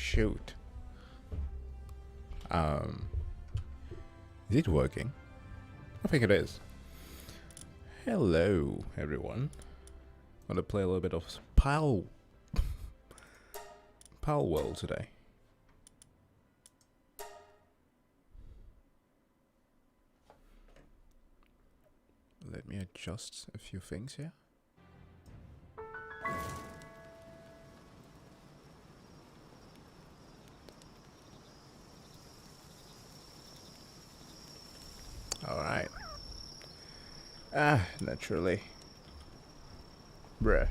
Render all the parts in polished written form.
shoot. Is it working? I think it is. Hello, everyone. Gonna play a little bit of Palworld today. Let me adjust a few things here. Alright. Naturally. Bruh.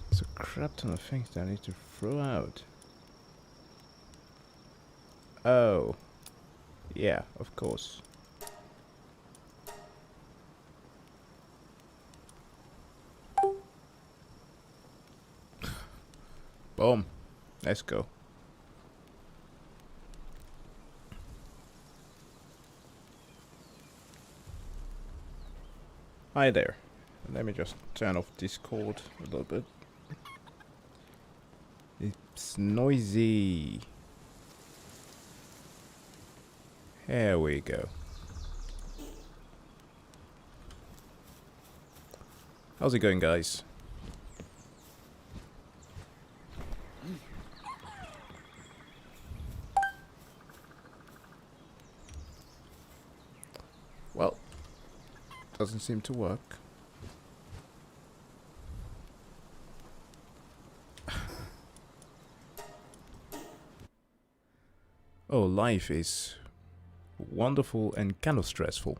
There's a crap ton of things that I need to throw out. Oh. Yeah, of course. Boom. Let's go. Hi there. Let me just turn off Discord a little bit. It's noisy. Here we go. How's it going, guys? Well, doesn't seem to work. Oh, life is wonderful and kind of stressful.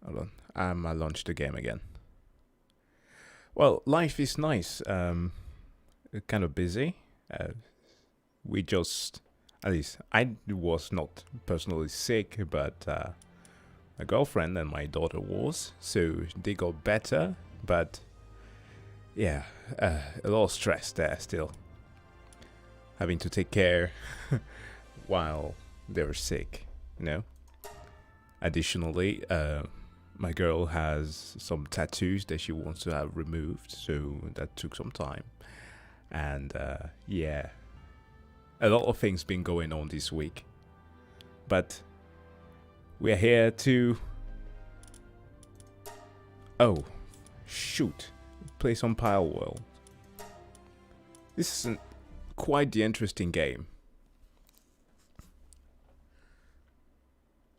Hold on, I launched the game again. Well, life is nice. Kind of busy. We just, at least I was not personally sick, but my girlfriend and my daughter was, so they got better. But yeah, a lot of stress there still. Having to take care while they were sick, you know. Additionally, my girl has some tattoos that she wants to have removed, so that took some time. And yeah, a lot of things been going on this week. But we're here to... Oh, shoot. Play some Palworld. This isn't quite the interesting game.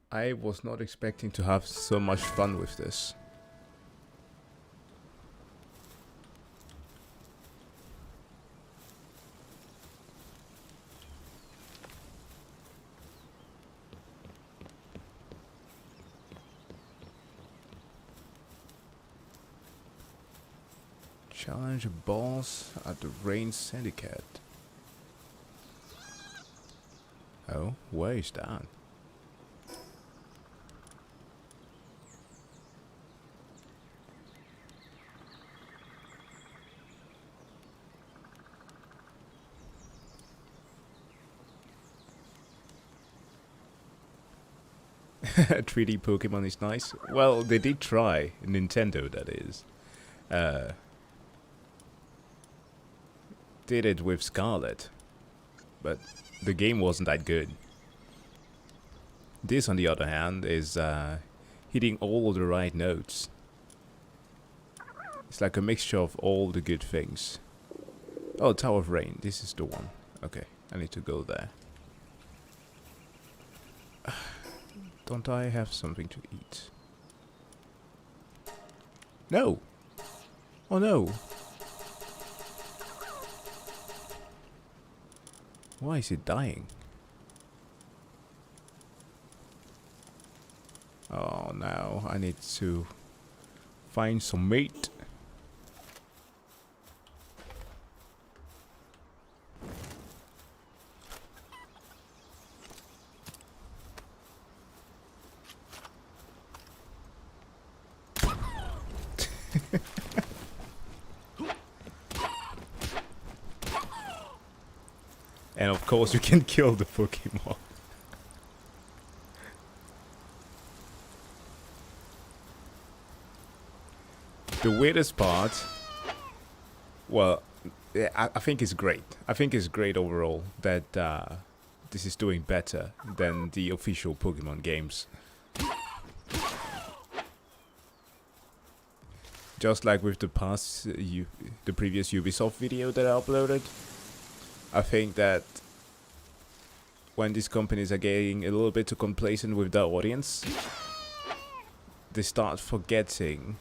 I was not expecting to have so much fun with this. Challenge a boss at the Rain Syndicate. Oh, where is that? A 3D Pokemon is nice. Well, they did try. Nintendo, that is. Did it with Scarlet. But the game wasn't that good. This, on the other hand, is hitting all of the right notes. It's like a mixture of all the good things. Oh, Tower of Rain. This is the one. Okay, I need to go there. Don't I have something to eat? No! Oh no! Why is it dying? Oh no, I need to find some meat. And of course you can kill the Pokemon. The weirdest part, well, yeah, I think it's great. I think it's great overall that this is doing better than the official Pokemon games. Just like with the the previous Ubisoft video that I uploaded, I think that when these companies are getting a little bit too complacent with their audience, they start forgetting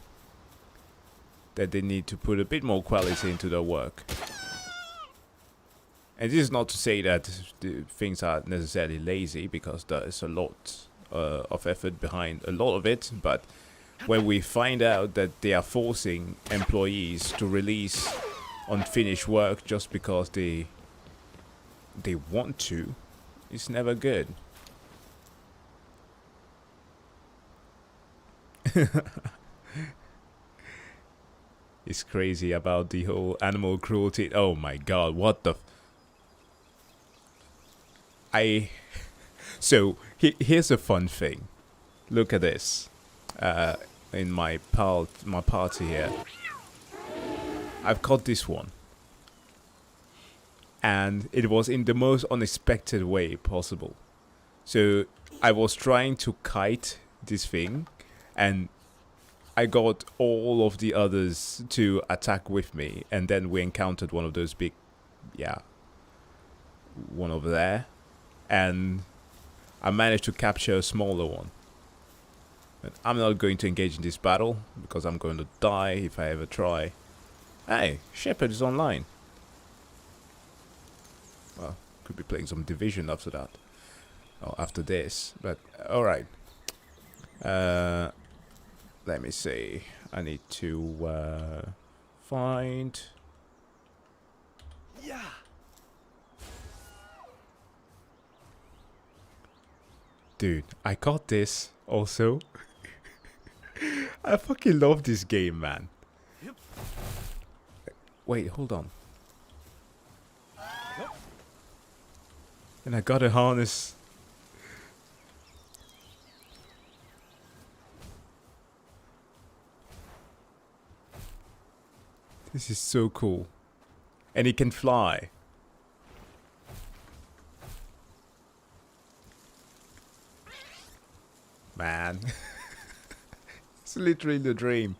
that they need to put a bit more quality into their work. And this is not to say that the things are necessarily lazy, because there is a lot of effort behind a lot of it, but when we find out that they are forcing employees to release unfinished work just because they want to, it's never good. It's crazy about the whole animal cruelty. Oh my god, what the... So, here's a fun thing. Look at this. In my party here. I've caught this one. And it was in the most unexpected way possible. So, I was trying to kite this thing, and I got all of the others to attack with me, and then we encountered one of those big, one over there, and I managed to capture a smaller one. But I'm not going to engage in this battle, because I'm going to die if I ever try. Hey, Shepard is online. Well, could be playing some Division after that. Or after this, but alright. Let me see. I need to find... Yeah. Dude, I got this also. I fucking love this game, man. Yep. Wait, hold on. And I got a harness. This is so cool. And it can fly. Man. It's literally the dream.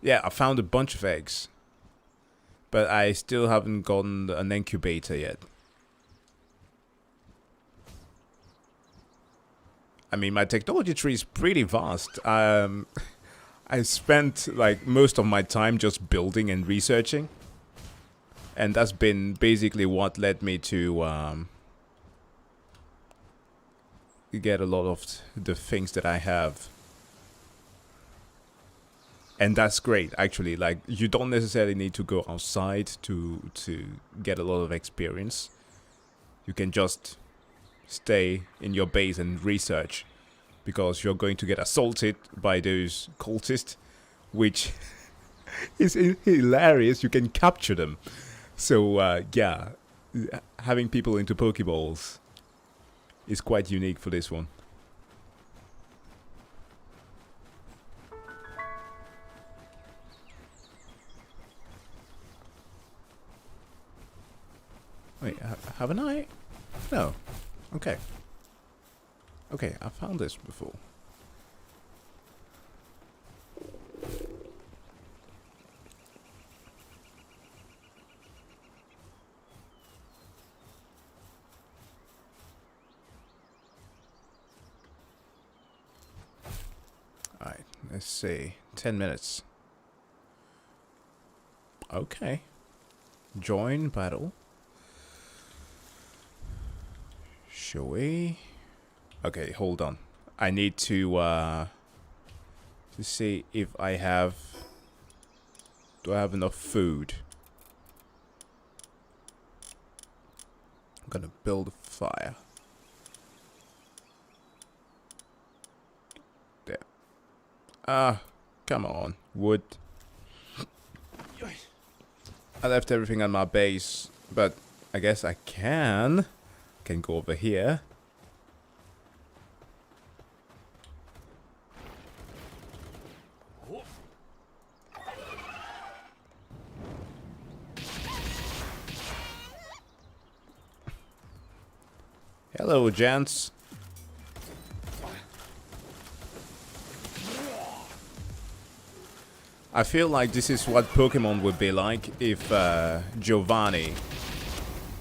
Yeah, I found a bunch of eggs. But I still haven't gotten an incubator yet. I mean, my technology tree is pretty vast. I spent like most of my time just building and researching. And that's been basically what led me to get a lot of the things that I have. And that's great, actually. Like, you don't necessarily need to go outside to get a lot of experience. You can just stay in your base and research, because you're going to get assaulted by those cultists, which is hilarious. You can capture them. So, yeah, having people into Pokeballs is quite unique for this one. Wait, haven't I? No. Okay. Okay, I found this before. Alright, let's see. 10 minutes. Okay. Join battle. Shall we? Okay, hold on. I need to see if I have... Do I have enough food? I'm gonna build a fire. Ah, come on, wood. I left everything on my base, but I guess I can go over here. Hello, gents. I feel like this is what Pokemon would be like if Giovanni,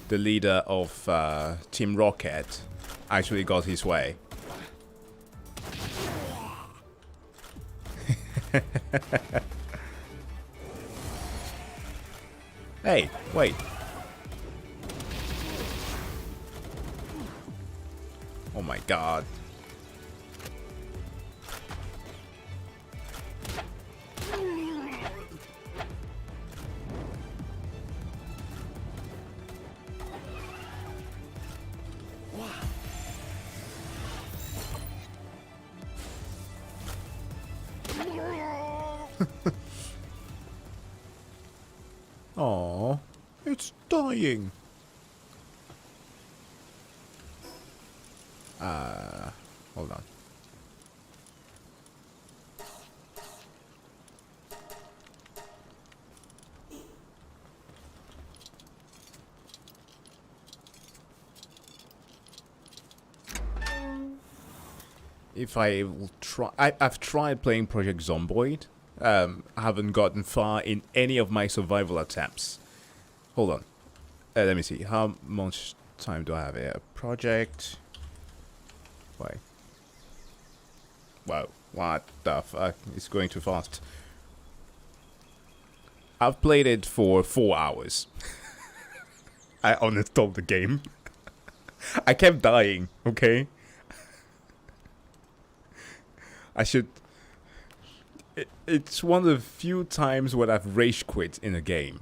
the leader of Team Rocket, actually got his way. Hey, wait. Oh my god. Aww, it's dying. Hold on. If I will try, I've tried playing Project Zomboid. I haven't gotten far in any of my survival attempts. Hold on. Let me see. How much time do I have here? Project. Wait. Wow. What the fuck? It's going too fast. I've played it for 4 hours. I uninstalled the game. I kept dying, okay? I should... It's one of the few times when I've rage quit in a game.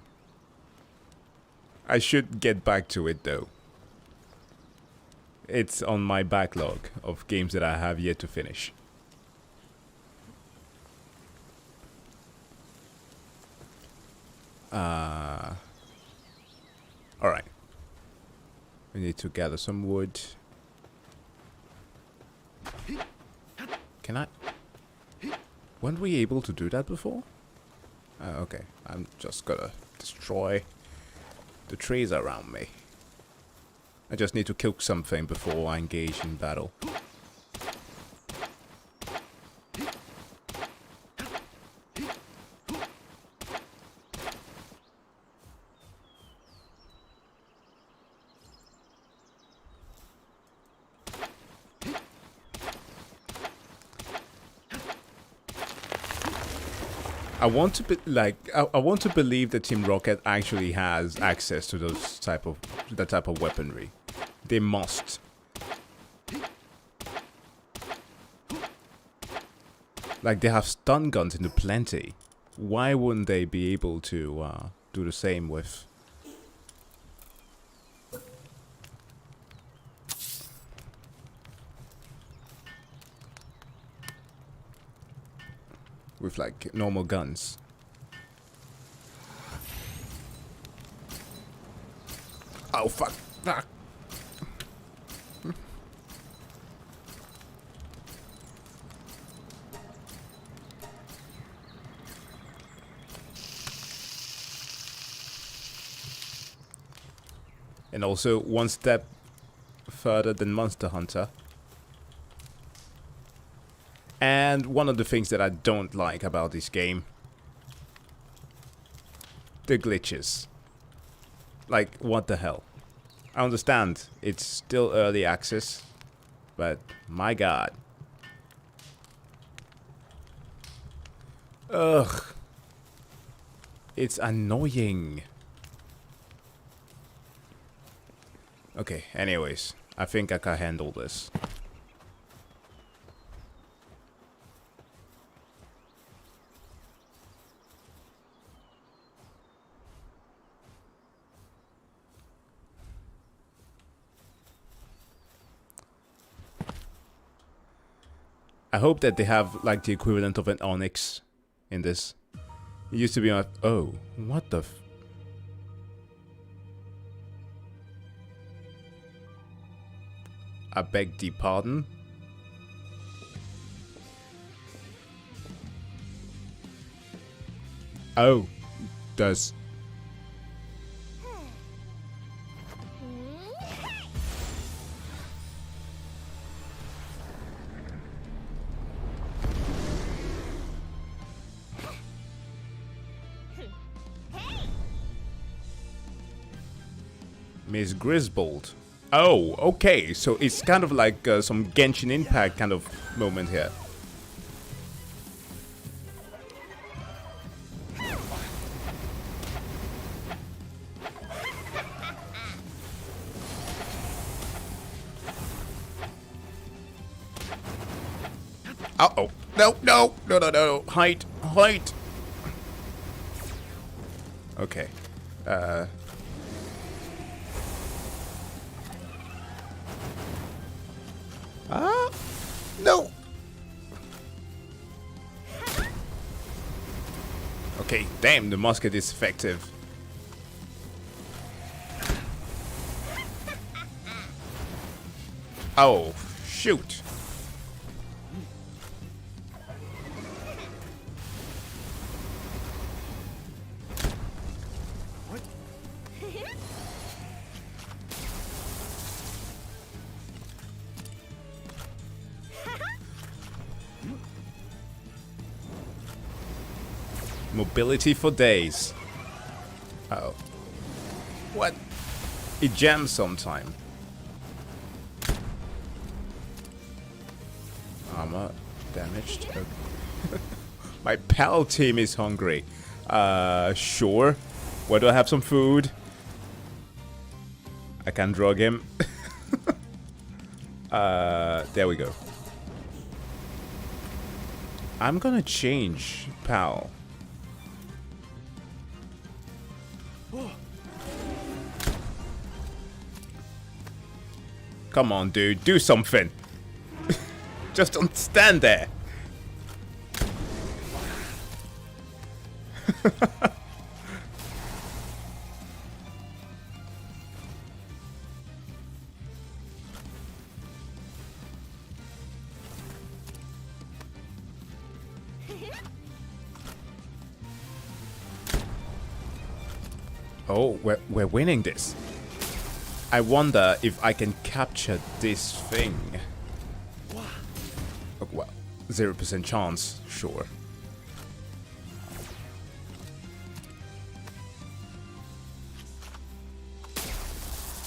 I should get back to it though. It's on my backlog of games that I have yet to finish. Alright. We need to gather some wood. Can I... Weren't we able to do that before? Okay, I'm just gonna destroy the trees around me. I just need to kill something before I engage in battle. I want to be like I want to believe that Team Rocket actually has access to that type of weaponry. They must. Like they have stun guns in the plenty. Why wouldn't they be able to do the same with? With like normal guns. Oh fuck! Ah. And also one step further than Monster Hunter. And one of the things that I don't like about this game, the glitches. Like, what the hell? I understand it's still early access, but my god. Ugh. It's annoying. Okay, anyways, I think I can handle this. I hope that they have like the equivalent of an onyx in this. It used to be like, oh, what the I beg the pardon? Oh, does... Miss Griswold. Oh, okay. So it's kind of like some Genshin Impact kind of moment here. Uh-oh. No, no, no, no, no. Hide, hide. Okay. No. Okay, damn, the musket is effective. Oh, shoot. Mobility for days. Uh-oh. What? It jams sometime. Armor damaged. Okay. My pal team is hungry. Sure. Where do I have some food? I can drug him. There we go. I'm gonna change pal. Come on, dude, do something. Just don't stand there. Oh, we're winning this. I wonder if I can capture this thing. Oh, well, 0% chance, sure.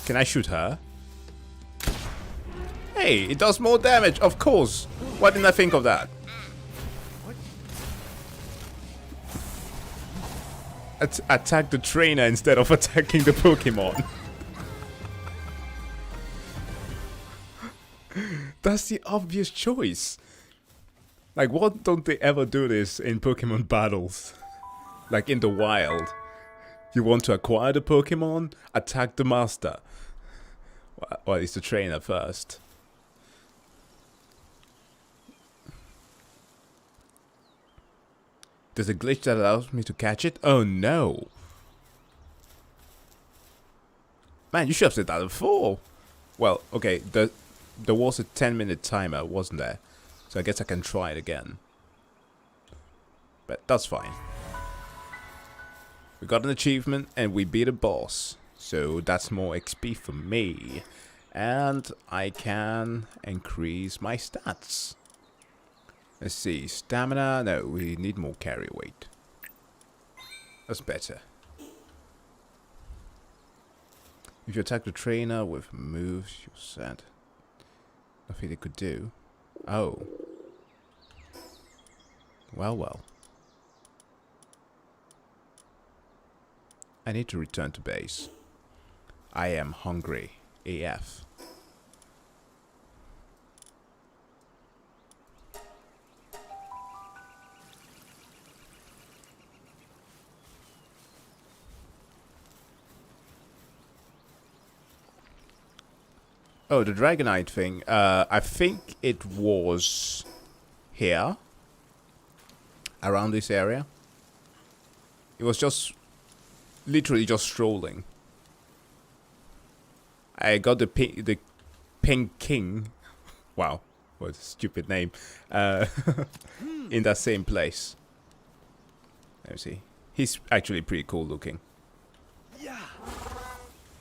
Can I shoot her? Hey, it does more damage, of course. Why didn't I think of that? Attack the trainer instead of attacking the Pokemon. That's the obvious choice. Like, why don't they ever do this in Pokemon battles? Like in the wild. You want to acquire the Pokemon? Attack the master. Or at least the trainer first. There's a glitch that allows me to catch it? Oh no. Man, you should have said that before. Well, okay, there was a 10-minute timer, wasn't there? So I guess I can try it again. But that's fine. We got an achievement and we beat a boss. So that's more XP for me. And I can increase my stats. Let's see, stamina. No, we need more carry weight. That's better. If you attack the trainer with moves, you said. Nothing they could do. Oh. Well, well. I need to return to base. I am hungry AF. Oh, the Dragonite thing. I think it was here, around this area. It was just literally just strolling. I got the pink king. Wow, what a stupid name. In that same place. Let me see. He's actually pretty cool looking. Yeah.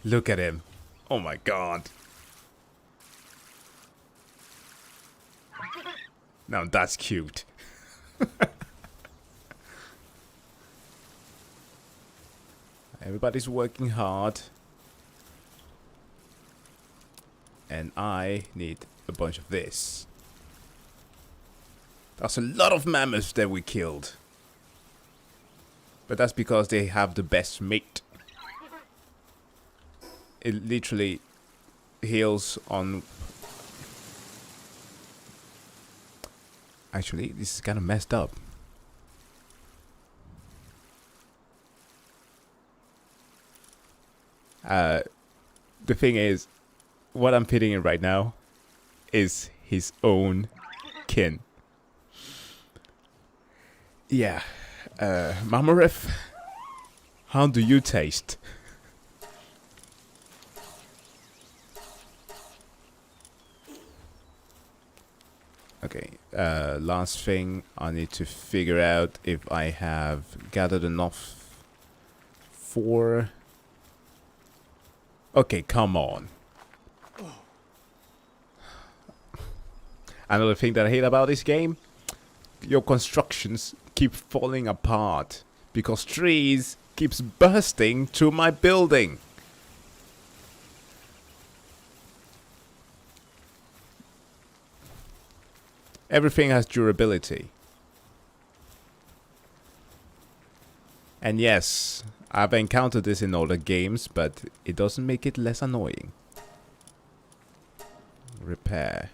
Look at him. Oh my god. Now that's cute. Everybody's working hard. And I need a bunch of this. That's a lot of mammoths that we killed. But that's because they have the best meat. It literally heals on... Actually, this is kind of messed up. The thing is, what I'm fitting in right now is his own kin. Yeah. Mamoref, how do you taste? Okay, last thing, I need to figure out if I have gathered enough for... Okay, come on. Another thing that I hate about this game, your constructions keep falling apart because trees keeps bursting through my building. Everything has durability. And yes, I've encountered this in other games, but it doesn't make it less annoying. Repair.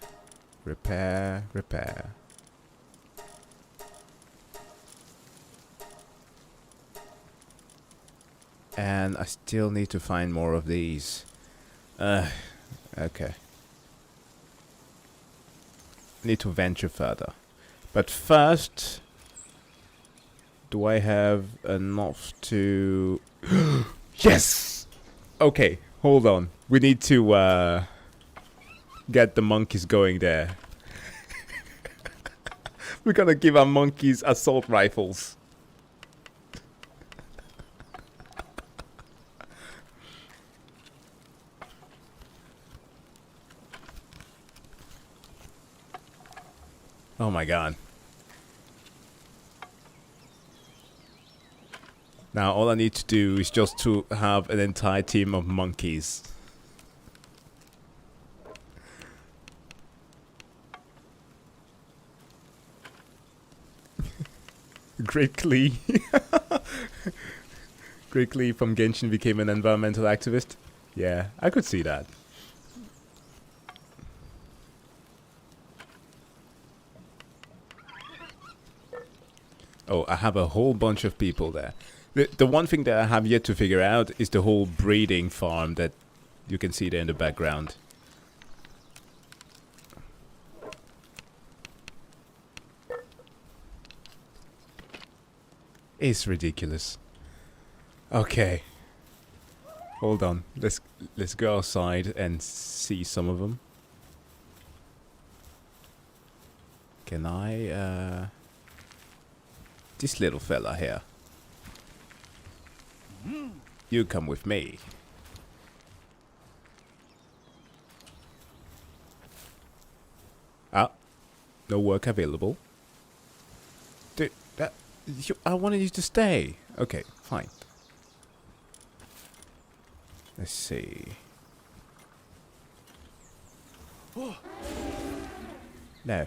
Repair, repair. And I still need to find more of these. Okay. Need to venture further. But first, do I have enough to... Yes! Okay, hold on. We need to get the monkeys going there. We're gonna give our monkeys assault rifles. Oh my god. Now all I need to do is just to have an entire team of monkeys. Greatly. Greatly from Genshin became an environmental activist. Yeah, I could see that. Oh, I have a whole bunch of people there. The one thing that I have yet to figure out is the whole breeding farm that you can see there in the background. It's ridiculous. Okay. Hold on. Let's go outside and see some of them. Can I this little fella here. You come with me. Ah, no work available. Dude, I wanted you to stay. Okay, fine. Let's see. No.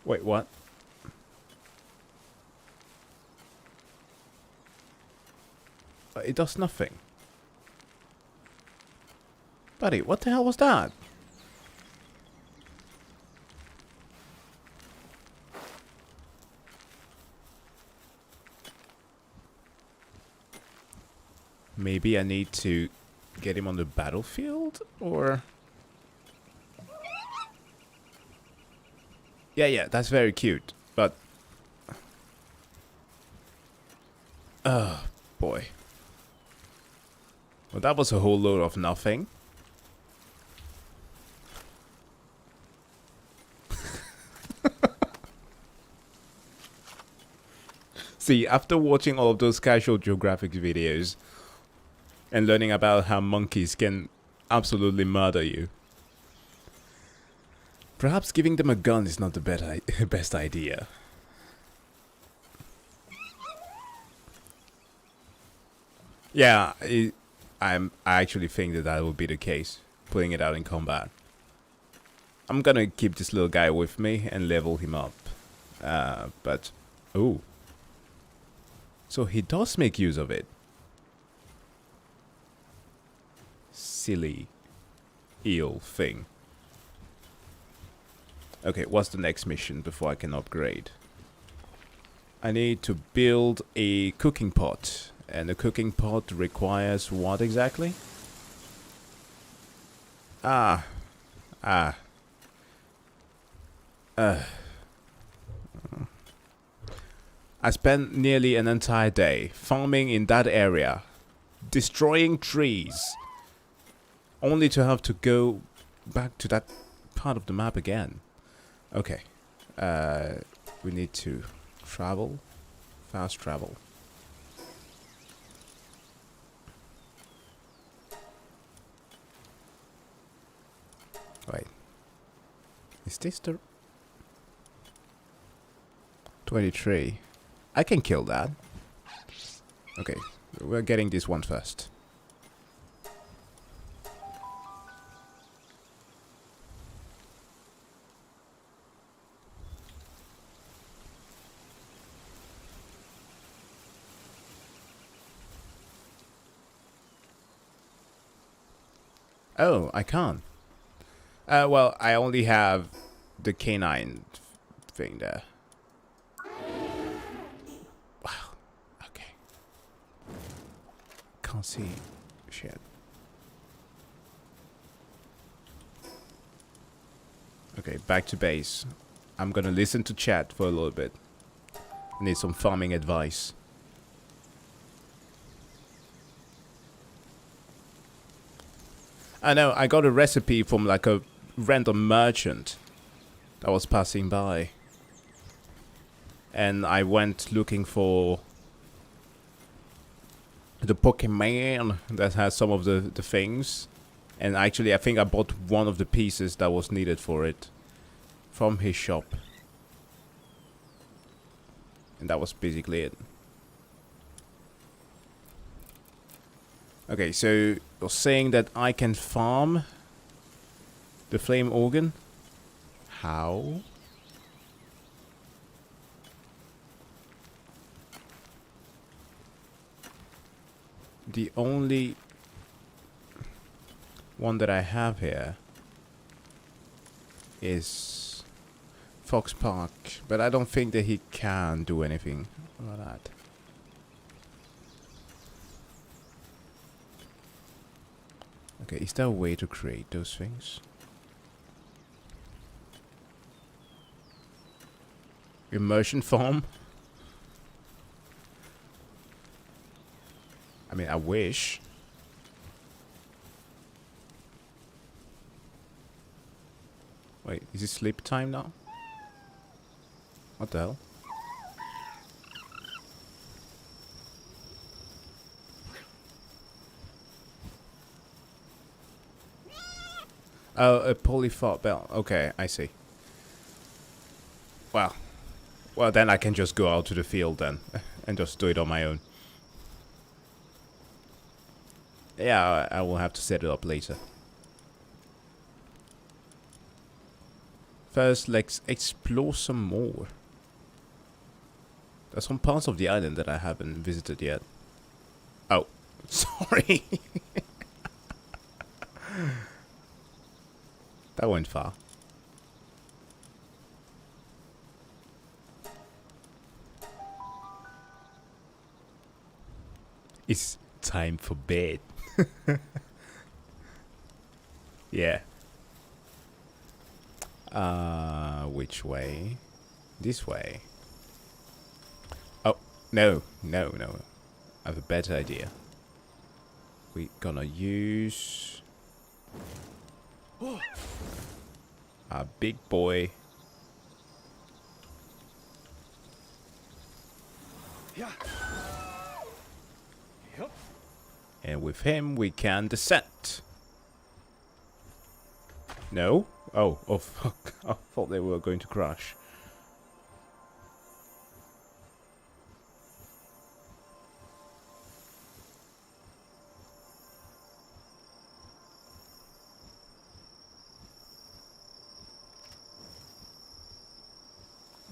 Wait, what? It does nothing. Buddy, what the hell was that? maybe I need to get him on the battlefield, or... Yeah, that's very cute, but... Oh, boy. Well, that was a whole load of nothing. See, after watching all of those casual geographic videos and learning about how monkeys can absolutely murder you, perhaps giving them a gun is not the best idea. Yeah, I actually think that will be the case, putting it out in combat. I'm gonna keep this little guy with me and level him up. But... Oh. So he does make use of it. Silly eel thing. Okay, what's the next mission before I can upgrade? I need to build a cooking pot. And the cooking pot requires what exactly? I spent nearly an entire day farming in that area, destroying trees, only to have to go back to that part of the map again. Okay, we need to travel, fast travel. Wait, is this the 23? I can kill that. Okay, we're getting this one first. Oh, I can't. Well, I only have the canine thing there. Wow. Okay. Can't see shit. Okay, back to base. I'm gonna listen to chat for a little bit. Need some farming advice. I know, I got a recipe from like a random merchant that was passing by. And I went looking for the Pokemon that has some of the things. And actually, I think I bought one of the pieces that was needed for it from his shop. And that was basically it. Okay, so you're saying that I can farm the flame organ? How? The only one that I have here is Fox Park, but I don't think that he can do anything about that. Okay, is there a way to create those things? Immersion farm? I mean, I wish. Wait, is it sleep time now? What the hell? Oh, a polyphop bell. Okay, I see. Well, then I can just go out to the field then and just do it on my own. Yeah, I will have to set it up later. First, let's explore some more. There's some parts of the island that I haven't visited yet. Oh, sorry. That went far. It's time for bed. Yeah. Which way? This way. Oh, no. I have a better idea. We're gonna use a big boy. And with him we can descend. No? Oh fuck. I thought they were going to crash.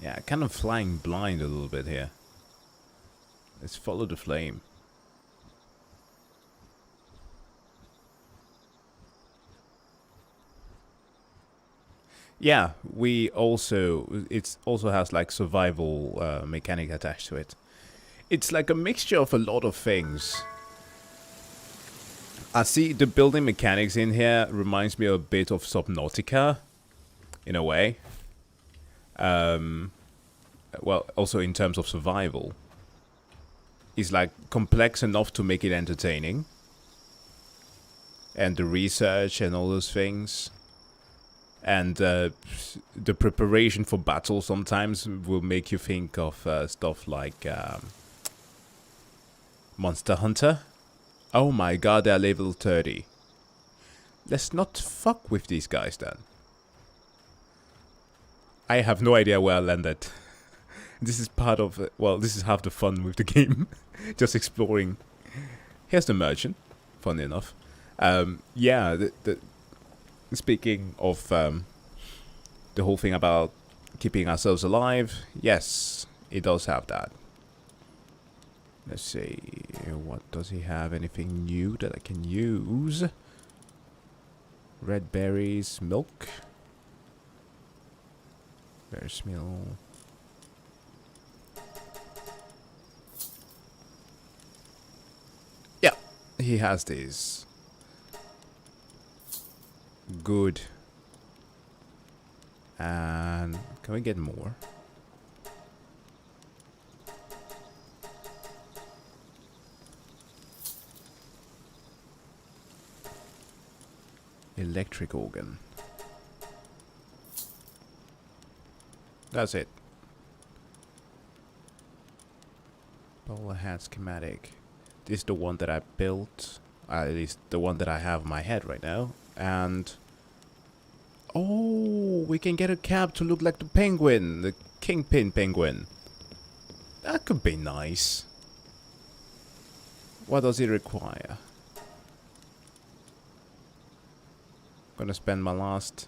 Yeah, kind of flying blind a little bit here. Let's follow the flame. Yeah, it also has like survival mechanic attached to it. It's like a mixture of a lot of things. I see the building mechanics in here reminds me a bit of Subnautica, in a way. Well, also in terms of survival. It's like complex enough to make it entertaining. And the research and all those things. And the preparation for battle sometimes will make you think of stuff like Monster Hunter. Oh my god, they're level 30. Let's not fuck with these guys then. I have no idea where I landed. This is part of, well, this is half the fun with the game. Just exploring. Here's the merchant, funny enough. Yeah, speaking of the whole thing about keeping ourselves alive, yes, it does have that. Let's see, what does he have? Anything new that I can use? Red berries, milk. Bear's meal. Yeah, he has these. Good. And can we get more? Electric organ. That's it. Bowler hat schematic. This is the one that I built. At least the one that I have in my head right now. And oh, we can get a cap to look like the penguin, the kingpin penguin. That could be nice. What does it require? Gonna spend my last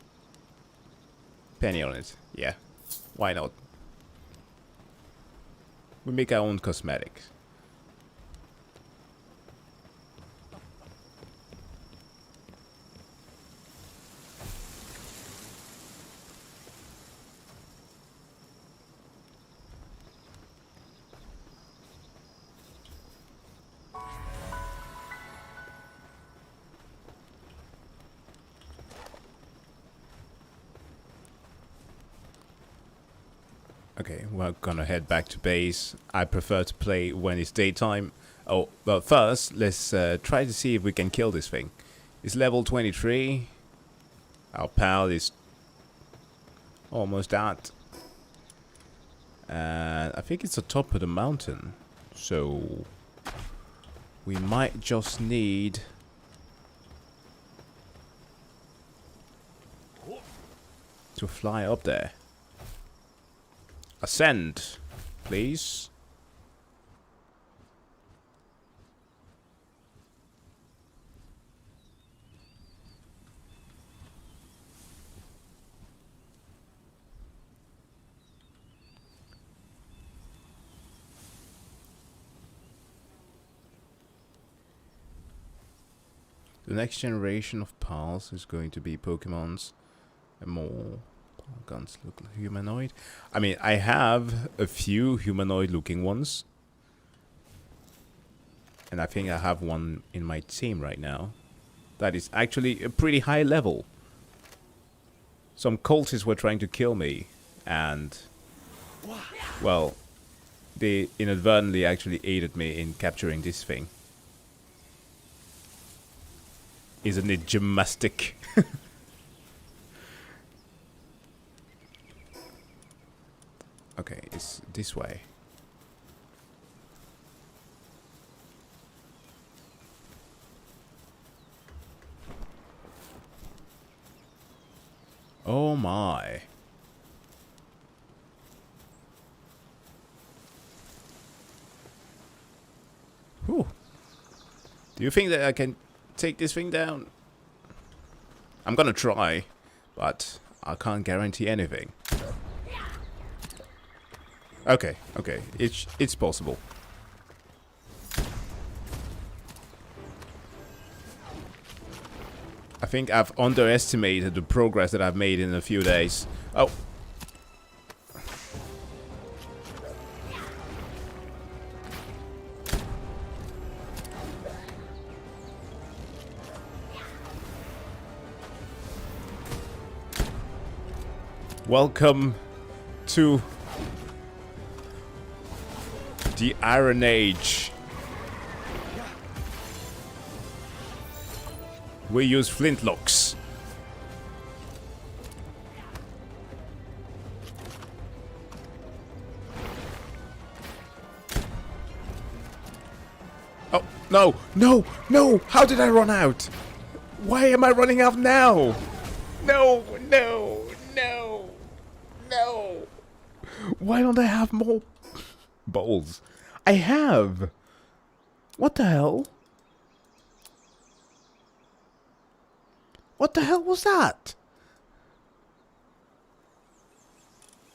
penny on it. Yeah, why not? We make our own cosmetics. Okay, we're gonna head back to base. I prefer to play when it's daytime. Oh, but first, let's try to see if we can kill this thing. It's level 23. Our pal is almost at. And I think it's the top of the mountain. So we might just need to fly up there. Ascend, please. The next generation of pals is going to be Pokemons and more. Guns look like humanoid. I mean, I have a few humanoid looking ones. And I think I have one in my team right now. That is actually a pretty high level. Some cultists were trying to kill me. And, well, they inadvertently actually aided me in capturing this thing. Isn't it gymnastic? Okay, it's this way. Oh my. Whew. Do you think that I can take this thing down? I'm gonna try, but I can't guarantee anything. Okay, okay, it's possible. I think I've underestimated the progress that I've made in a few days. Oh. Welcome to the Iron Age. We use flintlocks. Oh, no, no, no! How did I run out? Why am I running out now? No, no, no, no. Why don't I have more bowls? I have. What the hell? What the hell was that?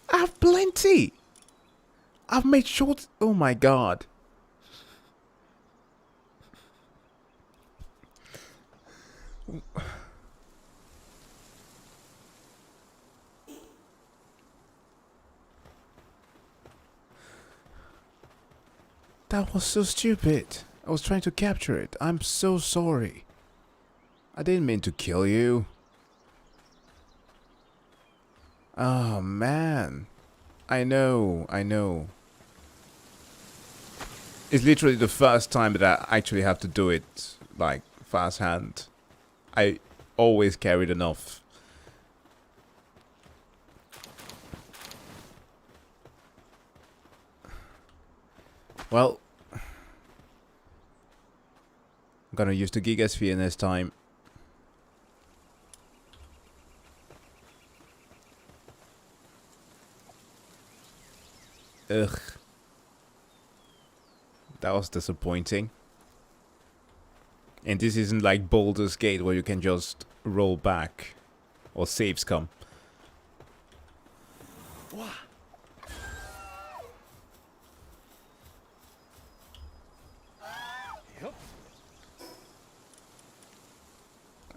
I have plenty. I've made sure. Oh my god. That was so stupid. I was trying to capture it. I'm so sorry. I didn't mean to kill you. Oh man. I know, I know. It's literally the first time that I actually have to do it like fast hand. I always carried enough. Well, I'm gonna use the Gigasphere this time. Ugh. That was disappointing. And this isn't like Baldur's Gate where you can just roll back. Or saves come.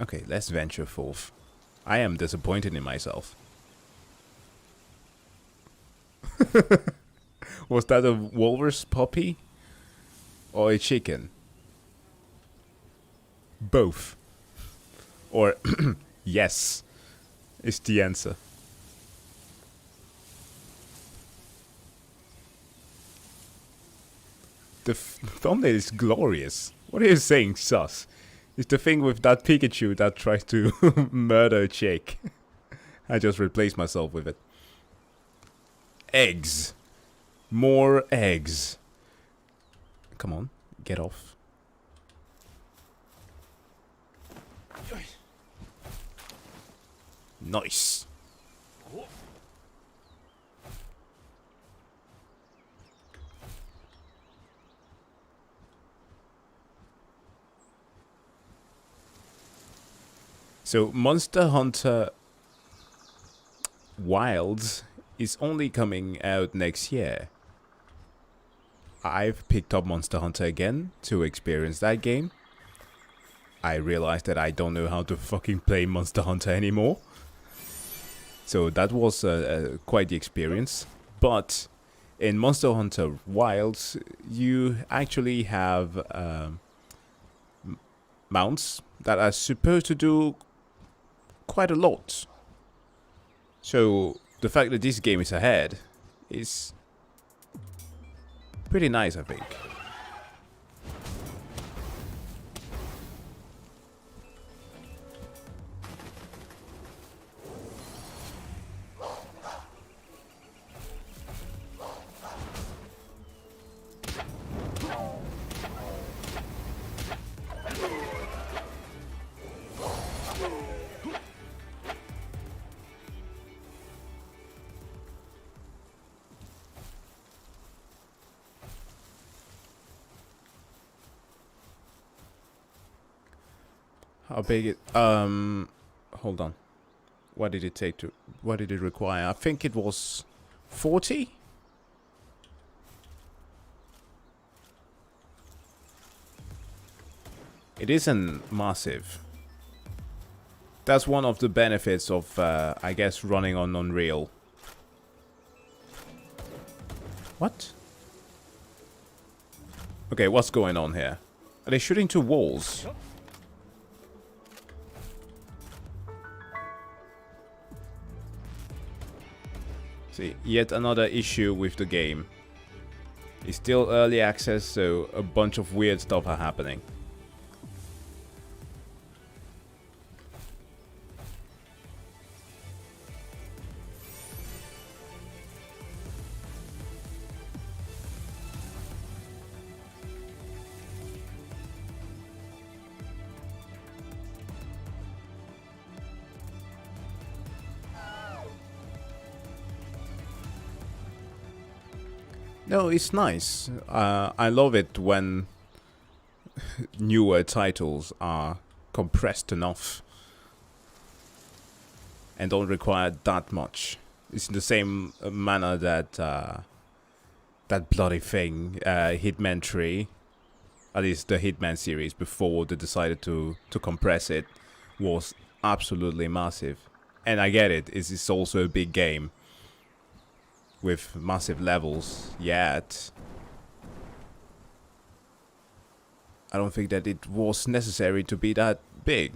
Okay, let's venture forth. I am disappointed in myself. Was that a walrus puppy? Or a chicken? Both. Or yes is the answer. The thumbnail is glorious. What are you saying, sus? It's the thing with that Pikachu that tries to murder a chick. I just replaced myself with it. Eggs. More eggs. Come on, get off. Nice. So Monster Hunter Wilds is only coming out next year. I've picked up Monster Hunter again to experience that game. I realized that I don't know how to fucking play Monster Hunter anymore. So that was quite the experience. But in Monster Hunter Wilds, you actually have mounts that are supposed to do quite a lot. So the fact that this game is ahead is pretty nice, I think. How big it hold on. What did it take to what did it require? I think it was 40? It isn't massive. That's one of the benefits of I guess running on Unreal. What? Okay, what's going on here? Are they shooting to walls? See, yet another issue with the game. It's still early access, so a bunch of weird stuff are happening. No, it's nice. I love it when newer titles are compressed enough and don't require that much. It's in the same manner that that bloody thing, Hitman 3, at least the Hitman series before they decided to compress it, was absolutely massive. And I get it, it's also a big game with massive levels, yet I don't think that it was necessary to be that big.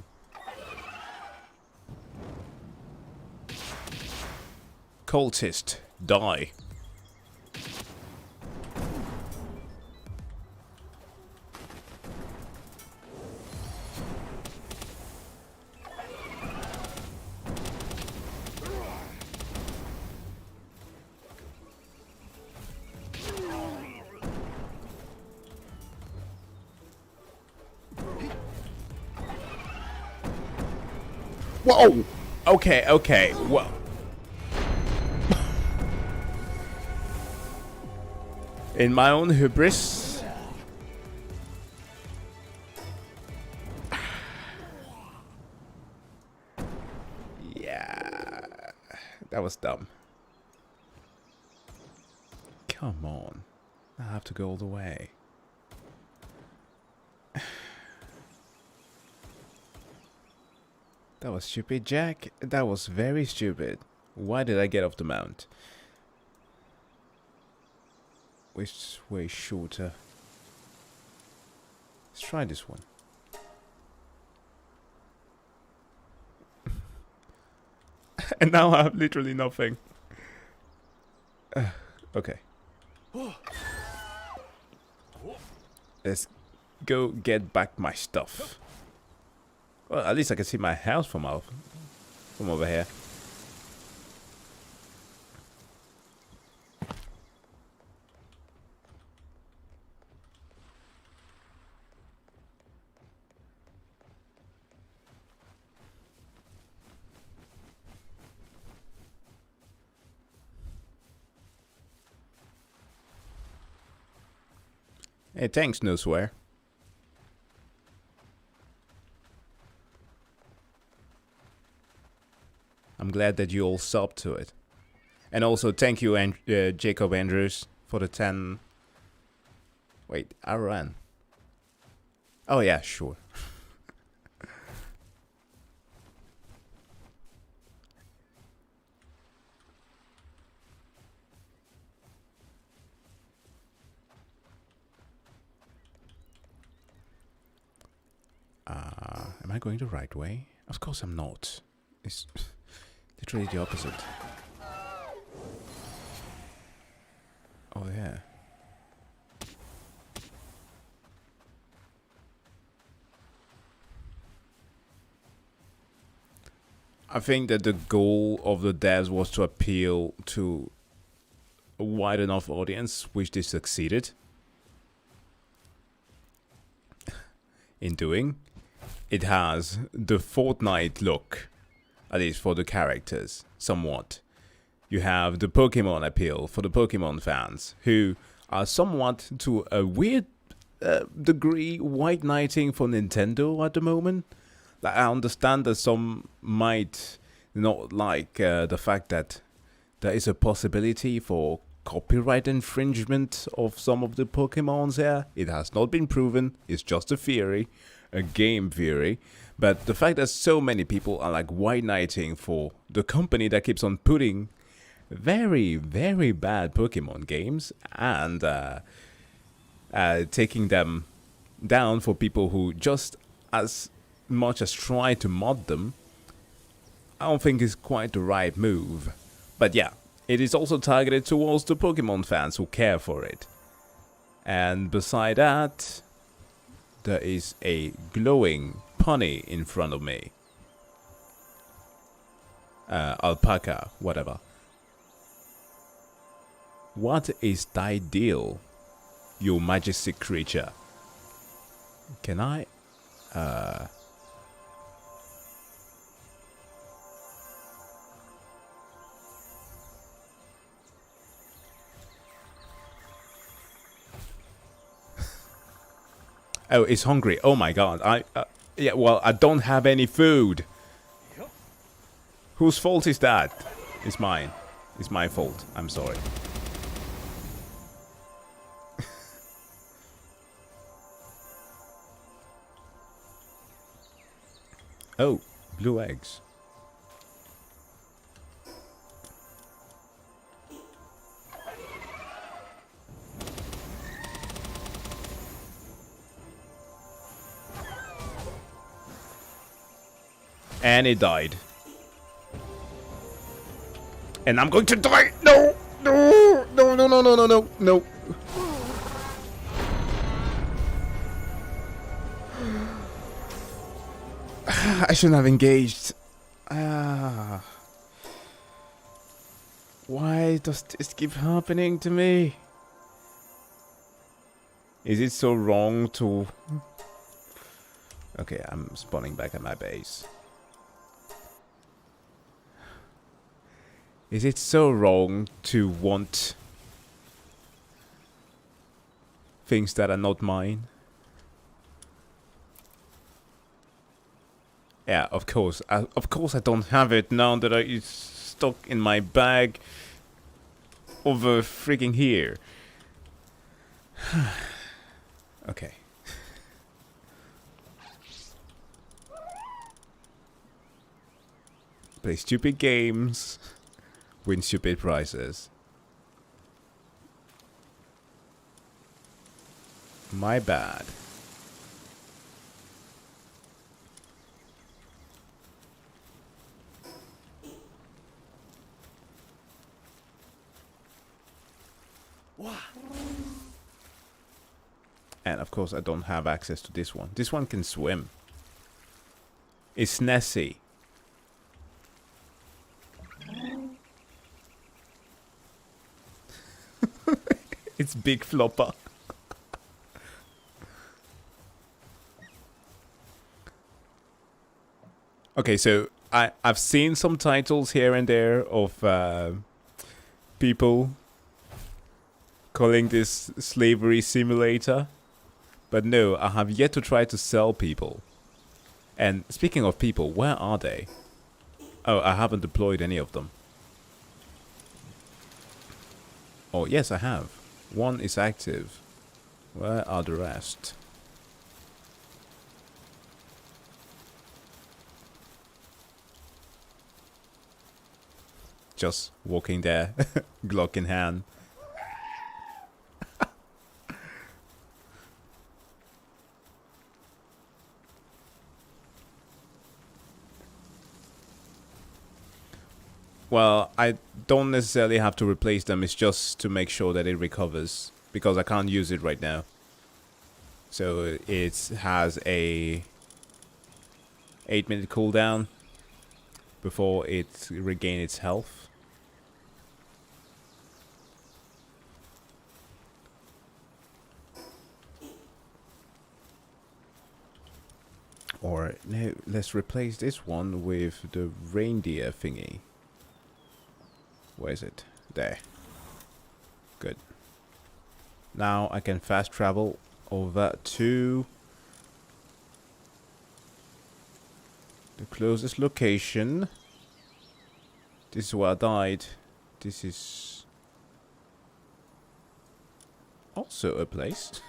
Cultist, die. Whoa! Okay, okay, well. In my own hubris. Yeah. That was dumb. Come on. I have to go all the way. That was stupid, Jack. That was very stupid. Why did I get off the mount? Which way shorter? Let's try this one. And now I have literally nothing. Okay. Let's go get back my stuff. Well, at least I can see my house from over here. Hey, thanks, no swear. I'm glad that you all subbed to it. And also thank you, Jacob Andrews, for the 10... Wait, I ran. Oh yeah, sure. Am I going the right way? Of course I'm not. It's literally the opposite. Oh yeah. I think that the goal of the devs was to appeal to a wide enough audience, which they succeeded in doing. It has the Fortnite look, at least for the characters, somewhat. You have the Pokemon appeal for the Pokemon fans, who are somewhat, to a weird degree, white knighting for Nintendo at the moment. Like, I understand that some might not like the fact that there is a possibility for copyright infringement of some of the Pokemons here. It has not been proven. It's just a theory, a game theory. But the fact that so many people are like white knighting for the company that keeps on putting very, very bad Pokemon games and taking them down for people who just as much as try to mod them, I don't think is quite the right move. But yeah, it is also targeted towards the Pokemon fans who care for it. And beside that, there is a glowing pony in front of me. Alpaca, whatever. What is thy deal, you majestic creature? Can I... Oh, it's hungry. Oh my god. Yeah, well, I don't have any food. Whose fault is that? It's mine. It's my fault. I'm sorry. Oh, blue eggs. And it died. And I'm going to die! No! No! No, no, no, no, no, no, no. I shouldn't have engaged. Why does this keep happening to me? Is it so wrong to... Okay, I'm spawning back at my base. Is it so wrong to want things that are not mine? Yeah, of course. Of course I don't have it now that it's stuck in my bag over freaking here. Okay. Play stupid games. Win stupid prizes. My bad. And of course I don't have access to this one. This one can swim. It's Nessie. It's Big Flopper. Okay, so I've seen some titles here and there of people calling this slavery simulator. But no, I have yet to try to sell people. And speaking of people, where are they? Oh, I haven't deployed any of them. Oh, yes, I have. One is active. Where are the rest? Just walking there, Glock in hand. Well, I don't necessarily have to replace them. It's just to make sure that it recovers because I can't use it right now. So it has a 8-minute cooldown before it regains its health. Or no, let's replace this one with the reindeer thingy. Where is it? There. Good. Now I can fast travel over to the closest location. This is where I died. This is also a place.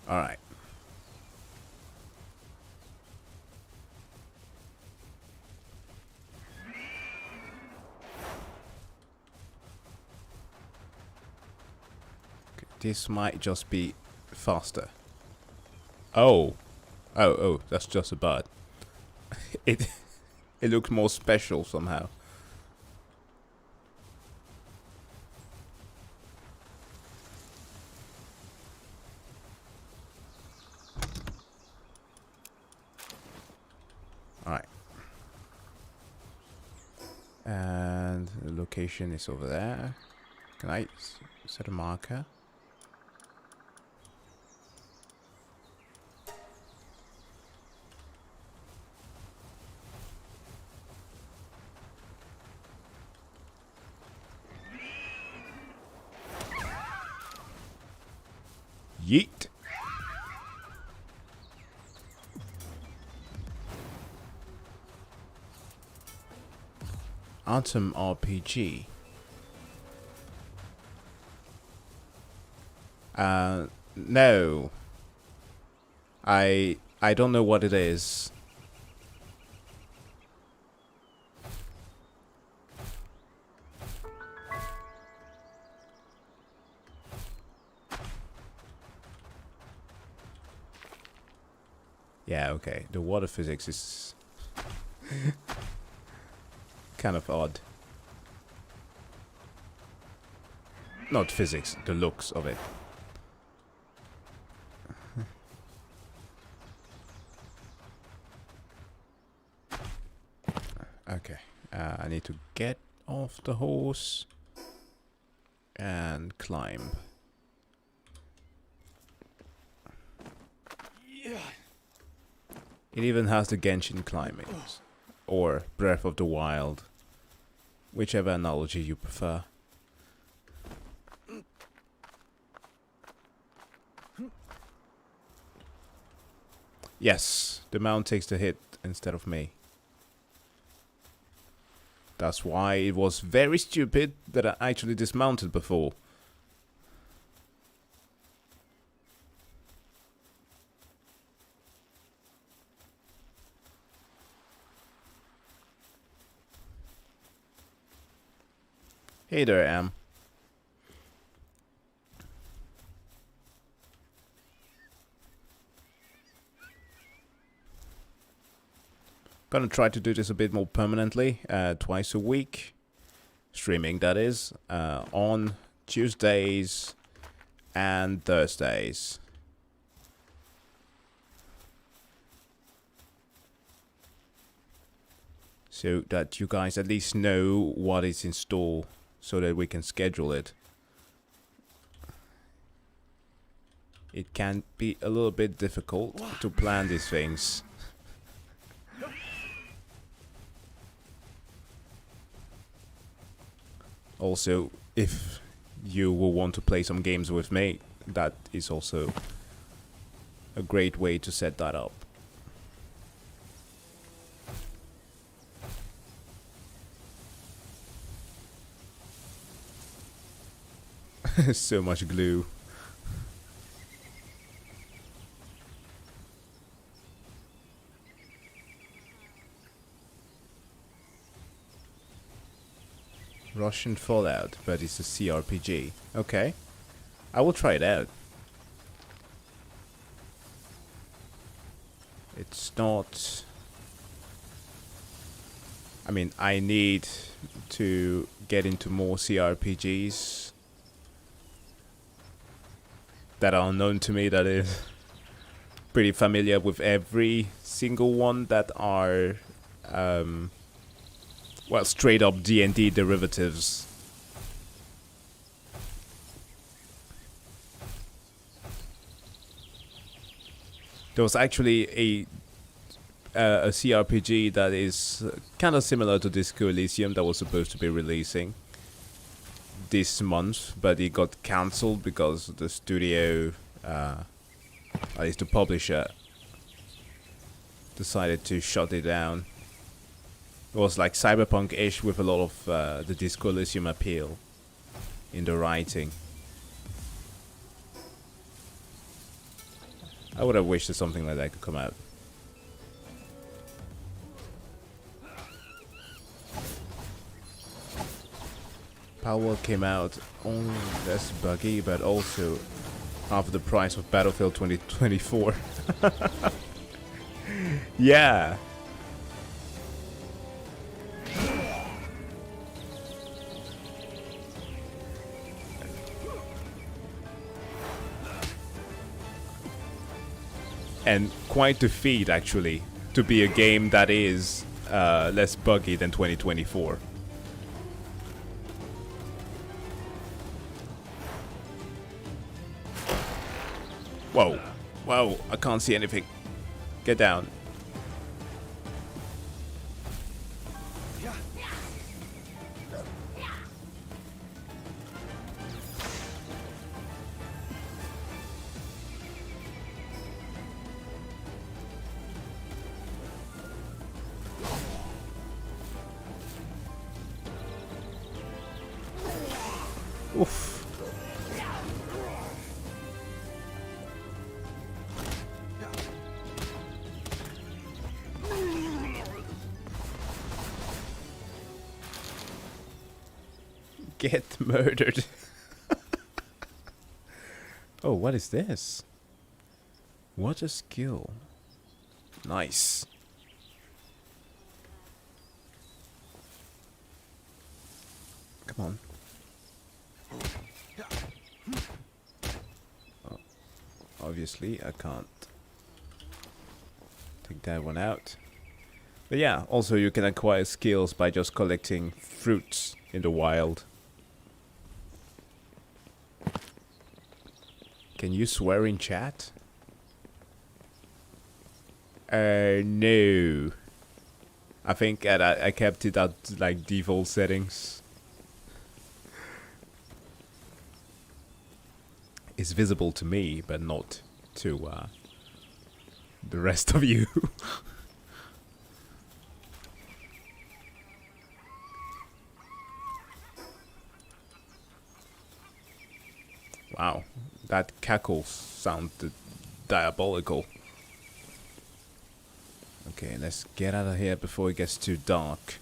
Alright. This might just be faster. Oh. Oh, that's just a bird. It looks more special somehow. Alright. And the location is over there. Can I set a marker? Yeet. Atom RPG. No. I don't know what it is. Yeah, okay. The water physics is kind of odd. Not physics, the looks of it. Okay. I need to get off the horse and climb. It even has the Genshin climbing, or Breath of the Wild, whichever analogy you prefer. Yes, the mount takes the hit instead of me. That's why it was very stupid that I actually dismounted before. Hey there, Am. Gonna try to do this a bit more permanently, twice a week. Streaming, that is, on Tuesdays and Thursdays. So that you guys at least know what is in store, so that we can schedule it. It can be a little bit difficult to plan these things. Also, if you will want to play some games with me, that is also a great way to set that up. So much glue. Russian Fallout, but it's a CRPG. Okay. I will try it out. It's not... I mean, I need to get into more CRPGs that are known to me, that is pretty familiar with every single one that are well, straight up D&D derivatives. There was actually a CRPG that is kind of similar to Disco Elysium that was supposed to be releasing this month, but it got cancelled because the studio, at least the publisher, decided to shut it down. It was like cyberpunk-ish with a lot of the Disco Elysium appeal in the writing. I would have wished that something like that could come out. Palworld came out only less buggy, but also half the price of Battlefield 2024. Yeah. And quite the feat, actually, to be a game that is less buggy than 2024. Whoa. Whoa, I can't see anything. Get down. Oof. Get murdered. Oh, what is this? What a skill. Nice. Come on. Oh, obviously, I can't take that one out. But yeah, also you can acquire skills by just collecting fruits in the wild. Can you swear in chat? No. I think I kept it at like default settings. It's visible to me, but not to the rest of you. Wow, that cackle sounded diabolical. Okay, let's get out of here before it gets too dark.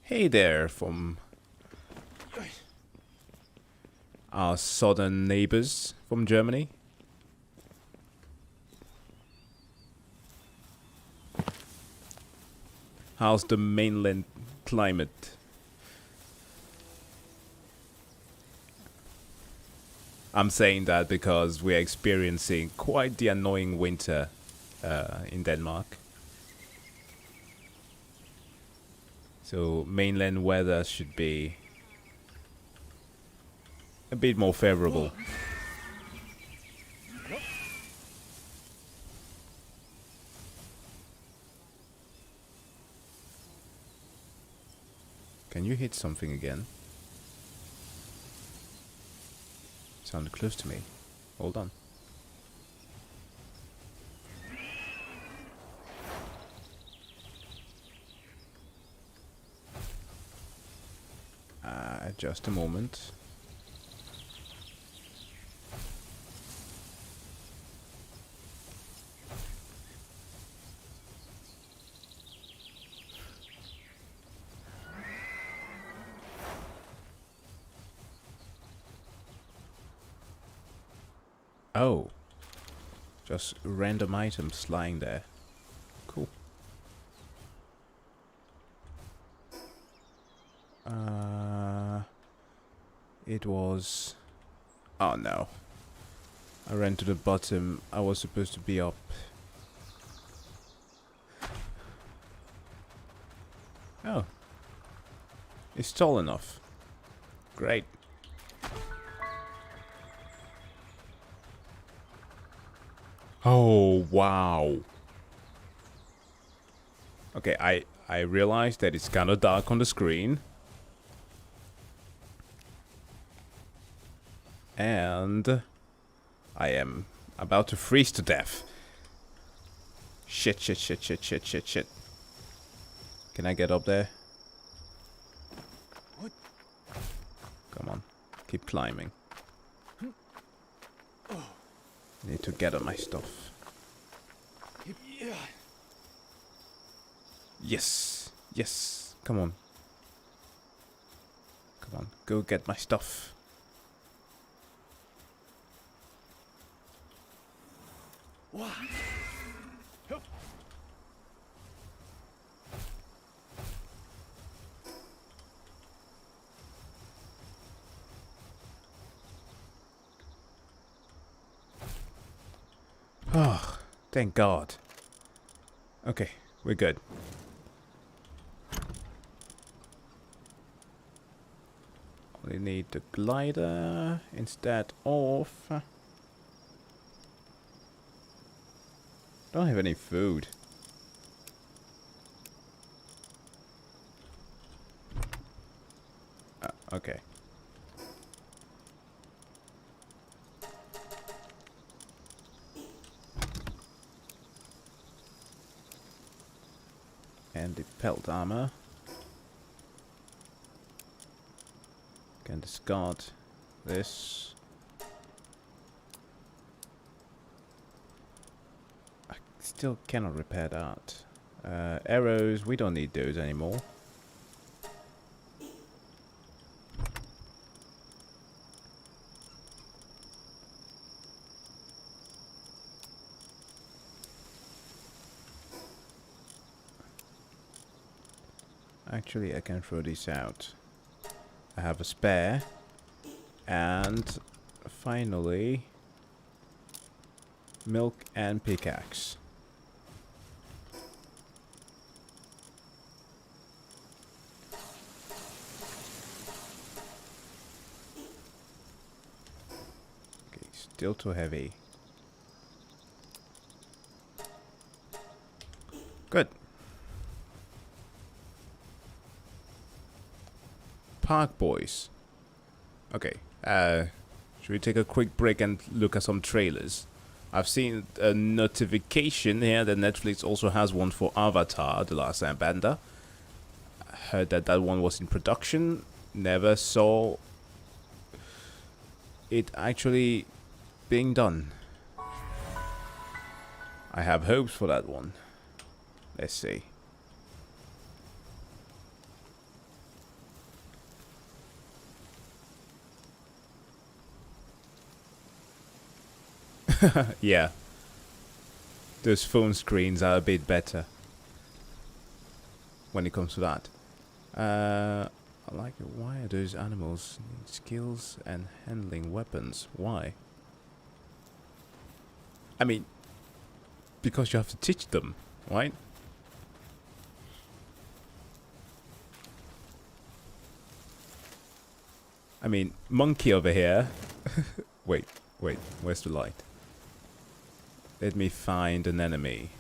Hey there from our southern neighbors from Germany. How's the mainland climate? I'm saying that because we're experiencing quite the annoying winter in Denmark. So mainland weather should be a bit more favorable. Can you hit something again? Sounded close to me. Hold on. Just a moment. Oh. Just random items lying there. Cool. It was... Oh no. I ran to the bottom. I was supposed to be up. Oh. It's tall enough. Great. Oh, wow. Okay, I realized that it's kind of dark on the screen. And I am about to freeze to death. Shit. Can I get up there? Come on. Keep climbing. Need to gather my stuff. Yes. Yes. Come on. Come on. Go get my stuff. Oh, thank God. Okay, we're good. We need the glider instead of... Don't have any food. Okay. And the pelt armor. Can discard this. I still cannot repair that. Arrows, we don't need those anymore. Actually, I can throw these out. I have a spare. And finally, milk and pickaxe. Okay, still too heavy. Good. Park boys. Okay. Should we take a quick break and look at some trailers? I've seen a notification here that Netflix also has one for Avatar: The Last Airbender. I heard that that one was in production. Never saw it actually being done. I have hopes for that one. Let's see. Yeah. Those phone screens are a bit better when it comes to that. I like it. Why are those animals need skills and handling weapons? Why? I mean, because you have to teach them, right? I mean, monkey over here. Wait, where's the light? Let me find an enemy.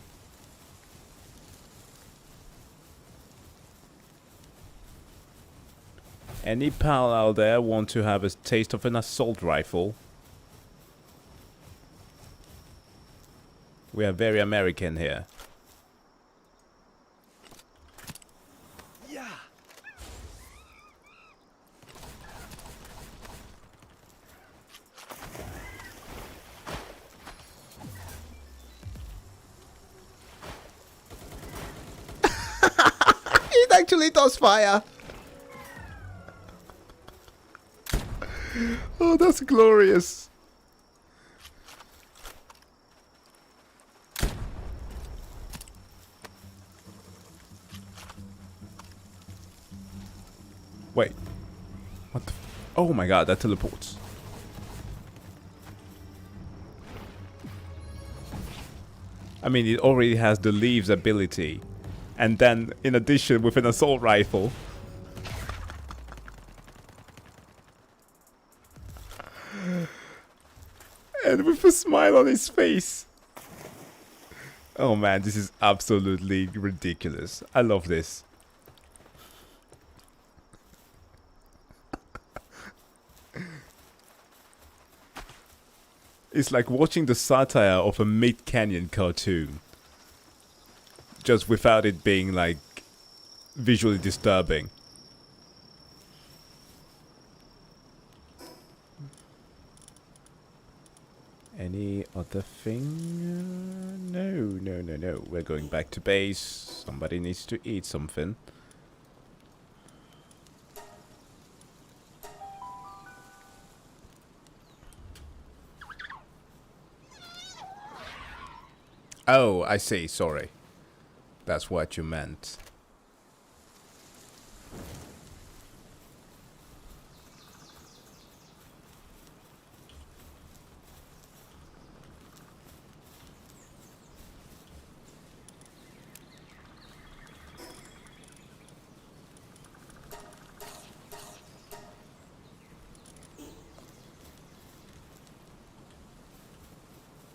Any pal out there want to have a taste of an assault rifle? We are very American here. It actually does fire. Oh, that's glorious. Wait. What the oh my god, that teleports. I mean, it already has the leaves ability. And then, in addition, with an assault rifle. And with a smile on his face. Oh man, this is absolutely ridiculous. I love this. It's like watching the satire of a mid-canyon cartoon. Just without it being like visually disturbing. Any other thing? No. We're going back to base. Somebody needs to eat something. Oh, I see. Sorry. That's what you meant.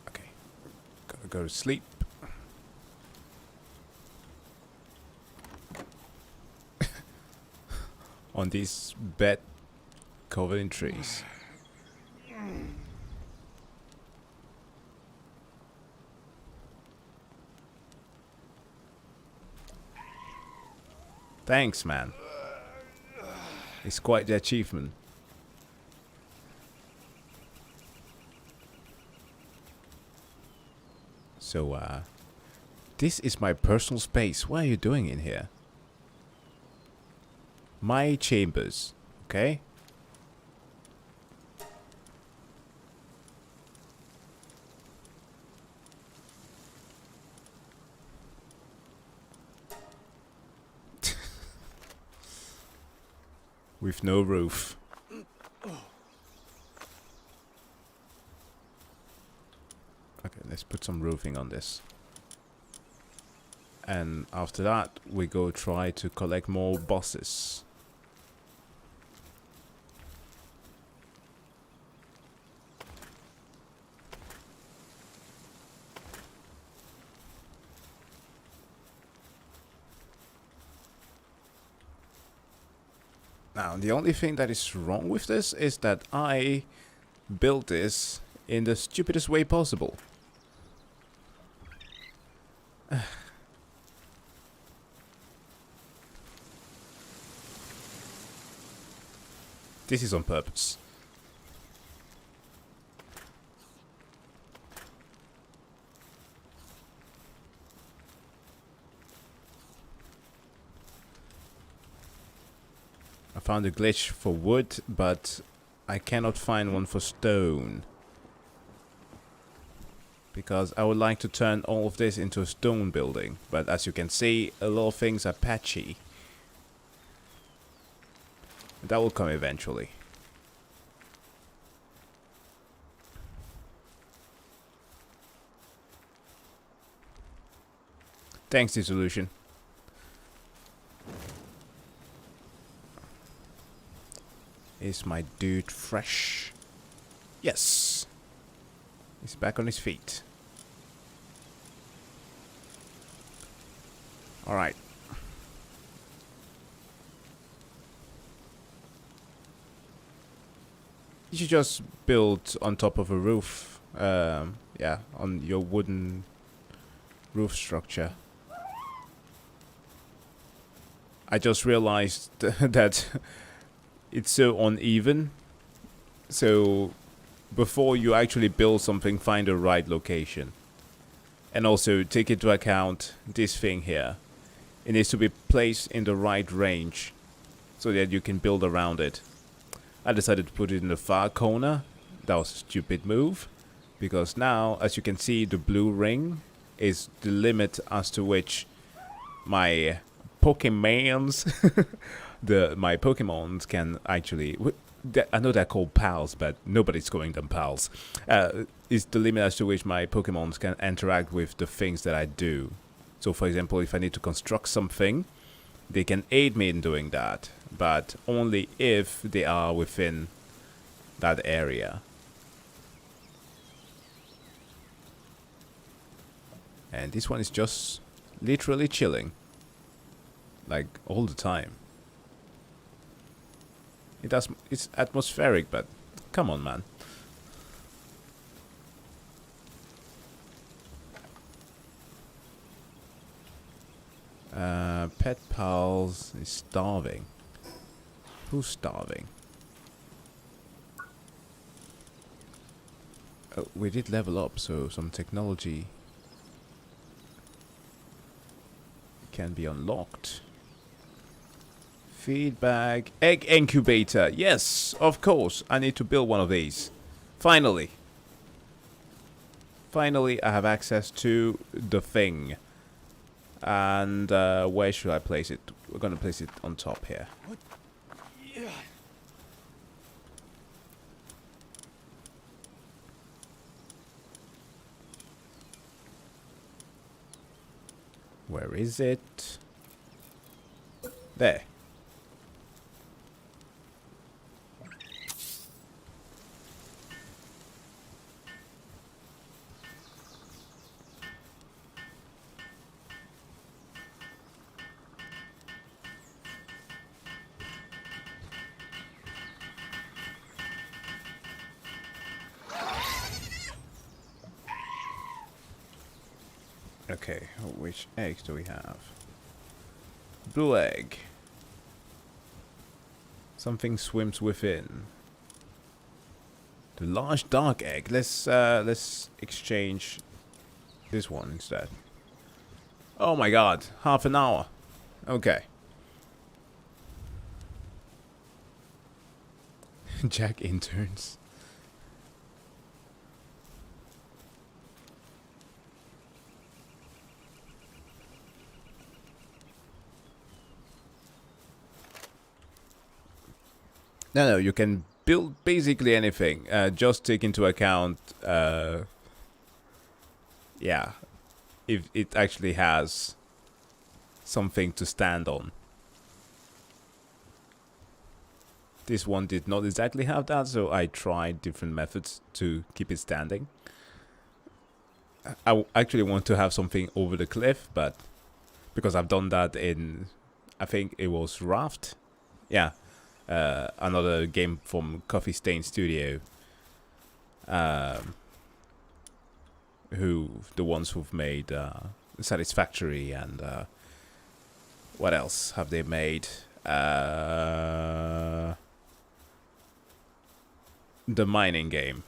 Okay. Gotta go to sleep. On this bed covered in trees. Thanks, man. It's quite the achievement. So, this is my personal space. What are you doing in here? My chambers, okay? With no roof. Okay, let's put some roofing on this. And after that, we go try to collect more bosses. Now, the only thing that is wrong with this is that I built this in the stupidest way possible. This is on purpose. I found a glitch for wood, but I cannot find one for stone. Because I would like to turn all of this into a stone building. But as you can see, a lot of things are patchy. That will come eventually. Thanks, Dissolution. Is my dude fresh? Yes. He's back on his feet. Alright. You should just build on top of a roof. Yeah, on your wooden roof structure. I just realized that it's so uneven. So before you actually build something, find the right location. And also take into account this thing here. It needs to be placed in the right range so that you can build around it. I decided to put it in the far corner. That was a stupid move. Because now, as you can see, the blue ring is the limit as to which my Pokemons my Pokemons can actually. I know they're called pals, but nobody's calling them pals. Is the limit as to which my Pokemons can interact with the things that I do. So, for example, if I need to construct something, they can aid me in doing that, but only if they are within that area. And this one is just literally chilling. Like, all the time. It's atmospheric, but come on, man. Pet Pals is starving. Who's starving? Oh, we did level up, so some technology can be unlocked. Feedback. Egg incubator. Yes, of course. I need to build one of these. Finally. Finally, I have access to the thing. And where should I place it? We're going to place it on top here. Where is it? There. Okay, which eggs do we have? Blue egg. Something swims within. The large dark egg. Let's exchange this one instead. Oh my god, half an hour. Okay. Jack interns. No, you can build basically anything. Just take into account, yeah, if it actually has something to stand on. This one did not exactly have that, so I tried different methods to keep it standing. I actually want to have something over the cliff, but because I've done that in, I think it was Raft. Yeah. Another game from Coffee Stain Studio, the ones who've made Satisfactory and what else have they made? The mining game.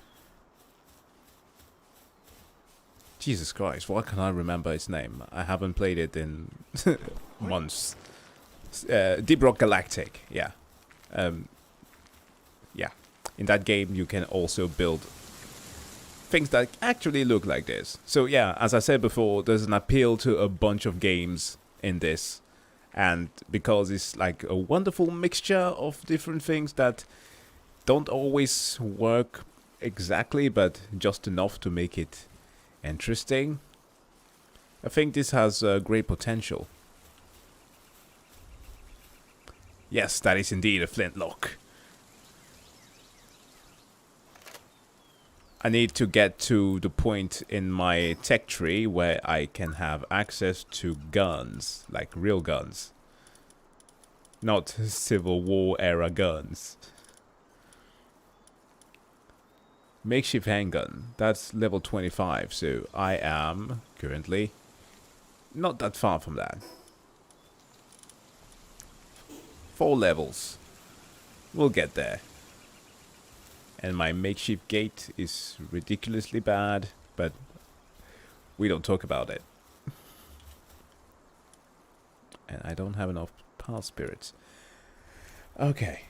Jesus Christ, why can't I remember its name? I haven't played it in months. Deep Rock Galactic, yeah. Yeah, in that game you can also build things that actually look like this. So yeah, as I said before, there's an appeal to a bunch of games in this, and because it's like a wonderful mixture of different things that don't always work exactly, but just enough to make it interesting, I think this has great potential. Yes, that is indeed a flintlock. I need to get to the point in my tech tree where I can have access to guns, like real guns. Not Civil War era guns. Makeshift handgun, that's level 25, so I am currently not that far from that. 4 levels. We'll get there. And my makeshift gate is ridiculously bad, but we don't talk about it. And I don't have enough pal spirits. Okay.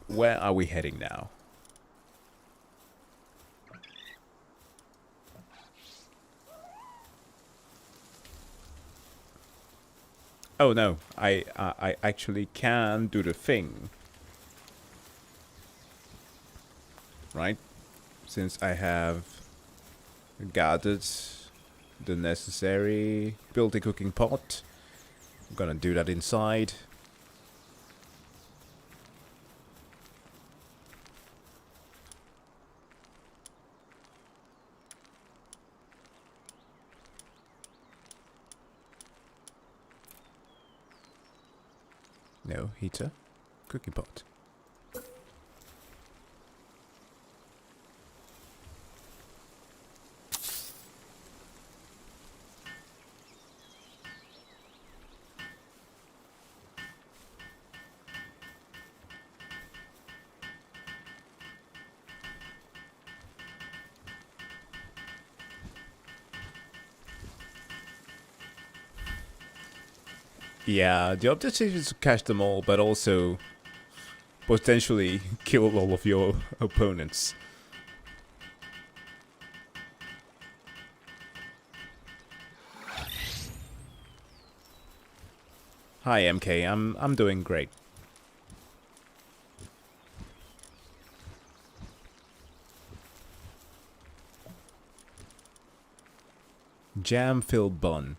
Where are we heading now? Oh no, I actually can do the thing, right? Since I have gathered the necessary, built a cooking pot, I'm gonna do that inside. No, heater, cooking pot. Yeah, the objective is to catch them all, but also potentially kill all of your opponents. Hi MK, I'm doing great. Jam-filled bun.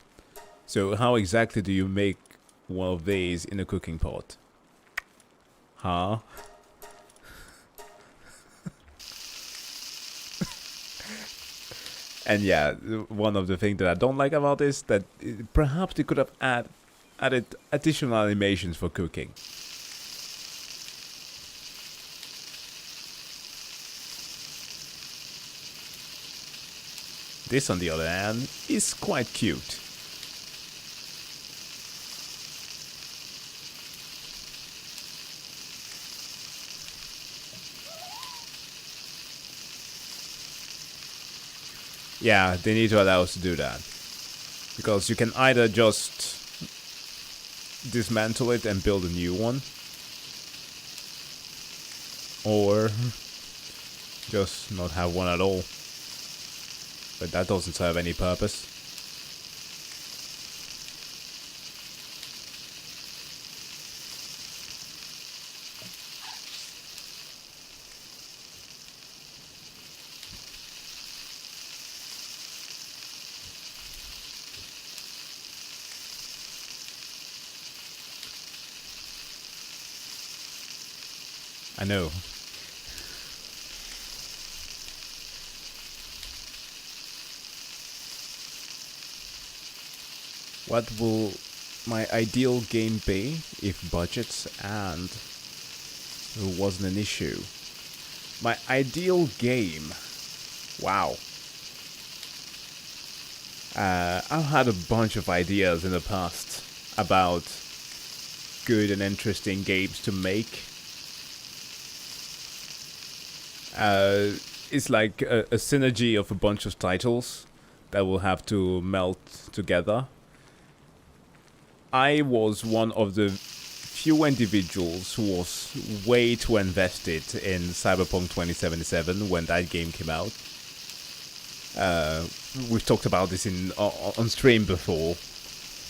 So how exactly do you make one of these in a cooking pot? Huh? And yeah, one of the things that I don't like about this that perhaps they could have added additional animations for cooking. This, on the other hand, is quite cute. Yeah, they need to allow us to do that. Because you can either just dismantle it and build a new one, or just not have one at all. But that doesn't serve any purpose. I know. What will my ideal game be if budgets and it wasn't an issue? My ideal game. Wow. I've had a bunch of ideas in the past about good and interesting games to make. It's like a synergy of a bunch of titles that will have to melt together. I was one of the few individuals who was way too invested in Cyberpunk 2077 when that game came out. We've talked about this on stream before,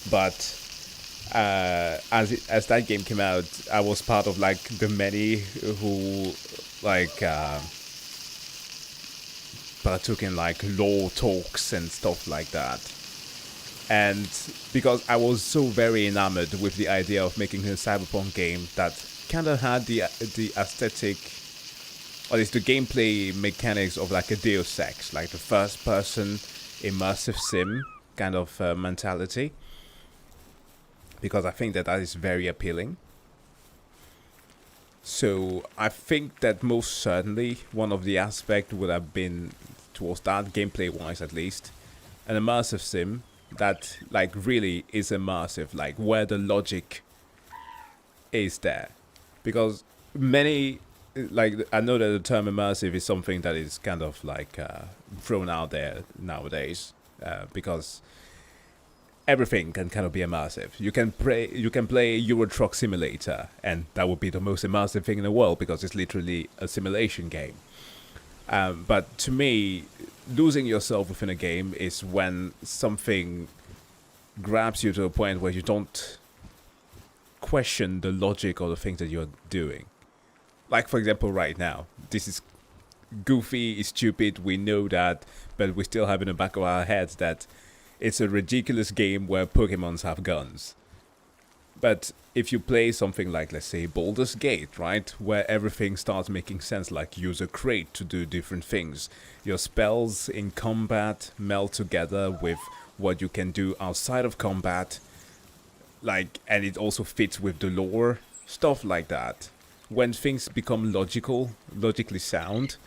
but as that game came out, I was part of like the many who like partook in like lore talks and stuff like that. And because I was so very enamored with the idea of making a cyberpunk game that kind of had the aesthetic, or at least the gameplay mechanics of like a Deus Ex, like the first person immersive sim kind of mentality, because I think that is very appealing. So I think that most certainly one of the aspects would have been, towards that gameplay wise at least, an immersive sim that like really is immersive, like where the logic is there. Because many, like, I know that the term immersive is something that is kind of like thrown out there nowadays, because everything can kind of be immersive. You can play Euro Truck Simulator, and that would be the most immersive thing in the world because it's literally a simulation game. But to me, losing yourself within a game is when something grabs you to a point where you don't question the logic of the things that you're doing. Like, for example, right now, this is goofy, is stupid, we know that, but we still have in the back of our heads that it's a ridiculous game where Pokemons have guns. But if you play something like, let's say, Baldur's Gate, right, where everything starts making sense, like use a crate to do different things, your spells in combat meld together with what you can do outside of combat, like, and it also fits with the lore, stuff like that. When things become logically sound,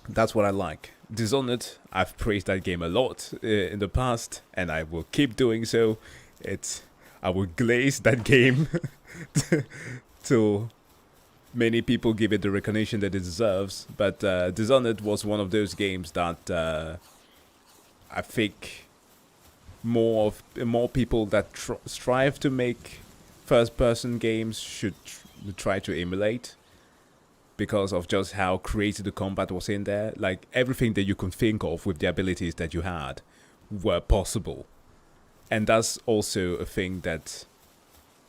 that's what I like. Dishonored, I've praised that game a lot in the past, and I will keep doing so. I will glaze that game till many people give it the recognition that it deserves. But Dishonored was one of those games that I think more people that strive to make first-person games should try to emulate, because of just how creative the combat was in there. Like, everything that you could think of with the abilities that you had were possible. And that's also a thing that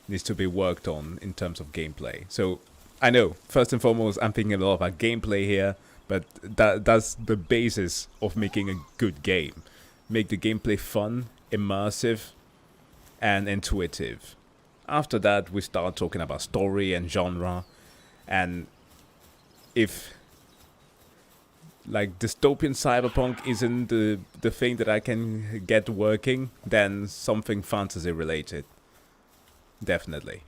needs to be worked on in terms of gameplay. So, I know, first and foremost, I'm thinking a lot about gameplay here, but that's the basis of making a good game. Make the gameplay fun, immersive, and intuitive. After that, we start talking about story and genre, and if like dystopian cyberpunk isn't the thing that I can get working, then something fantasy related. Definitely.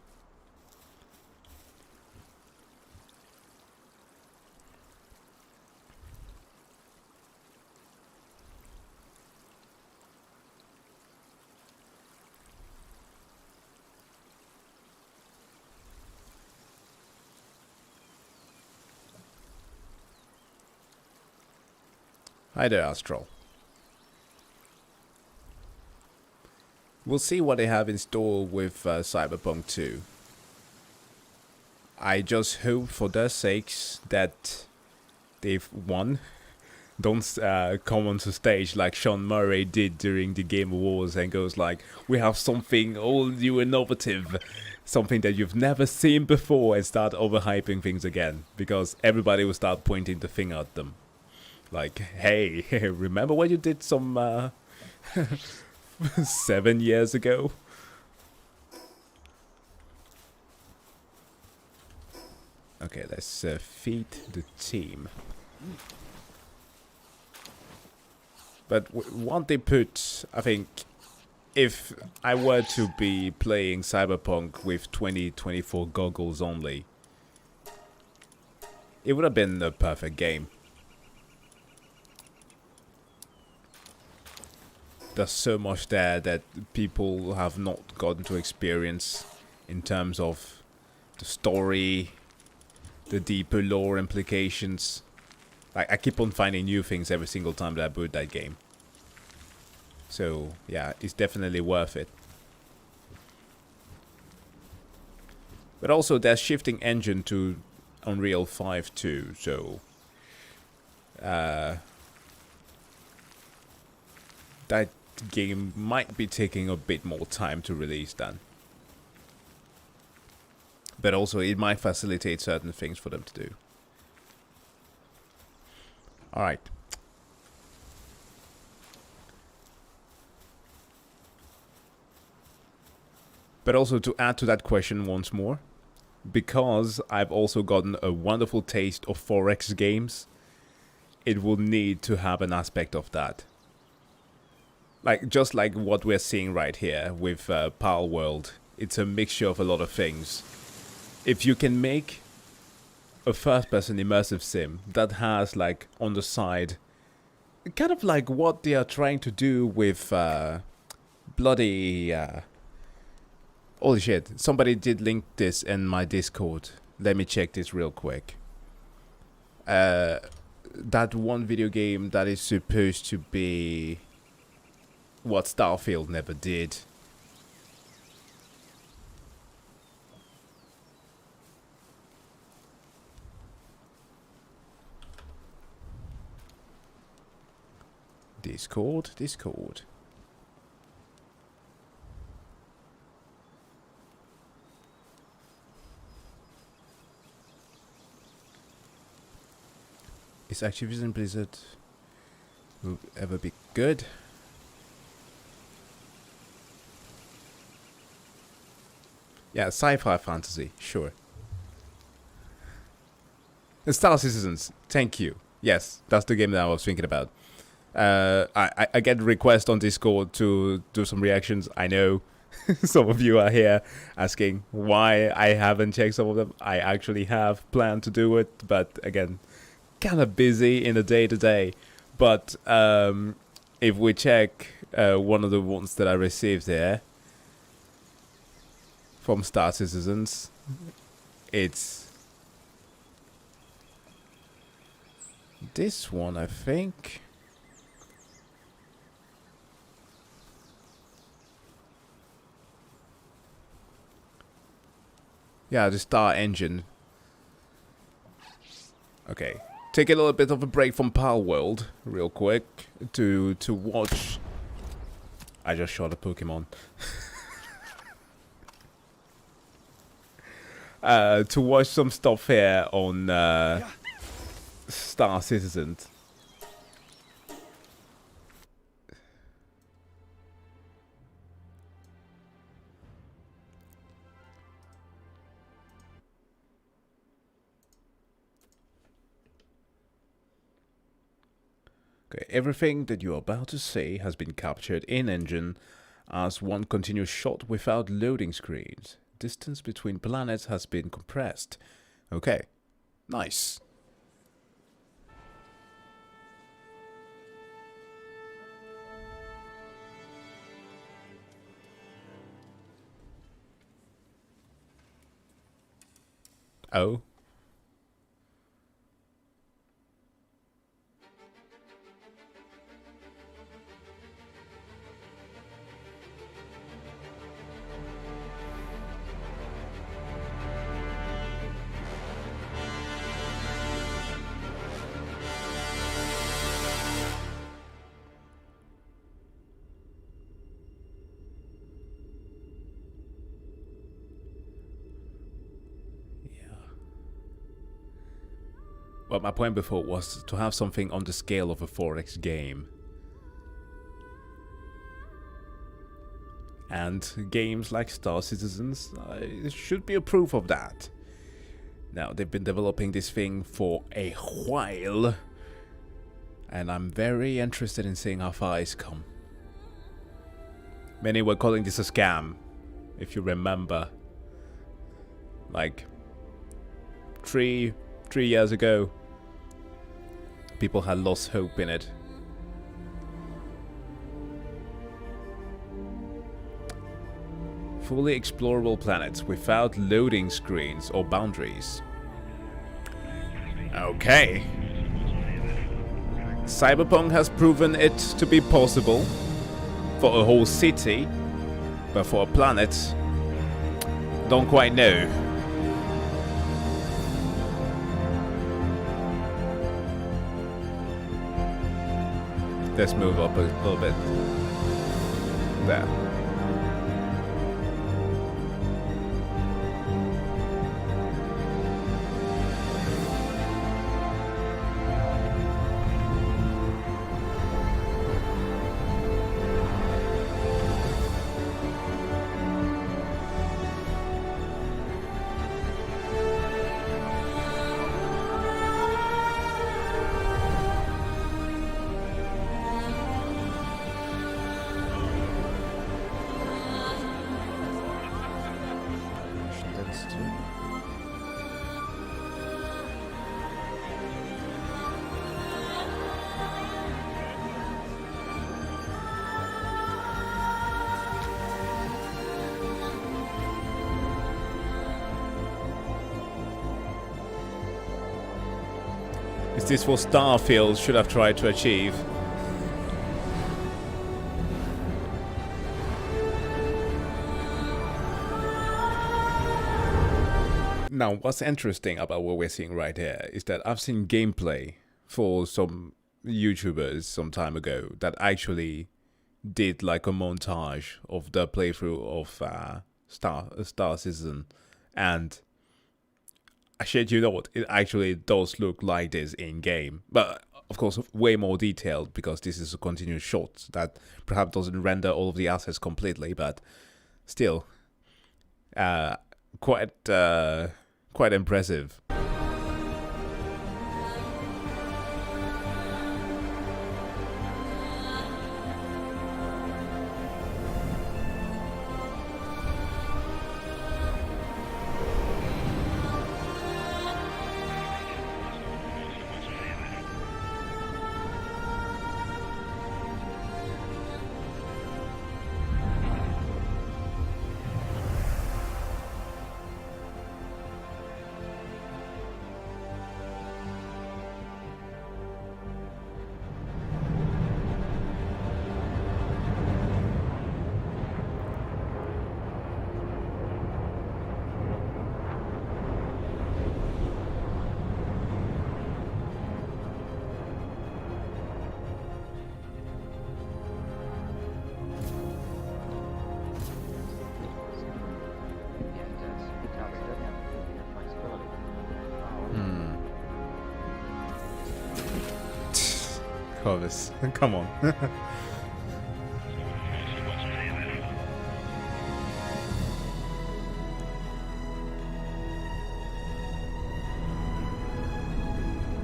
Hi there, Astral. We'll see what they have in store with Cyberpunk 2. I just hope for their sakes that they've won. Don't come onto stage like Sean Murray did during the Game Awards and goes like, we have something all new, innovative, something that you've never seen before, and start overhyping things again, because everybody will start pointing the finger at them. Like, hey, remember what you did some 7 years ago? Okay, let's feed the team. But what they put, I think, if I were to be playing Cyberpunk with 2024 goggles only, it would have been a perfect game. There's so much there that people have not gotten to experience in terms of the story, the deeper lore implications. Like, I keep on finding new things every single time that I boot that game. So, yeah, it's definitely worth it. But also, they're shifting engine to Unreal 5 too, so that game might be taking a bit more time to release then. But also, it might facilitate certain things for them to do. Alright. But also, to add to that question once more, because I've also gotten a wonderful taste of 4X games, it will need to have an aspect of that. Like, just like what we're seeing right here with Palworld, it's a mixture of a lot of things. If you can make a first-person immersive sim that has, like, on the side, kind of like what they are trying to do with bloody... holy shit, somebody did link this in my Discord. Let me check this real quick. That one video game that is supposed to be what Starfield never did. Discord. Is Activision Blizzard will ever be good? Yeah, sci-fi fantasy, sure. Star Citizens, thank you. Yes, that's the game that I was thinking about. I get requests on Discord to do some reactions. I know some of you are here asking why I haven't checked some of them. I actually have planned to do it, but again, kind of busy in the day-to-day. But if we check one of the ones that I received here from Star Citizens, it's this one, I think. Yeah, the Star Engine. Okay, take a little bit of a break from Palworld real quick to watch. I just shot a Pokemon. To watch some stuff here on Star Citizens. Okay, everything that you're about to see has been captured in engine as one continuous shot without loading screens. Distance between planets has been compressed. Okay, nice. Oh. Well, my point before was to have something on the scale of a 4X game. And games like Star Citizens should be a proof of that. Now, they've been developing this thing for a while. And I'm very interested in seeing how far it's come. Many were calling this a scam, if you remember. Like, 3 years ago, people had lost hope in it. Fully explorable planets without loading screens or boundaries. Okay. Cyberpunk has proven it to be possible for a whole city, but for a planet, don't quite know. Let's move up a little bit. There. Is this what Starfield should have tried to achieve? Now, what's interesting about what we're seeing right here is that I've seen gameplay for some YouTubers some time ago that actually did like a montage of the playthrough of Star Citizen, and I shit you not, it actually does look like this in game, but of course way more detailed because this is a continuous shot that perhaps doesn't render all of the assets completely, but still, quite impressive. Clovis, come on.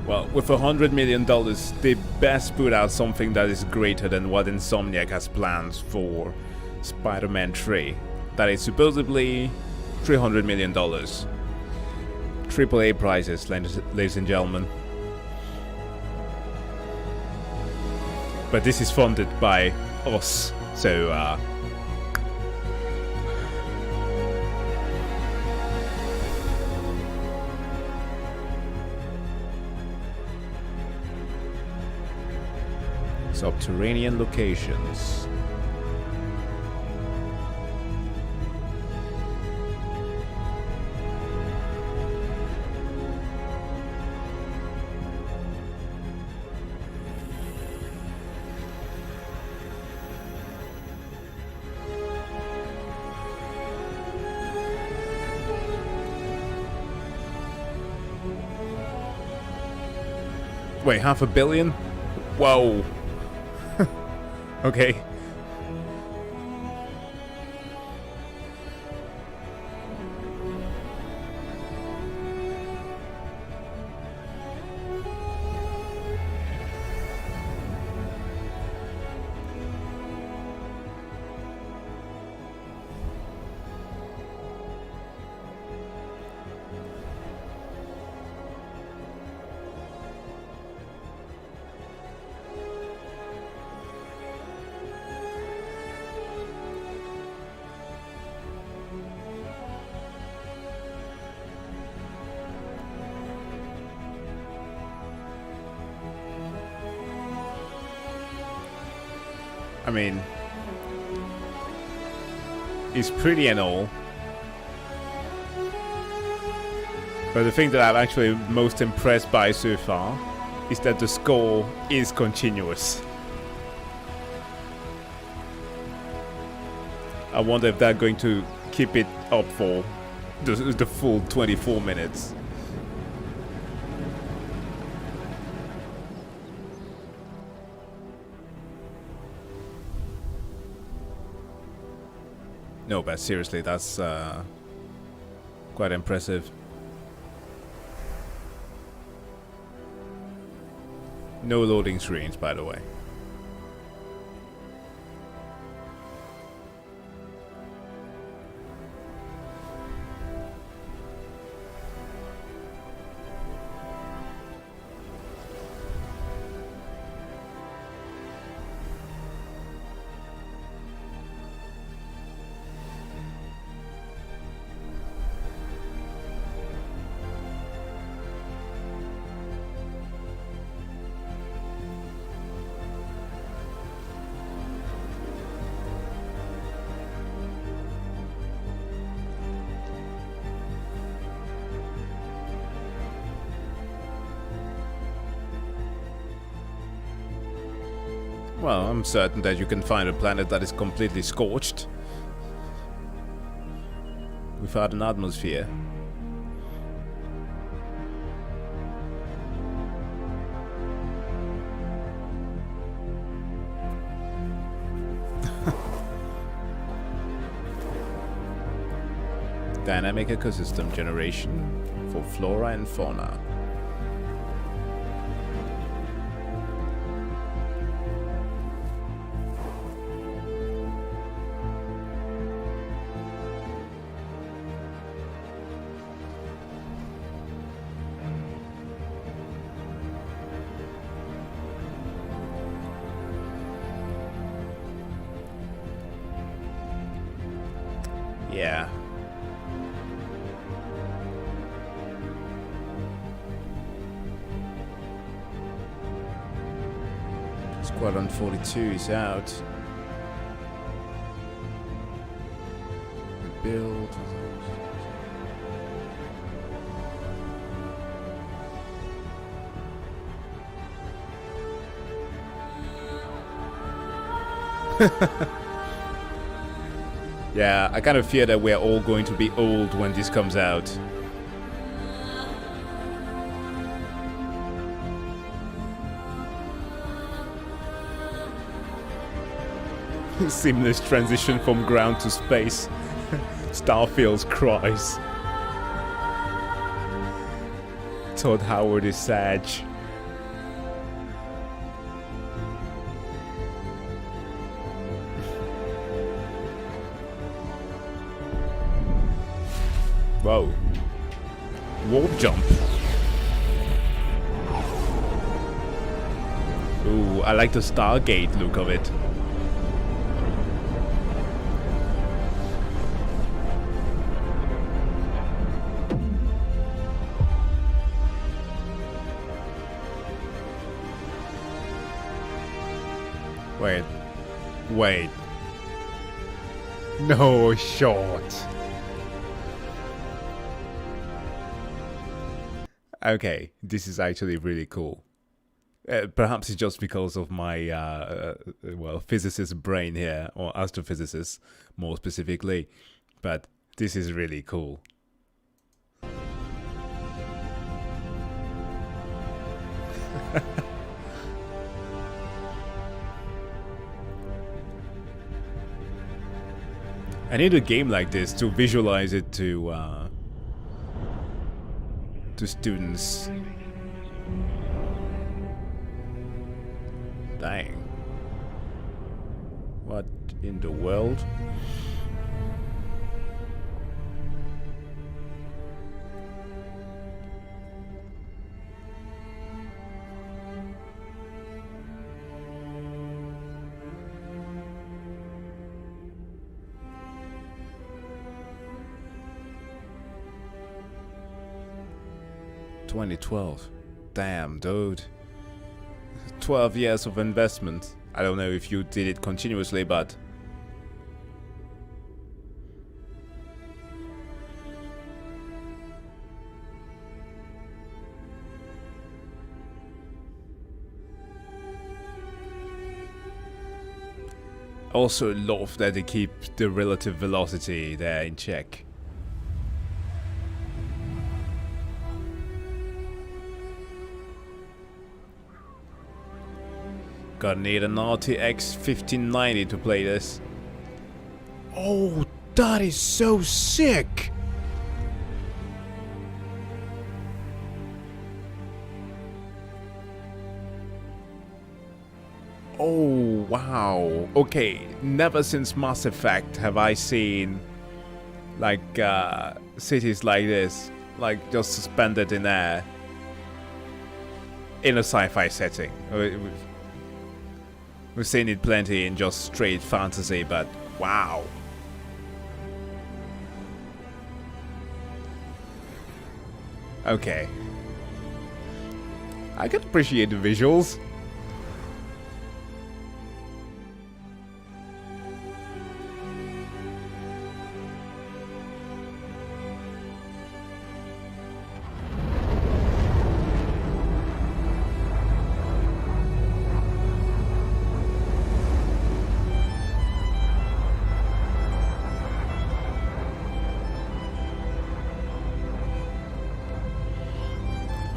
Well, with $100 million, they best put out something that is greater than what Insomniac has planned for Spider-Man 3. That is supposedly $300 million. AAA prices, ladies and gentlemen. But this is funded by us, so subterranean locations. Wait, $500 million? Whoa. Okay. I mean, it's pretty and all, but the thing that I'm actually most impressed by so far is that the score is continuous. I wonder if they're going to keep it up for the full 24 minutes. No, but seriously, that's quite impressive. No loading screens, by the way. Well, I'm certain that you can find a planet that is completely scorched without an atmosphere. Dynamic ecosystem generation for flora and fauna. Yeah. Squadron 42 is out. Build. Yeah, I kind of fear that we're all going to be old when this comes out. Seamless transition from ground to space. Starfield's cries. Todd Howard is sad. Whoa. Warp jump. Ooh, I like the Stargate look of it. Wait. No shot. Okay, this is actually really cool. Perhaps it's just because of my, well, physicist brain here, or astrophysicist more specifically, but this is really cool. I need a game like this to visualize it to students. Dang. What in the world? $2012. Damn, dude. 12 years of investment. I don't know if you did it continuously, but... Also love that they keep the relative velocity there in check. Gonna need an RTX 1590 to play this. Oh, that is so sick! Oh, wow. Okay, never since Mass Effect have I seen like cities like this, like just suspended in air in a sci-fi setting. We've seen it plenty in just straight fantasy, but wow. Okay. I can appreciate the visuals.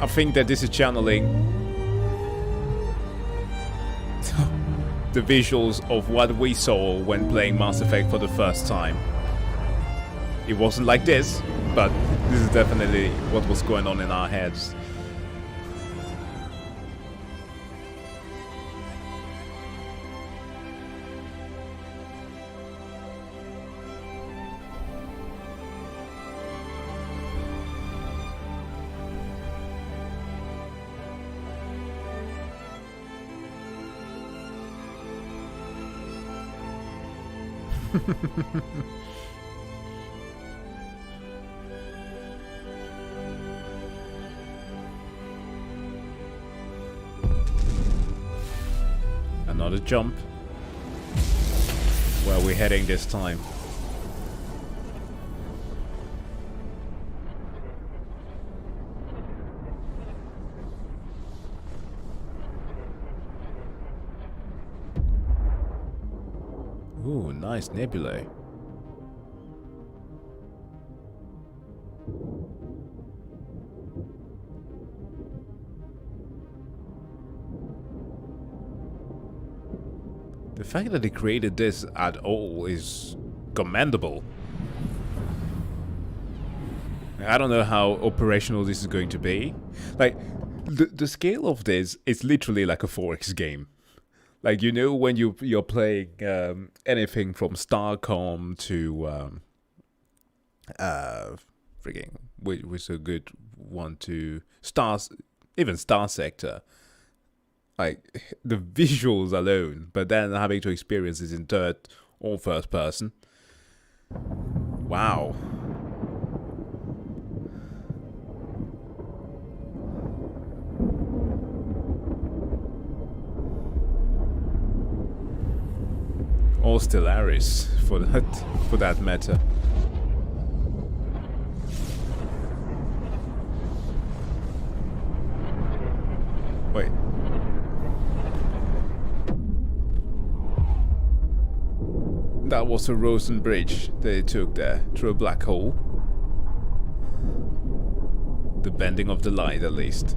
I think that this is channeling the visuals of what we saw when playing Mass Effect for the first time. it wasn't like this, but this is definitely what was going on in our heads. Another jump. Where are we heading this time? Ooh, nice nebulae. The fact that they created this at all is commendable. I don't know how operational this is going to be. Like, the scale of this is literally like a 4X game. Like, you know, when you're playing anything from Starcom to freaking, which was a good one, to Stars, even Star Sector. Like, the visuals alone, but then having to experience this in third or first person. Wow. Or Stellaris for that matter. Wait. That was a Rosen bridge they took there through a black hole. The bending of the light, at least.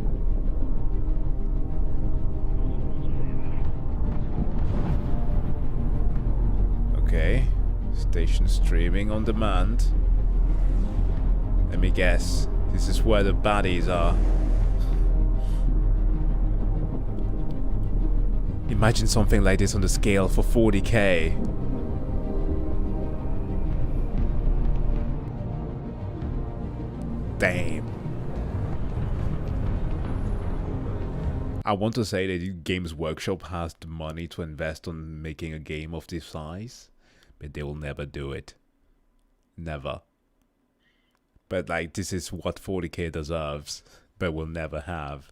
Okay. Station streaming on demand. Let me guess. This is where the baddies are. Imagine something like this on the scale for 40k. Damn. I want to say that Games Workshop has the money to invest on making a game of this size, but they will never do it. Never. But like, this is what 40k deserves, but will never have.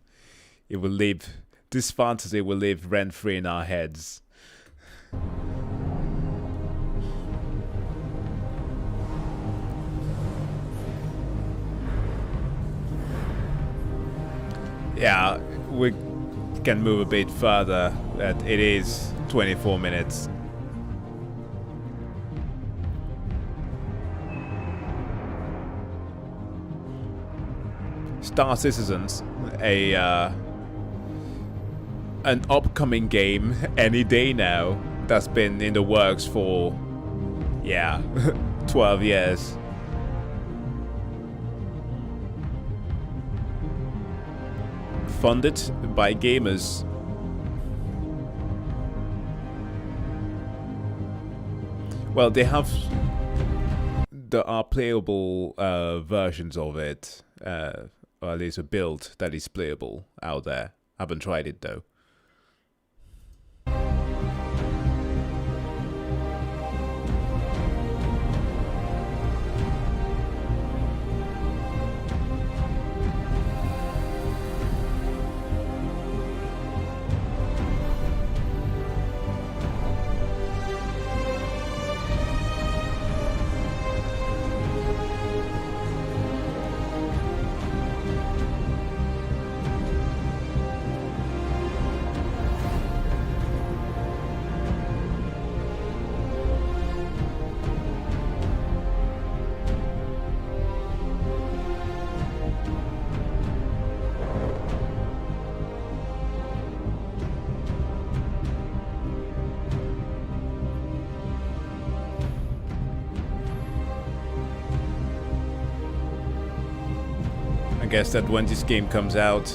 It will live, this fantasy will live rent-free in our heads. Yeah, we can move a bit further. That it is 24 minutes. Star Citizens, an upcoming game any day now. That's been in the works for, yeah, 12 years. Funded by gamers. Well, there are playable versions of it, or at least a build that is playable out there. Haven't tried it though. guess that when this game comes out,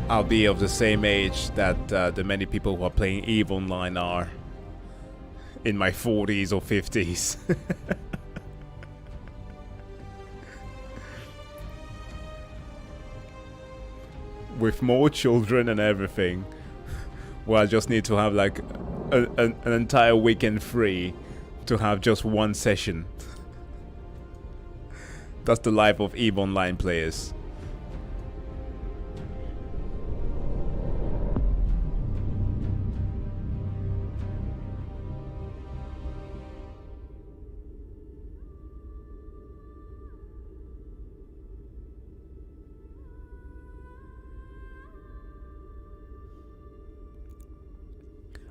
I'll be of the same age that the many people who are playing EVE Online are. In my 40s or 50s. With more children and everything. Well, I just need to have like an entire weekend free to have just one session. That's the life of EVE Online players.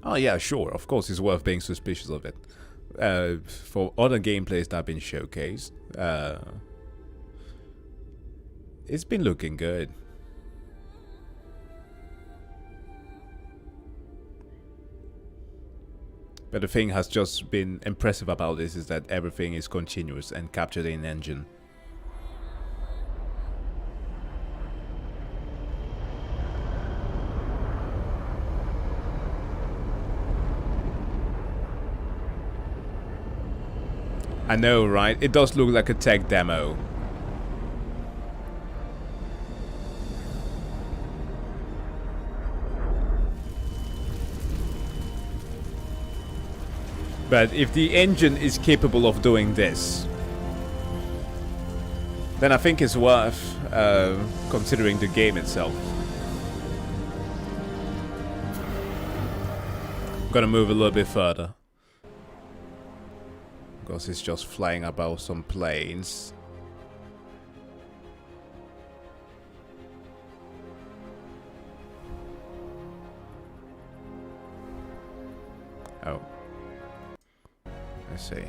Oh yeah, sure, of course it's worth being suspicious of it. For other gameplays that have been showcased, it's been looking good. But the thing has just been impressive about this is that everything is continuous and captured in engine. I know, right? It does look like a tech demo. But if the engine is capable of doing this, then I think it's worth considering the game itself. I'm gonna move a little bit further. Because it's just flying above some planes. Oh. Let's see.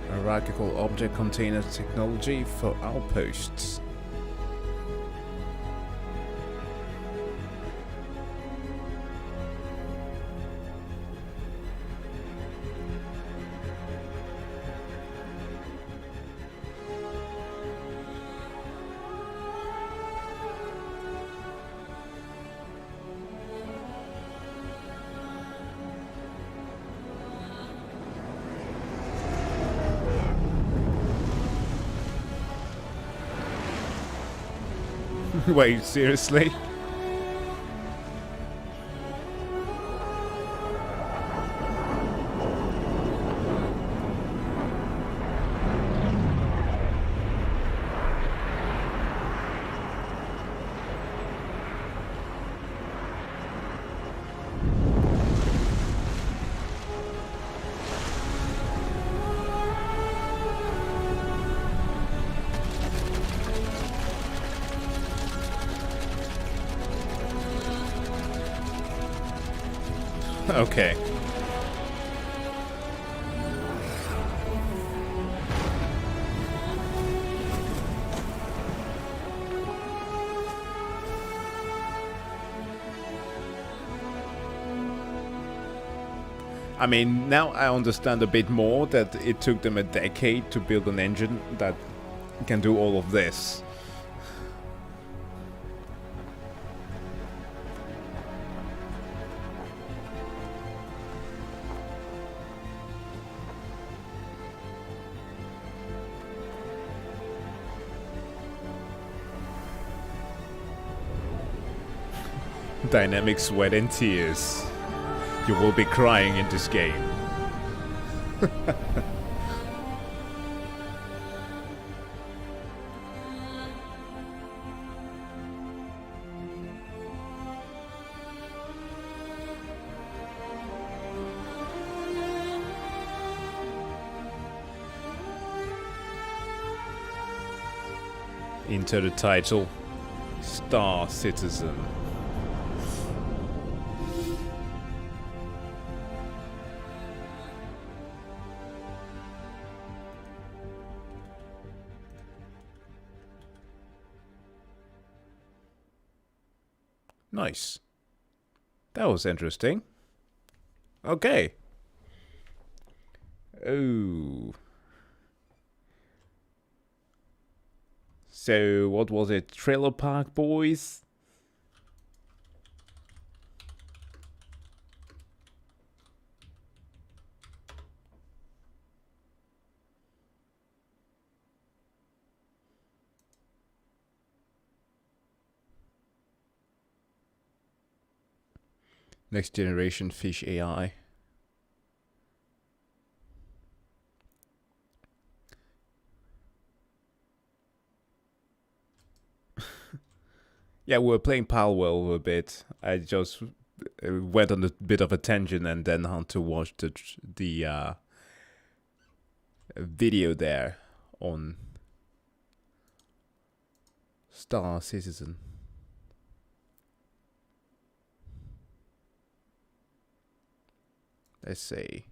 Hierarchical object container technology for outposts. Wait, seriously? Okay. I mean, now I understand a bit more that it took them a decade to build an engine that can do all of this. Dynamic sweat and tears. You will be crying in this game. Into the title. Star Citizen. Nice. That was interesting. Okay. Oh. So, what was it? Trailer Park Boys? Next generation fish AI. Yeah, we were playing Palworld a bit. I just went on a bit of a tangent and then had to watch the video there on Star Citizen. Let's see.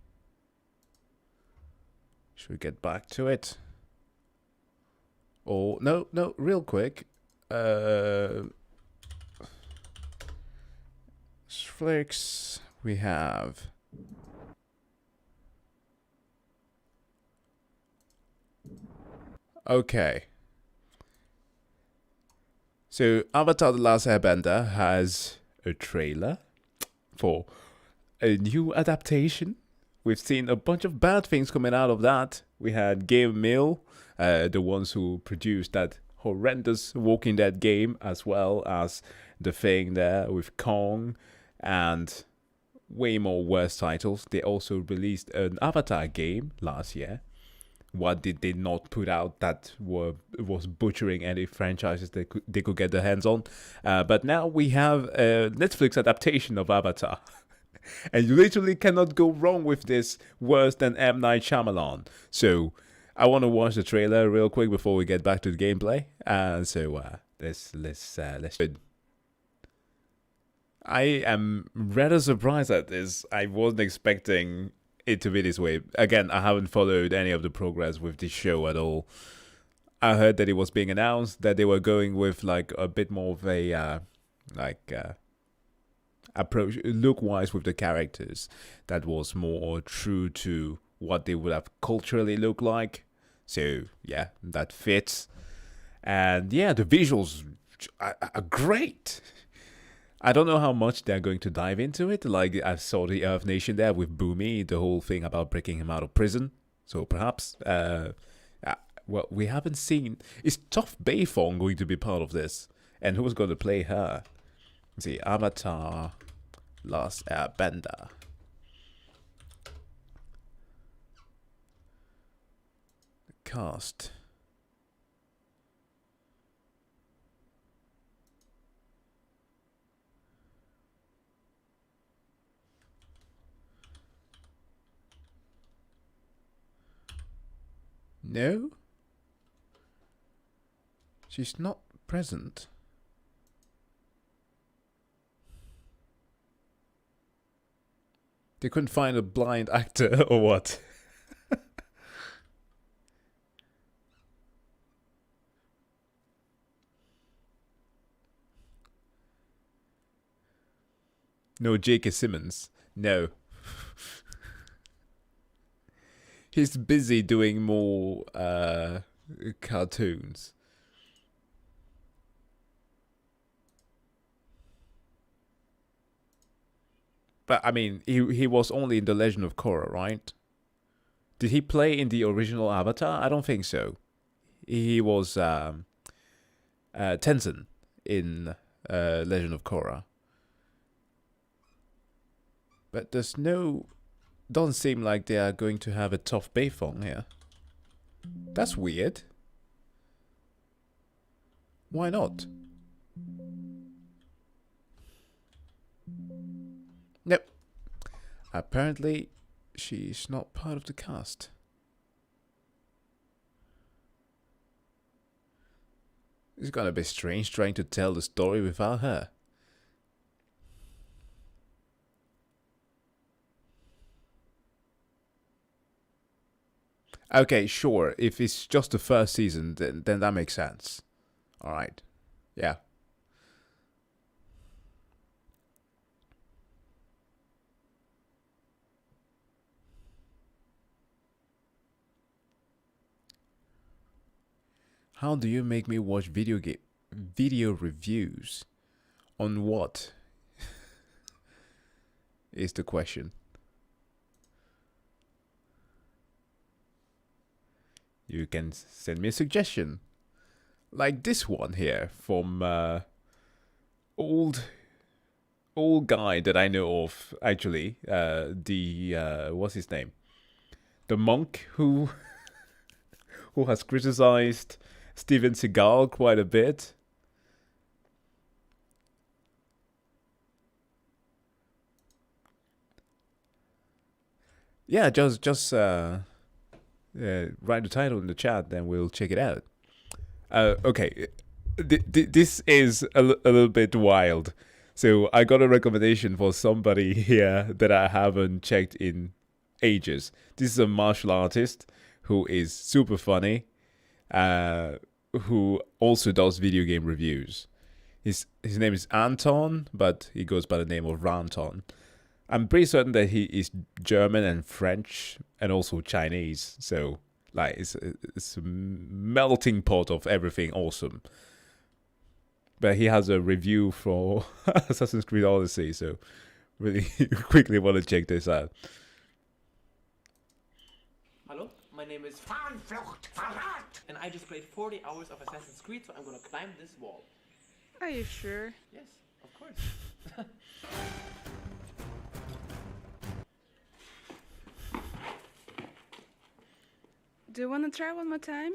Should we get back to it? Oh, no, real quick. Flicks, we have okay. So Avatar The Last Airbender has a trailer for a new adaptation. We've seen a bunch of bad things coming out of that. We had Game Mill, the ones who produced that horrendous Walking Dead game, as well as the thing there with Kong and way more worse titles. They also released an Avatar game last year. What did they not put out that was butchering any franchises they could get their hands on? But now we have a Netflix adaptation of Avatar. And you literally cannot go wrong with this worse than M. Night Shyamalan. So I want to watch the trailer real quick before we get back to the gameplay. Let's. I am rather surprised at this. I wasn't expecting it to be this way. Again, I haven't followed any of the progress with this show at all. I heard that it was being announced that they were going with like a bit more of a approach look-wise with the characters that was more true to what they would have culturally looked like. So yeah, that fits. And yeah, the visuals are great. I don't know how much they're going to dive into it. Like I saw the Earth Nation there with Boomy, the whole thing about breaking him out of prison. So perhaps, well, we haven't seen. Is Toph Bayfong going to be part of this? And who's going to play her? Let's see, Avatar, Last Airbender. The cast. No? She's not present. They couldn't find a blind actor or what? No J.K. Simmons. No. He's busy doing more cartoons. But I mean, he was only in The Legend of Korra, right? Did he play in the original Avatar? I don't think so. He was Tenzin in Legend of Korra. But there's no... Doesn't seem like they are going to have a Toph Bayfong here. That's weird. Why not? Nope. Apparently, she's not part of the cast. It's gonna be strange trying to tell the story without her. Okay, sure. If it's just the first season, then that makes sense. Alright. Yeah. How do you make me watch video reviews? On what? Is the question. You can send me a suggestion. Like this one here from old guy that I know of, actually. What's his name? The monk who has criticized Steven Seagal quite a bit. Yeah, just write the title in the chat, then we'll check it out. Okay, this is a little bit wild. So I got a recommendation for somebody here that I haven't checked in ages. This is a martial artist who is super funny, who also does video game reviews. His name is Anton, but he goes by the name of Ranton. I'm pretty certain that he is German and French and also Chinese. So, like, it's a melting pot of everything awesome. But he has a review for Assassin's Creed Odyssey, so really quickly want to check this out. Hello, my name is Fahnenflucht Verrat, and I just played 40 hours of Assassin's Creed, so I'm gonna climb this wall. Are you sure? Yes, of course. Do you want to try one more time?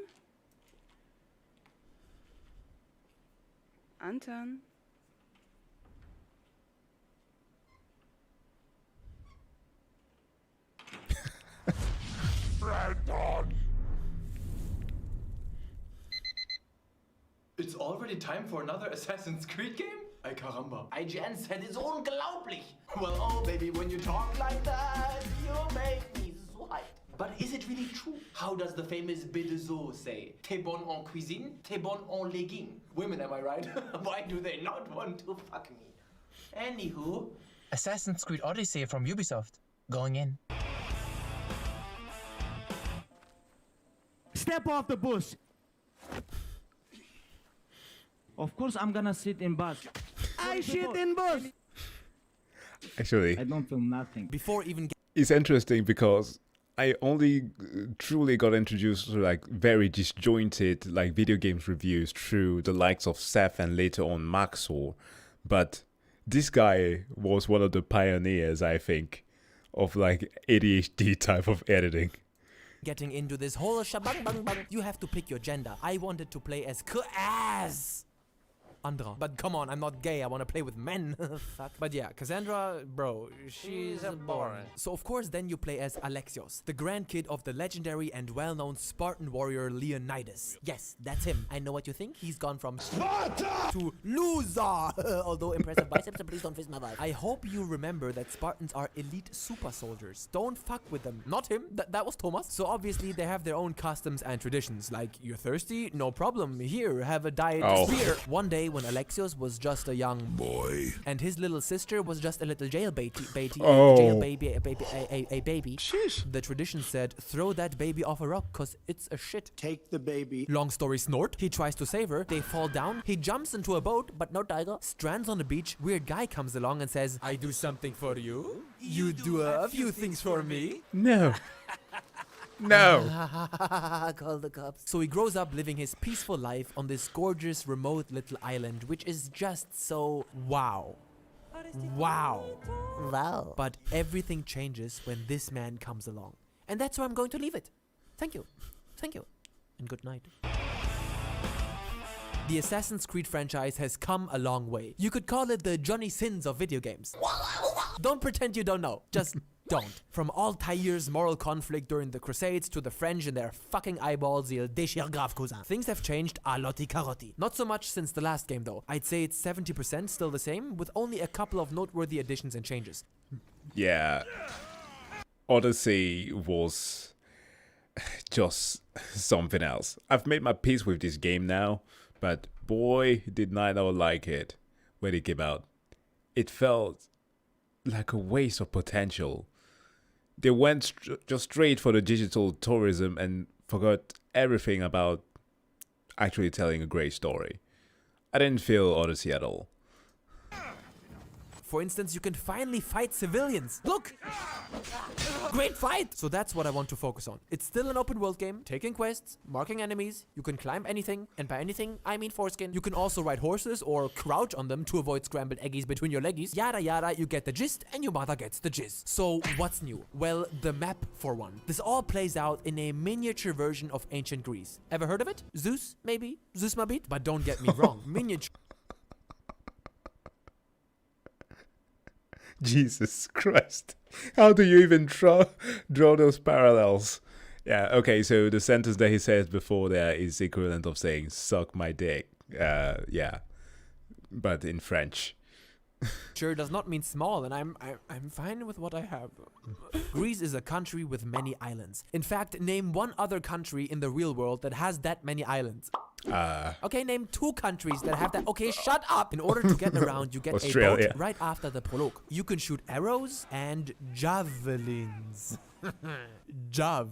Anton? It's already time for another Assassin's Creed game? Ay caramba. IGN said it's unglaublich. Well, oh baby, when you talk like that, you make me sweat. But is it really true? How does the famous Bidezo say? T'es bon en cuisine, t'es bon en légumes. Women, am I right? Why do they not want to fuck me? Anywho. Assassin's Creed Odyssey from Ubisoft. Going in. Step off the bus. Of course I'm gonna sit in bus. I shit in bus. Actually, I don't feel nothing. Before even it's interesting because I only truly got introduced to like very disjointed like video games reviews through the likes of Seth and later on Maxor. But this guy was one of the pioneers, I think, of like ADHD type of editing. getting into this whole shabang bang bang, you have to pick your gender. I wanted to play as Andra. But come on, I'm not gay, I want to play with men. Fuck. But yeah, Cassandra, bro, she's boring. So of course then you play as Alexios, the grandkid of the legendary and well-known Spartan warrior Leonidas. Yes, that's him. I know what you think. He's gone from Sparta to loser. Although impressive biceps, and please don't fist my vibe. I hope you remember that Spartans are elite super soldiers. Don't fuck with them. Not him. That was Thomas. So obviously they have their own customs and traditions. Like, you're thirsty? No problem. Here, have a diet beer. One day when Alexios was just a young boy and his little sister was just a little jail baby, a baby. Sheesh. The tradition said, throw that baby off a rock cause it's a shit. Take the baby. Long story snort. He tries to save her. They fall down. He jumps into a boat, but no tiger. Strands on the beach. Weird guy comes along and says, I do something for you. You do a few things for me. No. No. Call the cops. So he grows up living his peaceful life on this gorgeous remote little island, which is just so wow. Wow. Wow. But everything changes when this man comes along. And that's where I'm going to leave it. Thank you. Thank you. And good night. The Assassin's Creed franchise has come a long way. You could call it the Johnny Sins of video games. Don't pretend you don't know. Just don't. From Altair's moral conflict during the Crusades to the French and their fucking eyeballs, il déchire grave cousin. Things have changed a lotti carotti. Not so much since the last game though. I'd say it's 70% still the same, with only a couple of noteworthy additions and changes. Yeah. Odyssey was just something else. I've made my peace with this game now, but boy, did I not like it when it came out. It felt like a waste of potential. They went just straight for the digital tourism and forgot everything about actually telling a great story. I didn't feel Odyssey at all. For instance, you can finally fight civilians. Look! Great fight! So that's what I want to focus on. It's still an open world game, taking quests, marking enemies, you can climb anything, and by anything, I mean foreskin. You can also ride horses or crouch on them to avoid scrambled eggies between your leggies. Yada yada, you get the gist, and your mother gets the jizz. So what's new? Well, the map for one. This all plays out in a miniature version of ancient Greece. Ever heard of it? Zeus, maybe? Zeus Mabit? But don't get me wrong, miniature... Jesus Christ. How do you even draw those parallels? Yeah, okay, so the sentence that he says before there is equivalent of saying, suck my dick. Yeah, but in French. Sure does not mean small, and I'm fine with what I have. Greece is a country with many islands. In fact, name one other country in the real world that has that many islands. Okay, name 2 countries that have that. Okay, shut up! In order to get around, you get Australia. a boat right after the prologue. You can shoot arrows and javelins. Jav.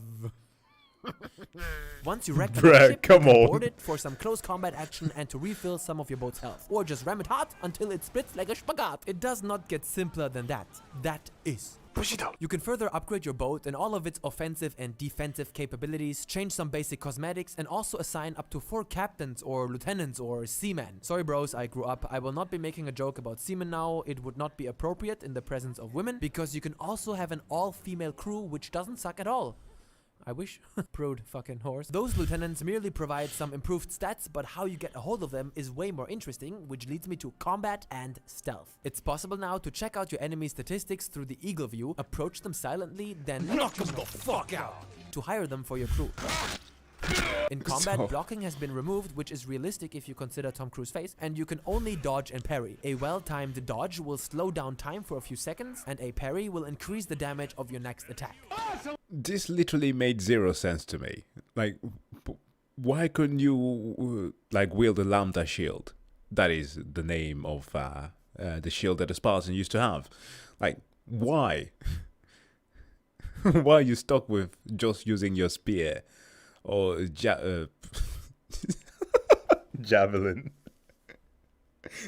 Once you wreck the ship, come you can on. board it for some close combat action and to refill some of your boat's health. Or just ram it hard until it splits like a spagat. It does not get simpler than that. That is. Push it out. You can further upgrade your boat and all of its offensive and defensive capabilities, change some basic cosmetics, and also assign up to 4 captains or lieutenants or seamen. Sorry bros, I grew up. I will not be making a joke about seamen now. It would not be appropriate in the presence of women, because you can also have an all-female crew which doesn't suck at all. I wish. Prude fucking horse. Those lieutenants merely provide some improved stats, but how you get a hold of them is way more interesting, which leads me to combat and stealth. It's possible now to check out your enemy statistics through the eagle view, approach them silently, then knock them the fuck out to hire them for your crew. In combat, blocking has been removed, which is realistic if you consider Tom Cruise's face, and you can only dodge and parry. A well-timed dodge will slow down time for a few seconds, and a parry will increase the damage of your next attack. This literally made 0 sense to me. Like, why couldn't you, like, wield a lambda shield? That is the name of the shield that the Spartans used to have. Like, why? Why are you stuck with just using your spear? Or javelin.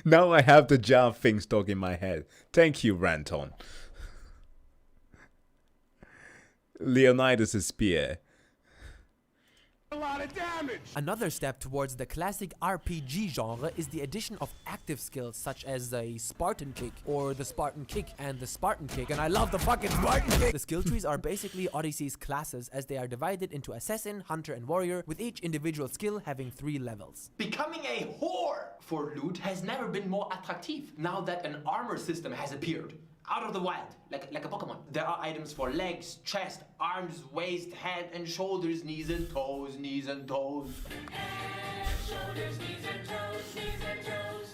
Now I have the jav thing stuck in my head. Thank you, Ranton. Leonidas' spear. A lot of damage. Another step towards the classic RPG genre is the addition of active skills such as the Spartan kick or the Spartan kick and the Spartan kick, and I love the fucking Spartan kick! The skill trees are basically Odyssey's classes, as they are divided into assassin, hunter and warrior, with each individual skill having 3 levels. Becoming a whore for loot has never been more attractive now that an armor system has appeared. Out of the wild, like a Pokemon. There are items for legs, chest, arms, waist, head and shoulders, knees and toes, knees and toes. Shoulders, knees and toes, knees and toes.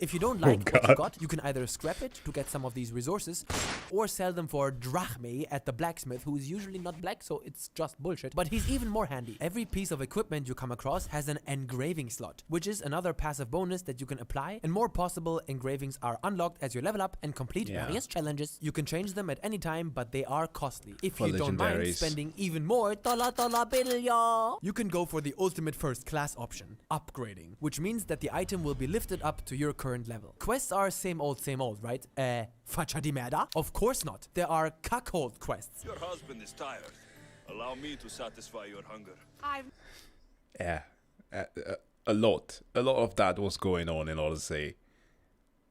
If you don't like what you got, you can either scrap it to get some of these resources, or sell them for drachmae at the blacksmith, who is usually not black, so it's just bullshit. But he's even more handy. Every piece of equipment you come across has an engraving slot, which is another passive bonus that you can apply, and more possible engravings are unlocked as you level up and complete various challenges. You can change them at any time, but they are costly. If For you don't mind legendaries. spending even more dollar bill, you can go for the ultimate first class option, upgrading, which means that the item will be lifted up to your current level. Quests are same old, right? Faccia di merda? Of course not. There are cuckold quests. Your husband is tired. Allow me to satisfy your hunger. Yeah, a lot of that was going on in Odyssey.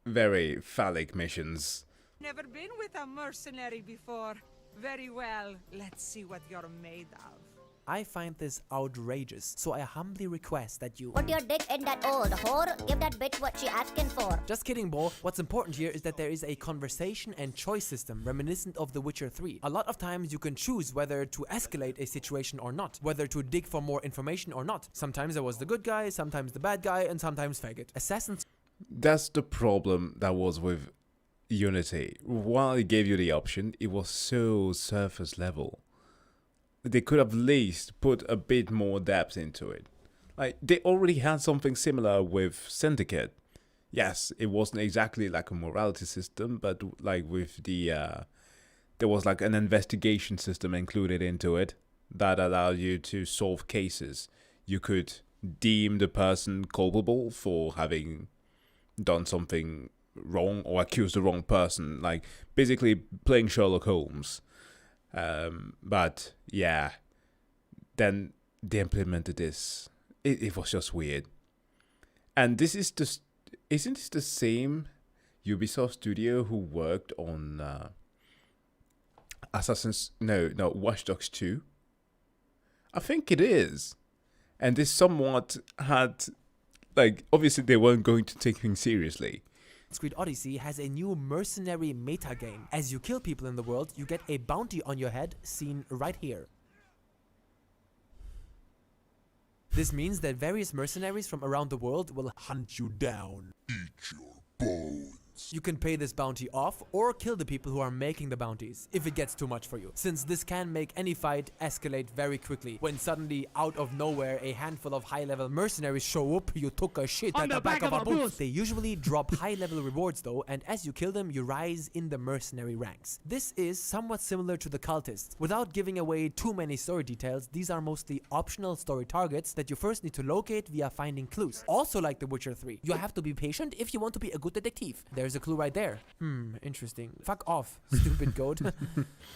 Very phallic missions. Never been with a mercenary before. Very well. Let's see what you're made of. I find this outrageous, so I humbly request that you... Put your dick in that old whore. Give that bitch what she asking for. Just kidding, Bo. What's important here is that there is a conversation and choice system reminiscent of The Witcher 3. A lot of times you can choose whether to escalate a situation or not, whether to dig for more information or not. Sometimes I was the good guy, sometimes the bad guy, and sometimes faggot. Assassin's... That's the problem that was with Unity. While it gave you the option, it was so surface level. They could have at least put a bit more depth into it. Like, they already had something similar with Syndicate. Yes, it wasn't exactly like a morality system, but like with the there was like an investigation system included into it that allowed you to solve cases. You could deem the person culpable for having done something wrong or accuse the wrong person, like basically playing Sherlock Holmes. But yeah, then they implemented this. It was just weird. And this is just, isn't this the same Ubisoft studio who worked on Watch Dogs 2? I think it is. And this somewhat had, like, obviously they weren't going to take things seriously. Creed Odyssey has a new mercenary metagame. As you kill people in the world, you get a bounty on your head, seen right here. This means that various mercenaries from around the world will hunt you down. Eat your bones. You can pay this bounty off or kill the people who are making the bounties if it gets too much for you, since this can make any fight escalate very quickly. When suddenly, out of nowhere, a handful of high-level mercenaries show up, you took a shit at the back of a booth. They usually drop high-level rewards though, and as you kill them, you rise in the mercenary ranks. This is somewhat similar to the cultists. Without giving away too many story details, these are mostly optional story targets that you first need to locate via finding clues. Also like The Witcher 3, you have to be patient if you want to be a good detective. There's a clue right there. Interesting. Fuck off, stupid goat.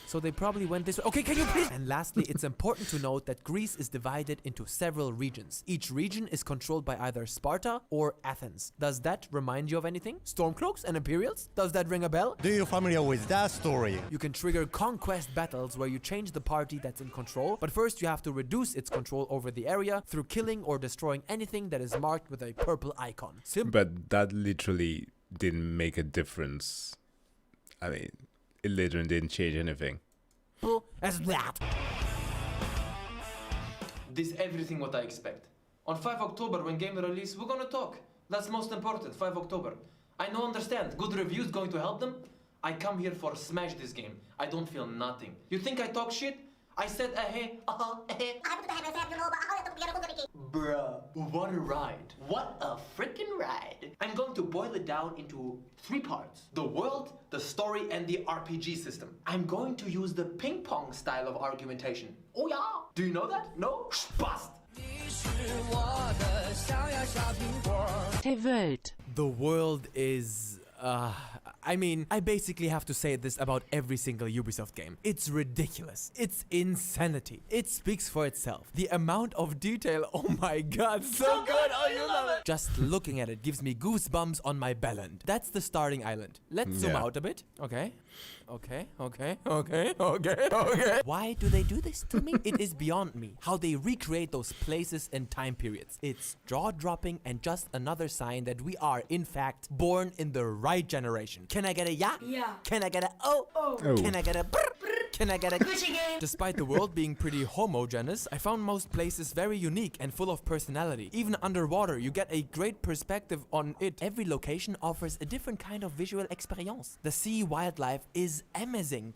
So they probably went this way. Okay, can you please? And lastly, it's important to note that Greece is divided into several regions. Each region is controlled by either Sparta or Athens. Does that remind you of anything? Stormcloaks and Imperials? Does that ring a bell? Do you familiar with that story? You can trigger conquest battles where you change the party that's in control, but first you have to reduce its control over the area through killing or destroying anything that is marked with a purple icon. But that literally didn't make a difference. I mean, it literally didn't change anything. As that. This everything what I expect. On 5 October when game release, we're gonna talk. That's most important, 5 October. I know, understand, good reviews going to help them. I come here for smash this game. I don't feel nothing. You think I talk shit? I said hey, Bruh, what a ride. What a freaking ride. I'm going to boil it down into 3 parts. The world, the story, and the RPG system. I'm going to use the ping pong style of argumentation. Oh yeah? Do you know that? No? Bust! The world is... I mean, I basically have to say this about every single Ubisoft game. It's ridiculous. It's insanity. It speaks for itself. The amount of detail, oh my god, so good, oh you love it. Just looking at it gives me goosebumps on my bellend. That's the starting island. Let's zoom out a bit. Okay. Why do they do this to me? It is beyond me. How they recreate those places and time periods. It's jaw-dropping and just another sign that we are, in fact, born in the right generation. Can I get a yeah? Yeah. Can I get a oh? Oh. Can I get a brr? Can I get a Despite the world being pretty homogeneous, I found most places very unique and full of personality. Even underwater, you get a great perspective on it. Every location offers a different kind of visual experience. The sea wildlife is amazing.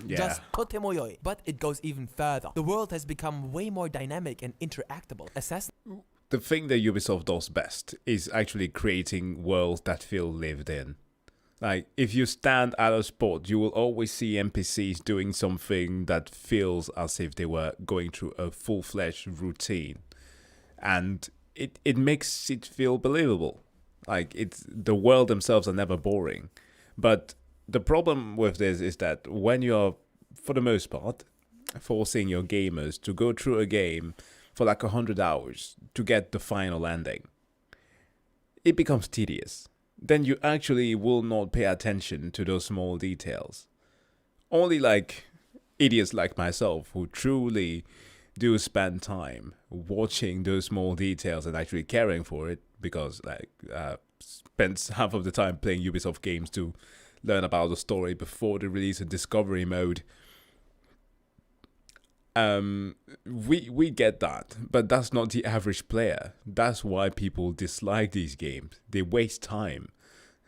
Yeah. Just totemoyoi. But it goes even further. The world has become way more dynamic and interactable. The thing that Ubisoft does best is actually creating worlds that feel lived in. Like, if you stand at a spot, you will always see NPCs doing something that feels as if they were going through a full-fledged routine. And it makes it feel believable. Like, the world themselves are never boring. But the problem with this is that when you're, for the most part, forcing your gamers to go through a game for like 100 hours to get the final ending, it becomes tedious. Then you actually will not pay attention to those small details. Only like idiots like myself who truly do spend time watching those small details and actually caring for it, because like spends half of the time playing Ubisoft games to learn about the story before they release a discovery mode. We get that, but that's not the average player. That's why people dislike these games. They waste time.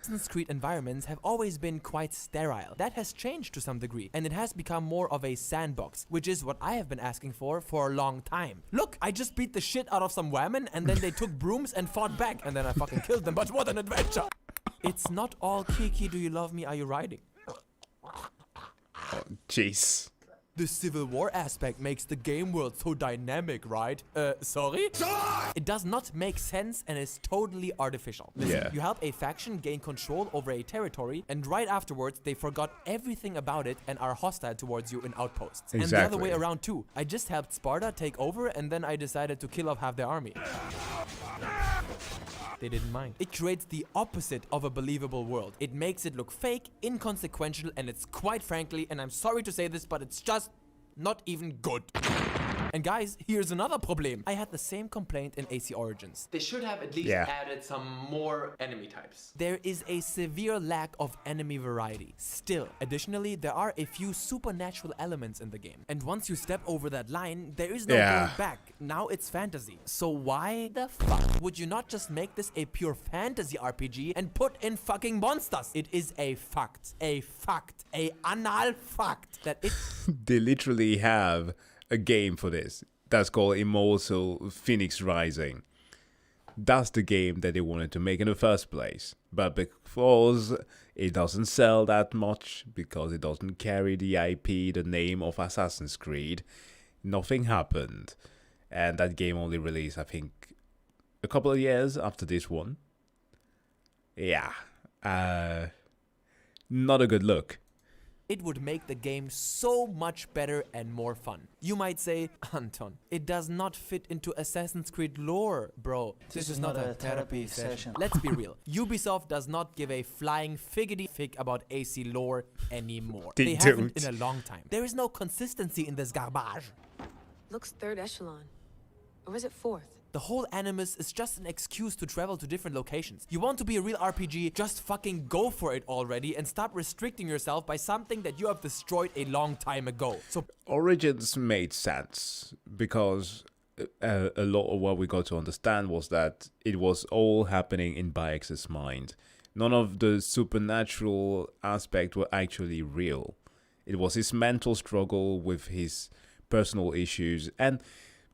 Assassin's Creed environments have always been quite sterile. That has changed to some degree, and it has become more of a sandbox, which is what I have been asking for a long time. Look, I just beat the shit out of some women, and then they took brooms and fought back, and then I fucking killed them, but what an adventure! It's not all Kiki, do you love me, are you riding? Oh, jeez. The Civil War aspect makes the game world so dynamic, right? Sorry? It does not make sense and is totally artificial. Listen, Yeah. you help a faction gain control over a territory, and right afterwards they forgot everything about it and are hostile towards you in outposts. And the other way Exactly. around too. I just helped Sparta take over, and then I decided to kill off half their army. They didn't mind. It creates the opposite of a believable world. It makes it look fake, inconsequential, and it's quite frankly, and I'm sorry to say this, but it's just not even good. And guys, here's another problem. I had the same complaint in AC Origins. They should have at least Yeah. added some more enemy types. There is a severe lack of enemy variety. Still, additionally, there are a few supernatural elements in the game. And once you step over that line, there is no Yeah. going back. Now it's fantasy. So why the fuck would you not just make this a pure fantasy RPG and put in fucking monsters? It is a fact, a anal fact that it They literally have a game for this that's called Immortal Phoenix Rising. That's the game that they wanted to make in the first place, but because it doesn't sell that much, because it doesn't carry the IP, the name of Assassin's Creed, nothing happened. And that game only released, I think, a couple of years after this one. Yeah, not a good look. it would make the game so much better and more fun. You might say, Anton, it does not fit into Assassin's Creed lore, bro. This is not a therapy session. Let's be real. Ubisoft does not give a flying figgity fig about AC lore anymore. They haven't don't. in a long time. There is no consistency in this garbage. Looks third echelon. Or is it fourth? The whole Animus is just an excuse to travel to different locations. You want to be a real RPG, just fucking go for it already and stop restricting yourself by something that you have destroyed a long time ago. So Origins made sense because a lot of what we got to understand was that it was all happening in Bayex's mind. None of the supernatural aspect were actually real. It was his mental struggle with his personal issues, and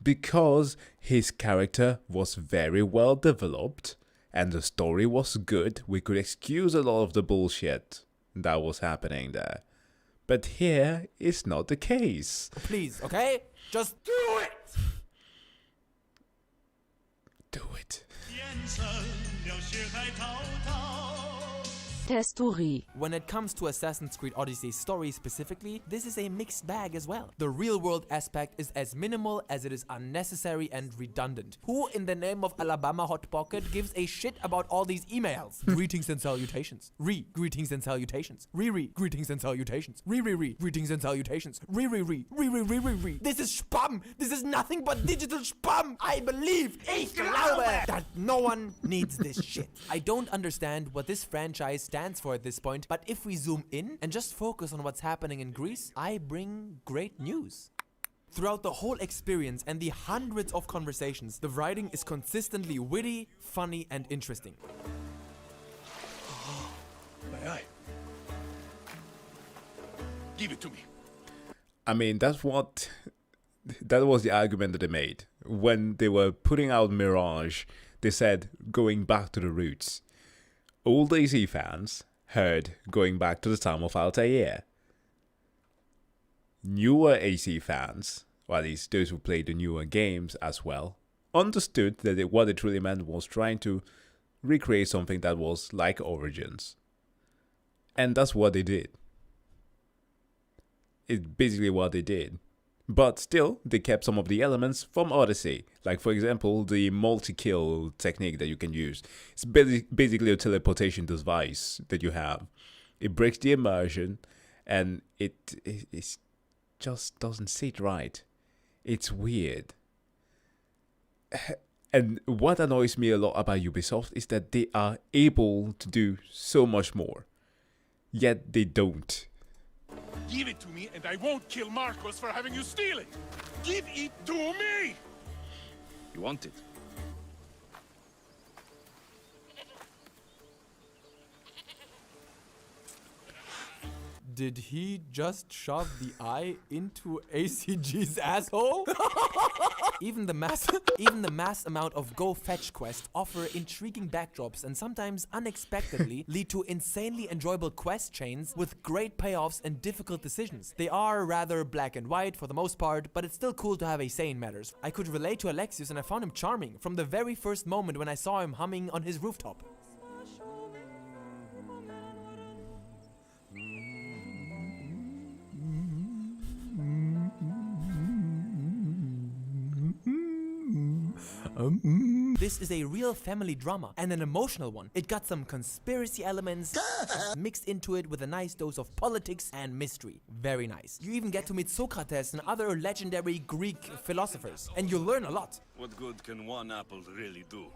because his character was very well developed and the story was good, we could excuse a lot of the bullshit that was happening there. But here, it's not the case. please, okay? Just do it! Do it. Testory. When it comes to Assassin's Creed Odyssey's story specifically, this is a mixed bag as well. The real world aspect is as minimal as it is unnecessary and redundant. Who in the name of Alabama Hot Pocket gives a shit about all these emails? Greetings and salutations. Greetings and salutations. Greetings and salutations. Greetings and salutations. This is spam. This is nothing but digital spam. I believe, ich glaube, that no one needs this shit. I don't understand what this franchise stands for at this point, but if we zoom in and just focus on what's happening in Greece, I bring great news. Throughout the whole experience and the hundreds of conversations, the writing is consistently witty, funny, and interesting. My eye. Give it to me. I mean, that was the argument that they made. When they were putting out Mirage, they said going back to the roots. Old AC fans heard going back to the time of Altair. Newer AC fans, or at least those who played the newer games as well, understood that what it really meant was trying to recreate something that was like Origins. And that's what they did. It's basically what they did. But still, they kept some of the elements from Odyssey. Like, for example, the multi-kill technique that you can use. It's basically a teleportation device that you have. It breaks the immersion, and it's just doesn't sit right. It's weird. And what annoys me a lot about Ubisoft is that they are able to do so much more, yet they don't. Give it to me and I won't kill Marcos for having you steal it. Give it to me! You want it? Did he just shove the eye into ACG's asshole? Even the mass amount of Go Fetch quests offer intriguing backdrops and sometimes unexpectedly lead to insanely enjoyable quest chains with great payoffs and difficult decisions. They are rather black and white for the most part, but it's still cool to have a say in matters. I could relate to Alexius and I found him charming from the very first moment when I saw him humming on his rooftop. This is a real family drama and an emotional one. It got some conspiracy elements mixed into it with a nice dose of politics and mystery. Very nice. You even get to meet Socrates and other legendary Greek philosophers, and you'll learn a lot. What good can one apple really do?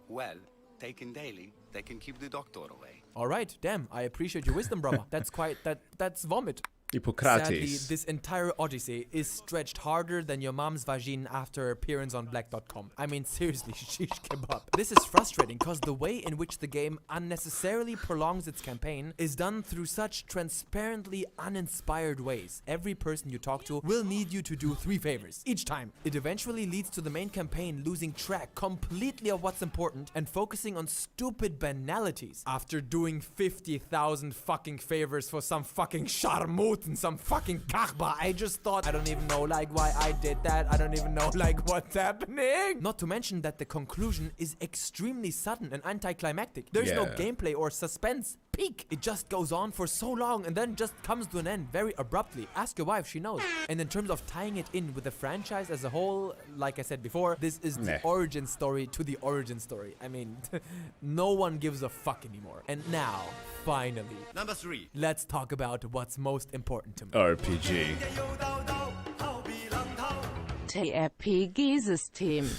Well, taken daily, they can keep the doctor away. Alright, damn, I appreciate your wisdom, brother. That's vomit. Hippocrates. Sadly, this entire odyssey is stretched harder than your mom's vagine after her appearance on black.com. I mean, seriously, shish kebab. This is frustrating because the way in which the game unnecessarily prolongs its campaign is done through such transparently uninspired ways. Every person you talk to will need you to do 3 favors each time. It eventually leads to the main campaign losing track completely of what's important and focusing on stupid banalities. After doing 50,000 fucking favors for some fucking sharmut and some fucking kahba, I just thought, I don't even know like why I did that. I don't even know like what's happening. Not to mention that the conclusion is extremely sudden and anticlimactic. There's no gameplay or suspense peak. It just goes on for so long and then just comes to an end very abruptly. Ask your wife, she knows. And in terms of tying it in with the franchise as a whole, like I said before, this is the origin story to the origin story. I mean, no one gives a fuck anymore. And now, finally, Number 3. let's talk about what's most important to me. RPG. TRPG-System.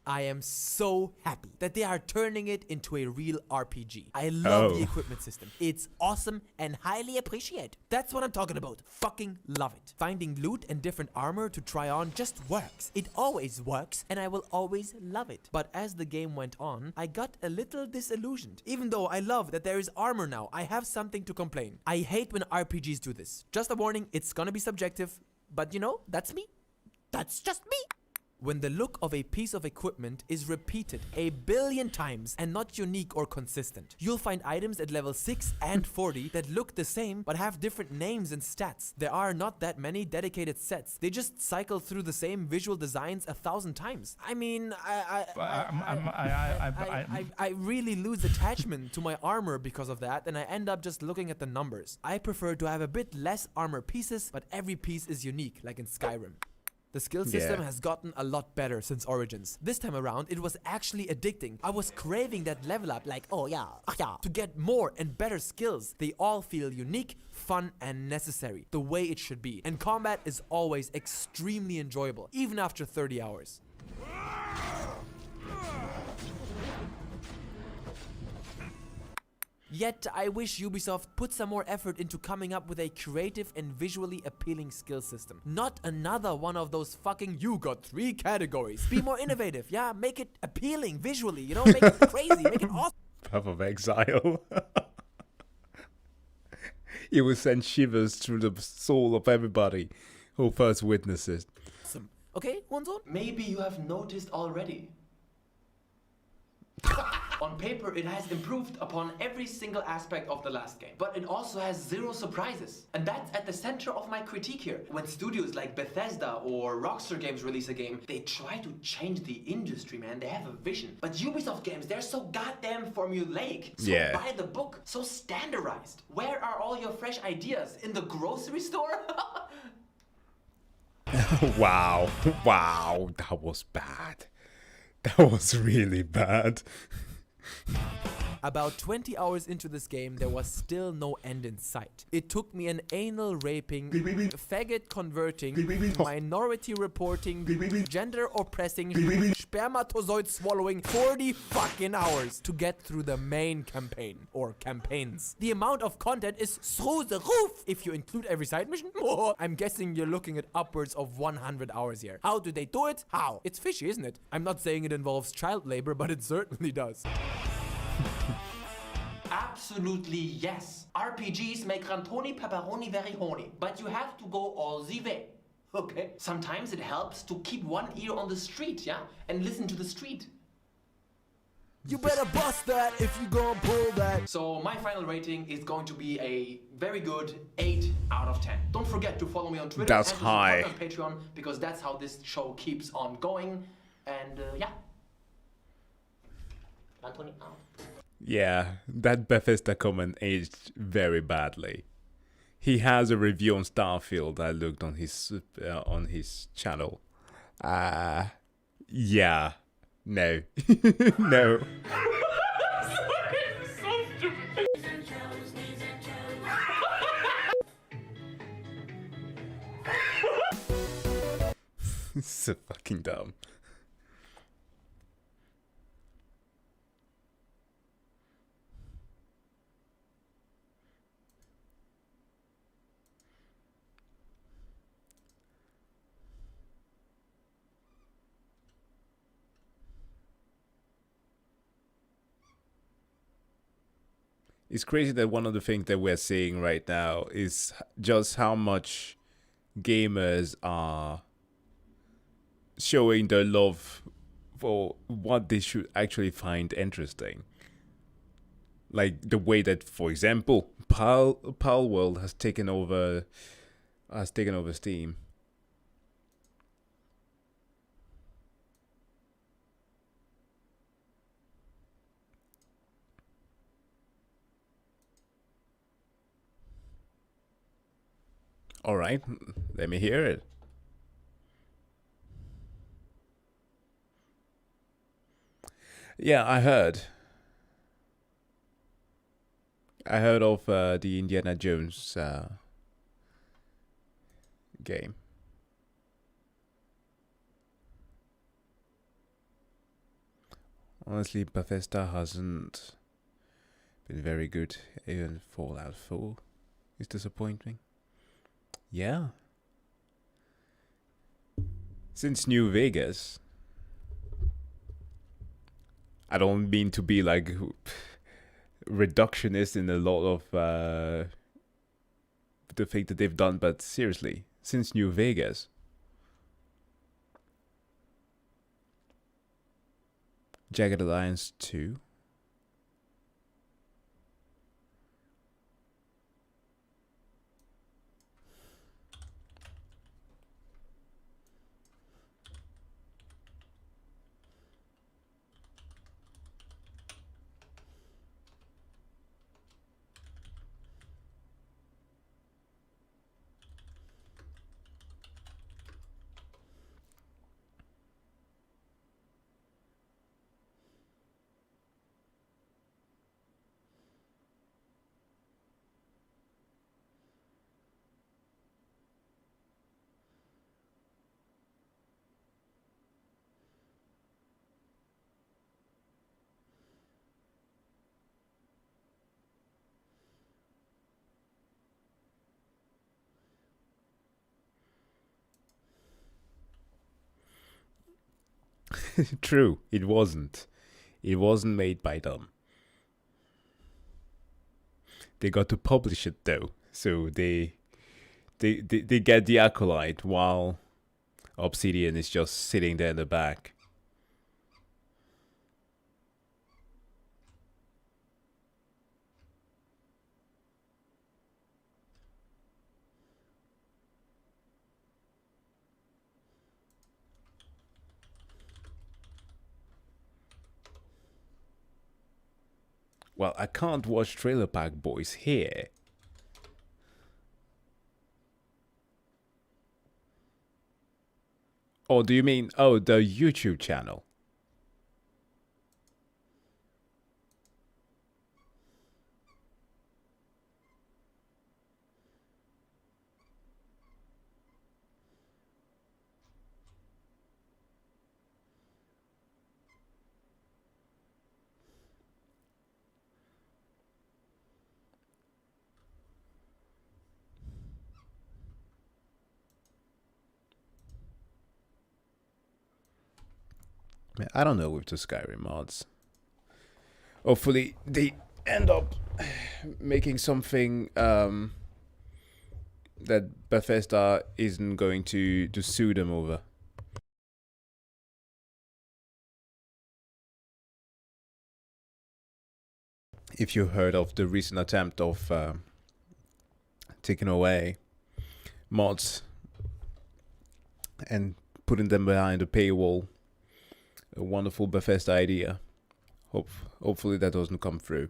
I am so happy that they are turning it into a real RPG. I love the equipment system. It's awesome and highly appreciated. That's what I'm talking about. Fucking love it. Finding loot and different armor to try on just works. It always works and I will always love it. But as the game went on, I got a little disillusioned. Even though I love that there is armor now, I have something to complain. I hate when RPGs do this. Just a warning, it's gonna be subjective. But you know, that's me. That's just me. When the look of a piece of equipment is repeated a billion times and not unique or consistent. You'll find items at level 6 and 40 that look the same but have different names and stats. There are not that many dedicated sets. They just cycle through the same visual designs 1,000 times. I mean, I really lose attachment to my armor because of that, and I end up just looking at the numbers. I prefer to have a bit less armor pieces, but every piece is unique, like in Skyrim. The skill system has gotten a lot better since Origins. This time around, it was actually addicting. I was craving that level up, like, oh yeah, to get more and better skills. They all feel unique, fun, and necessary, the way it should be. And combat is always extremely enjoyable, even after 30 hours. Yet, I wish Ubisoft put some more effort into coming up with a creative and visually appealing skill system. Not another one of those fucking you got 3 categories. Be more innovative, yeah? Make it appealing visually, you know? Make it crazy, make it awesome. Path of Exile. It will send shivers through the soul of everybody who first witnesses. Okay, Wonzon? Maybe you have noticed already. On paper, it has improved upon every single aspect of the last game, but it also has 0 surprises. And that's at the center of my critique here. When studios like Bethesda or Rockstar Games release a game, they try to change the industry, man. They have a vision. But Ubisoft games, they're so goddamn formulaic, so by the book, so standardized. Where are all your fresh ideas? In the grocery store? Wow, that was bad. That was really bad. About 20 hours into this game, there was still no end in sight. It took me an anal raping, faggot converting, minority reporting, gender oppressing, spermatozoid swallowing 40 fucking hours to get through the main campaign, or campaigns. The amount of content is through the roof if you include every side mission. I'm guessing you're looking at upwards of 100 hours here. How do they do it? How? It's fishy, isn't it? I'm not saying it involves child labor, but it certainly does. Absolutely yes. RPGs make Rantoni Pepperoni very horny, but you have to go all the way. Okay? Sometimes it helps to keep one ear on the street, yeah? And listen to the street. You better bust that if you gonna pull that. So my final rating is going to be a very good 8 out of 10. Don't forget to follow me on Twitter That's and to high. support me on Patreon, because that's how this show keeps on going. And yeah. Rantoni out. Yeah, that Bethesda comment aged very badly. He has a review on Starfield. I looked on his channel. Yeah, no, no. So fucking dumb. It's crazy that one of the things that we're seeing right now is just how much gamers are showing their love for what they should actually find interesting. Like the way that, for example, Palworld has taken over Steam. All right, let me hear it. Yeah, I heard of the Indiana Jones game. Honestly, Bethesda hasn't been very good. Even Fallout 4 is disappointing. Yeah. Since New Vegas, I don't mean to be like reductionist in a lot of the thing that they've done, but seriously, since New Vegas, Jagged Alliance 2, true, it wasn't. It wasn't made by them. They got to publish it though, so they get the accolade while Obsidian is just sitting there in the back. Well, I can't watch Trailer Park Boys here. Oh, do you mean, oh, the YouTube channel? I don't know with the Skyrim mods. Hopefully they end up making something that Bethesda isn't going to sue them over. If you heard of the recent attempt of taking away mods and putting them behind a paywall, a wonderful Bethesda idea. Hopefully that doesn't come through.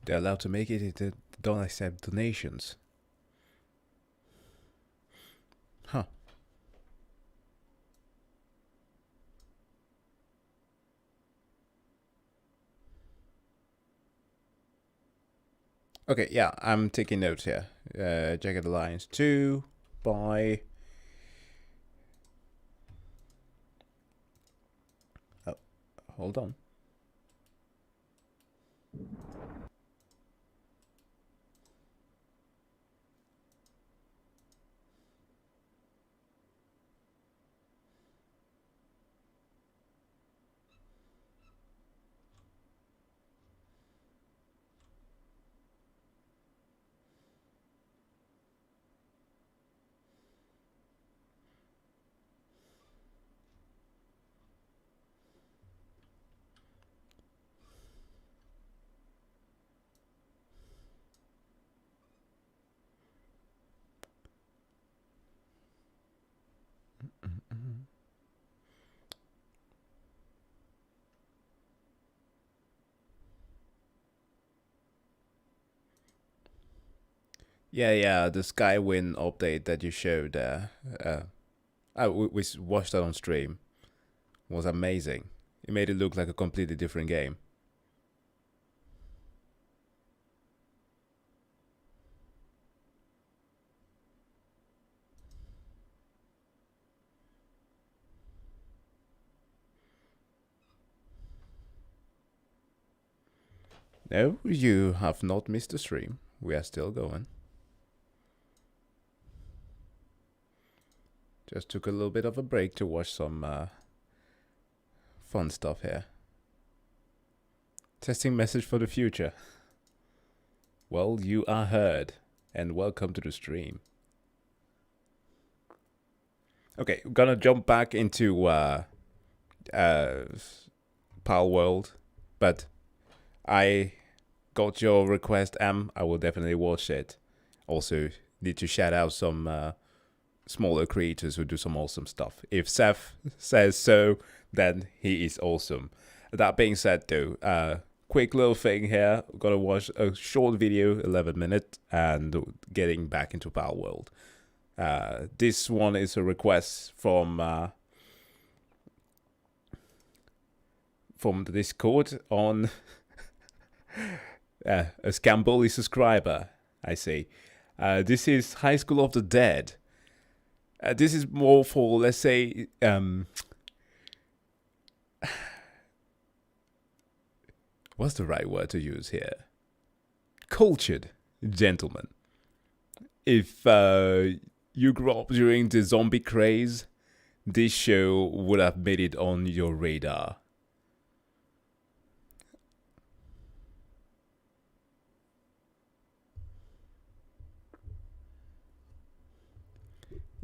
They're allowed to make it, they don't accept donations. Huh. Okay, yeah, I'm taking notes here. Jagged Alliance 2 by... Oh, hold on. Yeah, the Skywind update that you showed there. We watched that on stream. It was amazing. It made it look like a completely different game. No, you have not missed the stream. We are still going. Just took a little bit of a break to watch some fun stuff here. Testing message for the future. Well, you are heard, and welcome to the stream. Okay, we're gonna jump back into Palworld, but I got your request, Am. I will definitely watch it. Also, need to shout out some smaller creators who do some awesome stuff. If Seth says so, then he is awesome. That being said, though, quick little thing here. I'm gonna watch a short video, 11 minutes, and getting back into Palworld. This one is a request from the Discord on a Scamboli subscriber, I see. This is High School of the Dead. This is more for, let's say, what's the right word to use here? Cultured gentlemen. If you grew up during the zombie craze, this show would have made it on your radar.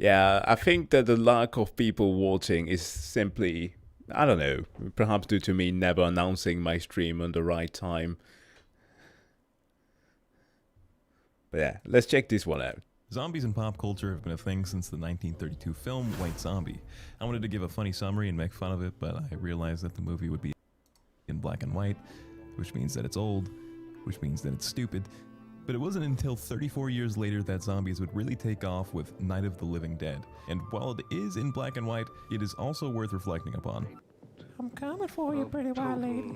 Yeah, I think that the lack of people watching is simply, I don't know, perhaps due to me never announcing my stream on the right time. But yeah, let's check this one out. Zombies in pop culture have been a thing since the 1932 film White Zombie. I wanted to give a funny summary and make fun of it, but I realized that the movie would be in black and white, which means that it's old, which means that it's stupid. But it wasn't until 34 years later that zombies would really take off with Night of the Living Dead. And while it is in black and white, it is also worth reflecting upon. I'm coming for you, pretty white lady.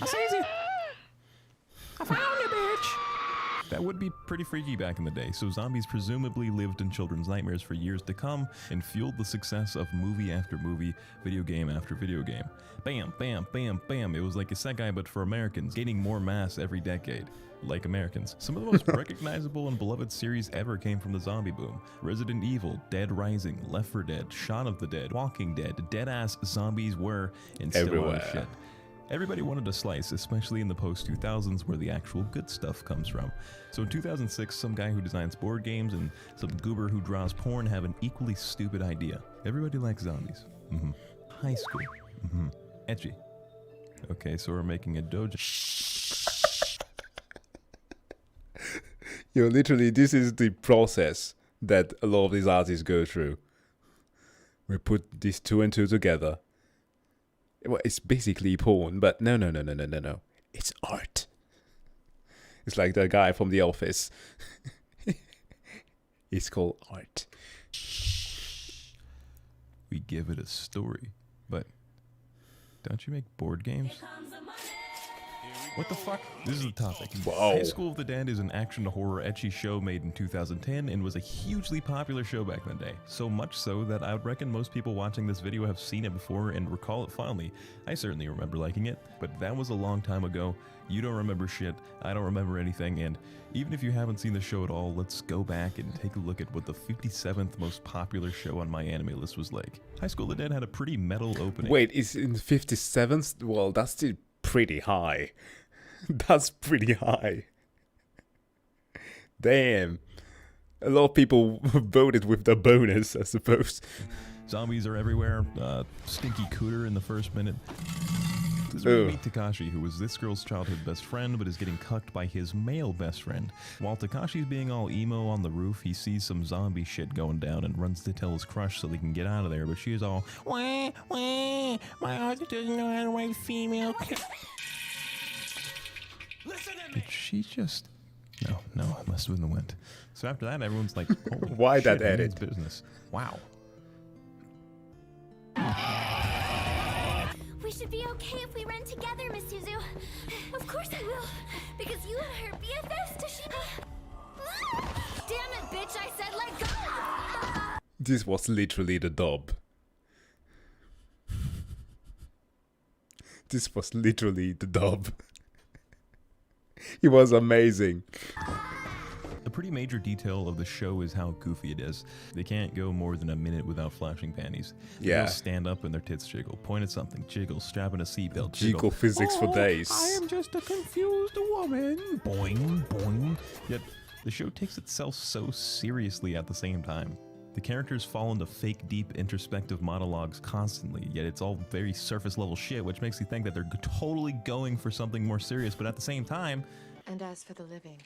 I sees you. I found you, bitch. That would be pretty freaky back in the day, so zombies presumably lived in children's nightmares for years to come and fueled the success of movie after movie, video game after video game. Bam, bam, bam, bam. It was like Isekai but for Americans, gaining more mass every decade. Like Americans. Some of the most recognizable and beloved series ever came from the zombie boom. Resident Evil, Dead Rising, Left 4 Dead, Shaun of the Dead, Walking Dead, dead-ass zombies were and still Everywhere. are shit. Everybody wanted a slice, especially in the post-2000s where the actual good stuff comes from. So in 2006, some guy who designs board games and some goober who draws porn have an equally stupid idea. Everybody likes zombies. High school. Edgy. Okay, so we're making a dojo. Literally, this is the process that a lot of these artists go through. We put these two and two together. Well, it's basically porn, but no. It's art. It's like the guy from The Office. It's called art. We give it a story, but don't you make board games? What the fuck? This is the topic. Whoa. High School of the Dead is an action-horror ecchi show made in 2010 and was a hugely popular show back in the day. So much so that I would reckon most people watching this video have seen it before and recall it fondly. I certainly remember liking it, but that was a long time ago. You don't remember shit, I don't remember anything, and even if you haven't seen the show at all, let's go back and take a look at what the 57th most popular show on my anime list was like. High School of the Dead had a pretty metal opening. Wait, it's in 57th? Well, that's still pretty high. That's pretty high. Damn. A lot of people voted with the bonus, I suppose. Zombies are everywhere. Stinky cooter in the first minute. This is where we meet Takashi, who was this girl's childhood best friend, but is getting cucked by his male best friend. While Takashi's being all emo on the roof, he sees some zombie shit going down and runs to tell his crush so they can get out of there, but she's all, wah, wah, my author doesn't know how to write female. Did she just... No, it must have been the wind. So after that, everyone's like, holy Why shit, that edit? Business. Wow. We should be okay if we run together, Miss Suzu. Of course I will. Because you and her BFFs, Toshiba. Damn it, bitch, I said let go! This was literally the dub. This was literally the dub. It was amazing. A pretty major detail of the show is how goofy it is. They can't go more than a minute without flashing panties. Yeah. They'll stand up and their tits jiggle, point at something, jiggle, strap in a seatbelt, Jiggle physics for days. I am just a confused woman. Boing, boing. Yet the show takes itself so seriously at the same time. The characters fall into fake, deep, introspective monologues constantly, yet it's all very surface-level shit, which makes you think that they're totally going for something more serious, but at the same time... And as for the living,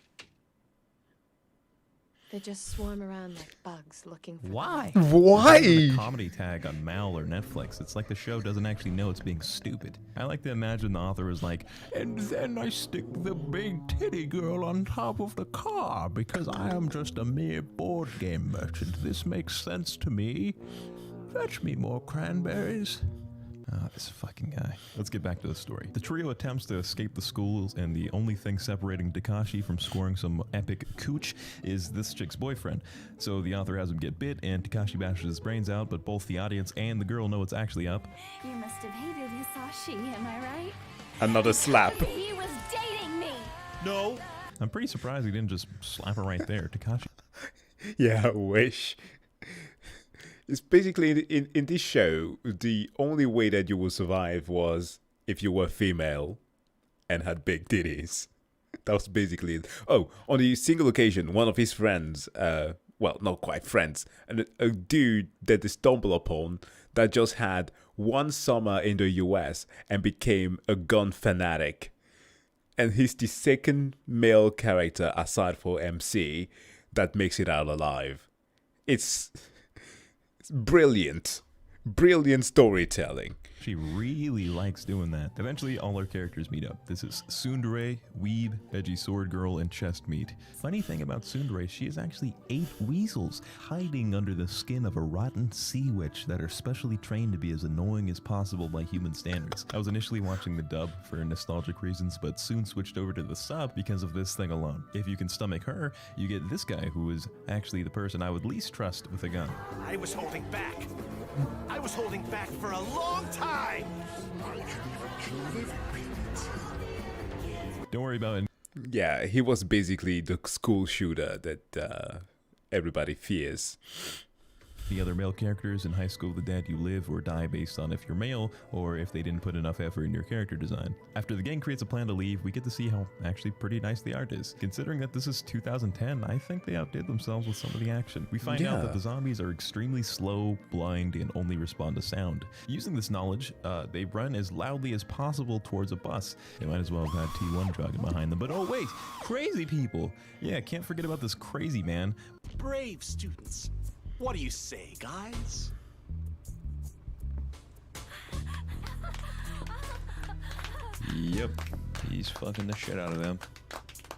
they just swarm around like bugs looking for... Why? Why? A comedy tag on Mal or Netflix. It's like the show doesn't actually know it's being stupid. I like to imagine the author was like, and then I stick the big titty girl on top of the car because I am just a mere board game merchant. This makes sense to me. Fetch me more cranberries. Ah, this fucking guy. Let's get back to the story. The trio attempts to escape the schools, and the only thing separating Takashi from scoring some epic cooch is this chick's boyfriend. So the author has him get bit, and Takashi bashes his brains out, but both the audience and the girl know what's actually up. You must have hated Hisashi, am I right? Another slap. He was dating me! No! I'm pretty surprised he didn't just slap her right there. Takashi. Yeah, I wish. It's basically in this show, the only way that you would survive was if you were female and had big titties. That was basically it. Oh, on a single occasion, one of his friends, well, not quite friends, and a dude that they stumbled upon that just had one summer in the US and became a gun fanatic. And he's the second male character aside for MC that makes it out alive. It's brilliant. Brilliant storytelling. She really likes doing that. Eventually, all our characters meet up. This is Tsundere, Weeb, Edgy Sword Girl, and Chest Meat. Funny thing about Tsundere, she is actually 8 weasels hiding under the skin of a rotten sea witch that are specially trained to be as annoying as possible by human standards. I was initially watching the dub for nostalgic reasons, but soon switched over to the sub because of this thing alone. If you can stomach her, you get this guy who is actually the person I would least trust with a gun. I was holding back. I was holding back for a long time. Don't worry about it. Yeah, he was basically the school shooter that everybody fears. The other male characters in High School of the Dead, you live or die based on if you're male or if they didn't put enough effort in your character design. After the gang creates a plan to leave, we get to see how actually pretty nice the art is. Considering that this is 2010, I think they outdid themselves with some of the action. We find out that the zombies are extremely slow, blind, and only respond to sound. Using this knowledge, they run as loudly as possible towards a bus. They might as well have had T1 jogging behind them. But oh wait, crazy people! Yeah, can't forget about this crazy man. Brave students. What do you say, guys? Yep, he's fucking the shit out of them.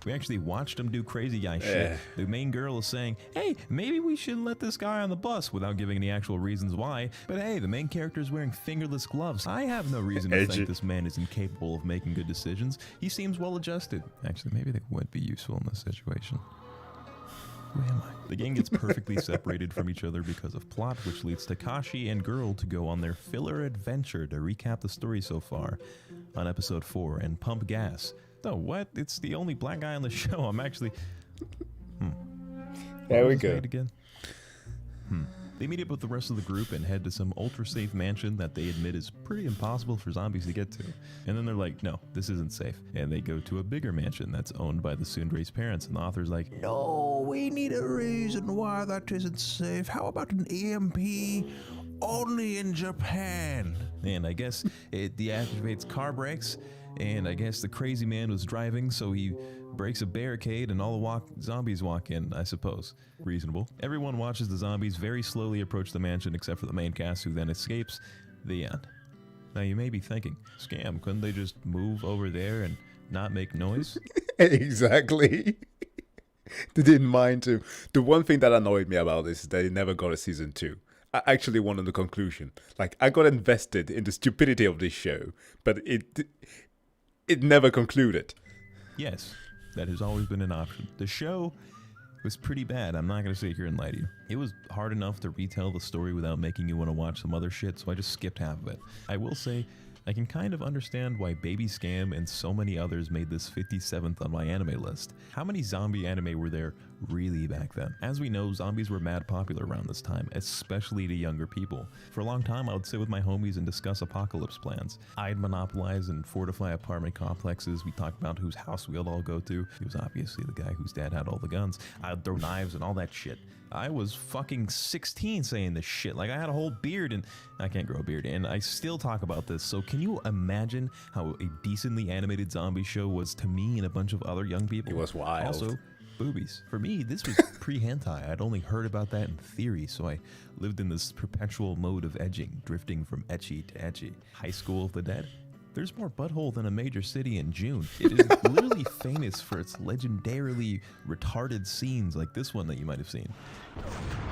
We actually watched him do crazy guy shit. The main girl is saying, hey, maybe we shouldn't let this guy on the bus, without giving any actual reasons why. But hey, the main character is wearing fingerless gloves. I have no reason to think this man is incapable of making good decisions. He seems well adjusted. Actually, maybe they would be useful in this situation. Who am I? The gang gets perfectly separated from each other because of plot, which leads Takashi and Girl to go on their filler adventure to recap the story so far on episode 4 and pump gas. Oh, what? It's the only black guy on the show. I'm actually... There we go. Again? They meet up with the rest of the group and head to some ultra-safe mansion that they admit is pretty impossible for zombies to get to. And then they're like, no, this isn't safe. And they go to a bigger mansion that's owned by the Tsundere's parents. And the author's like, no, we need a reason why that isn't safe. How about an EMP only in Japan? And I guess it deactivates car brakes. And I guess the crazy man was driving, so he breaks a barricade and all the zombies walk in, I suppose. Reasonable. Everyone watches the zombies very slowly approach the mansion except for the main cast, who then escapes. The end. Now you may be thinking, scam, couldn't they just move over there and not make noise? Exactly. They didn't mind to. The one thing that annoyed me about this is that it never got a season 2. I actually wanted the conclusion. Like, I got invested in the stupidity of this show, but it never concluded. Yes, that has always been an option. The show was pretty bad. I'm not going to sit here and lie to you. It was hard enough to retell the story without making you want to watch some other shit, so I just skipped half of it. I will say, I can kind of understand why Baby Scam and so many others made this 57th on my anime list. How many zombie anime were there really back then? As we know, zombies were mad popular around this time, especially to younger people. For a long time, I would sit with my homies and discuss apocalypse plans. I'd monopolize and fortify apartment complexes. We talked about whose house we'd all go to. He was obviously the guy whose dad had all the guns. I'd throw knives and all that shit. I was fucking 16 saying this shit. Like, I had a whole beard, and I can't grow a beard, and I still talk about this. So can you imagine how a decently animated zombie show was to me and a bunch of other young people? It was wild. Also, boobies. For me, this was pre-hentai. I'd only heard about that in theory, so I lived in this perpetual mode of edging, drifting from ecchi to ecchi. High School of the Dead? There's more butthole than a major city in June. It is literally famous for its legendarily retarded scenes like this one that you might have seen.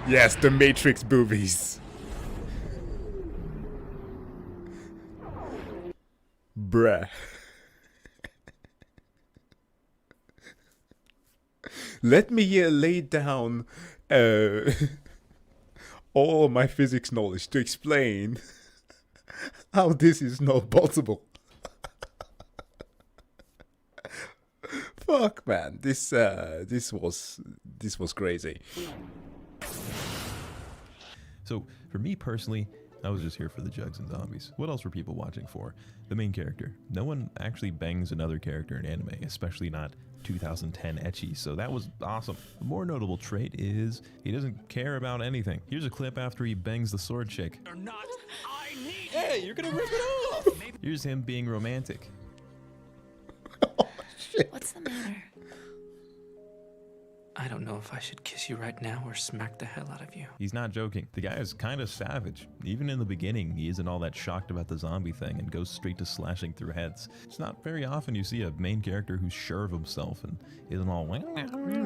Yes, the Matrix boobies. Bruh. Let me lay down all my physics knowledge to explain how this is not possible. Fuck, man, this was crazy. So for me personally, I was just here for the jugs and zombies. What else were people watching for? The main character. No one actually bangs another character in anime, especially not 2010 ecchi, so that was awesome. The more notable trait is he doesn't care about anything. Here's a clip after he bangs the sword chick. Or not. I need. Hey, you're gonna rip it off! Here's him being romantic. Oh, shit. What's the matter? I don't know if I should kiss you right now or smack the hell out of you. He's not joking. The guy is kind of savage. Even in the beginning, he isn't all that shocked about the zombie thing and goes straight to slashing through heads. It's not very often you see a main character who's sure of himself and isn't all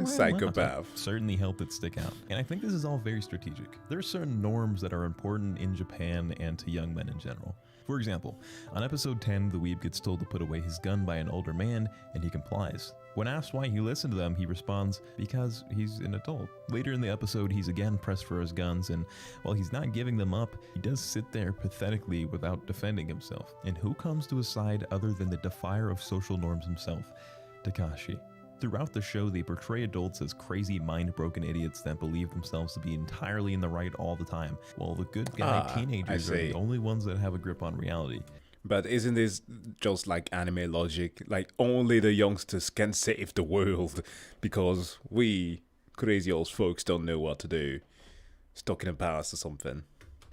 psychopath. Certainly helped it stick out. And I think this is all very strategic. There are certain norms that are important in Japan and to young men in general. For example, on episode 10, the weeb gets told to put away his gun by an older man, and he complies. When asked why he listened to them, he responds, because he's an adult. Later in the episode, he's again pressed for his guns, and while he's not giving them up, he does sit there pathetically without defending himself. And who comes to his side other than the defier of social norms himself, Takashi? Throughout the show, they portray adults as crazy, mind-broken idiots that believe themselves to be entirely in the right all the time, while the good guy teenagers are the only ones that have a grip on reality. But isn't this just like anime logic? Like, only the youngsters can save the world because we crazy old folks don't know what to do. Stuck in the past or something.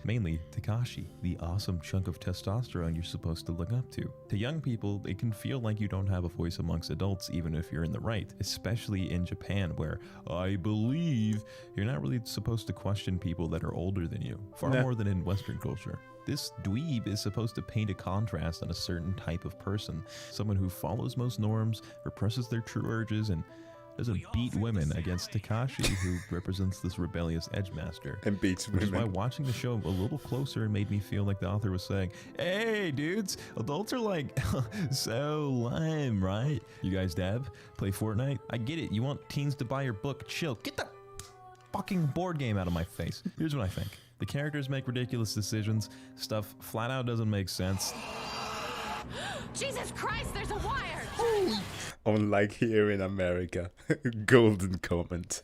Mainly Takashi, the awesome chunk of testosterone you're supposed to look up to. To young people, it can feel like you don't have a voice amongst adults even if you're in the right, especially in Japan where, I believe, you're not really supposed to question people that are older than you, far more than in Western culture. This dweeb is supposed to paint a contrast on a certain type of person, someone who follows most norms, represses their true urges, and doesn't beat women against Takashi, who represents this rebellious edgemaster. And beats women. Which is why watching the show a little closer made me feel like the author was saying, hey dudes, adults are like so lame, right? You guys dab? Play Fortnite? I get it, you want teens to buy your book, chill. Get the fucking board game out of my face. Here's what I think. The characters make ridiculous decisions, stuff flat out doesn't make sense. Jesus Christ, there's a wire! Unlike here in America. Golden comment.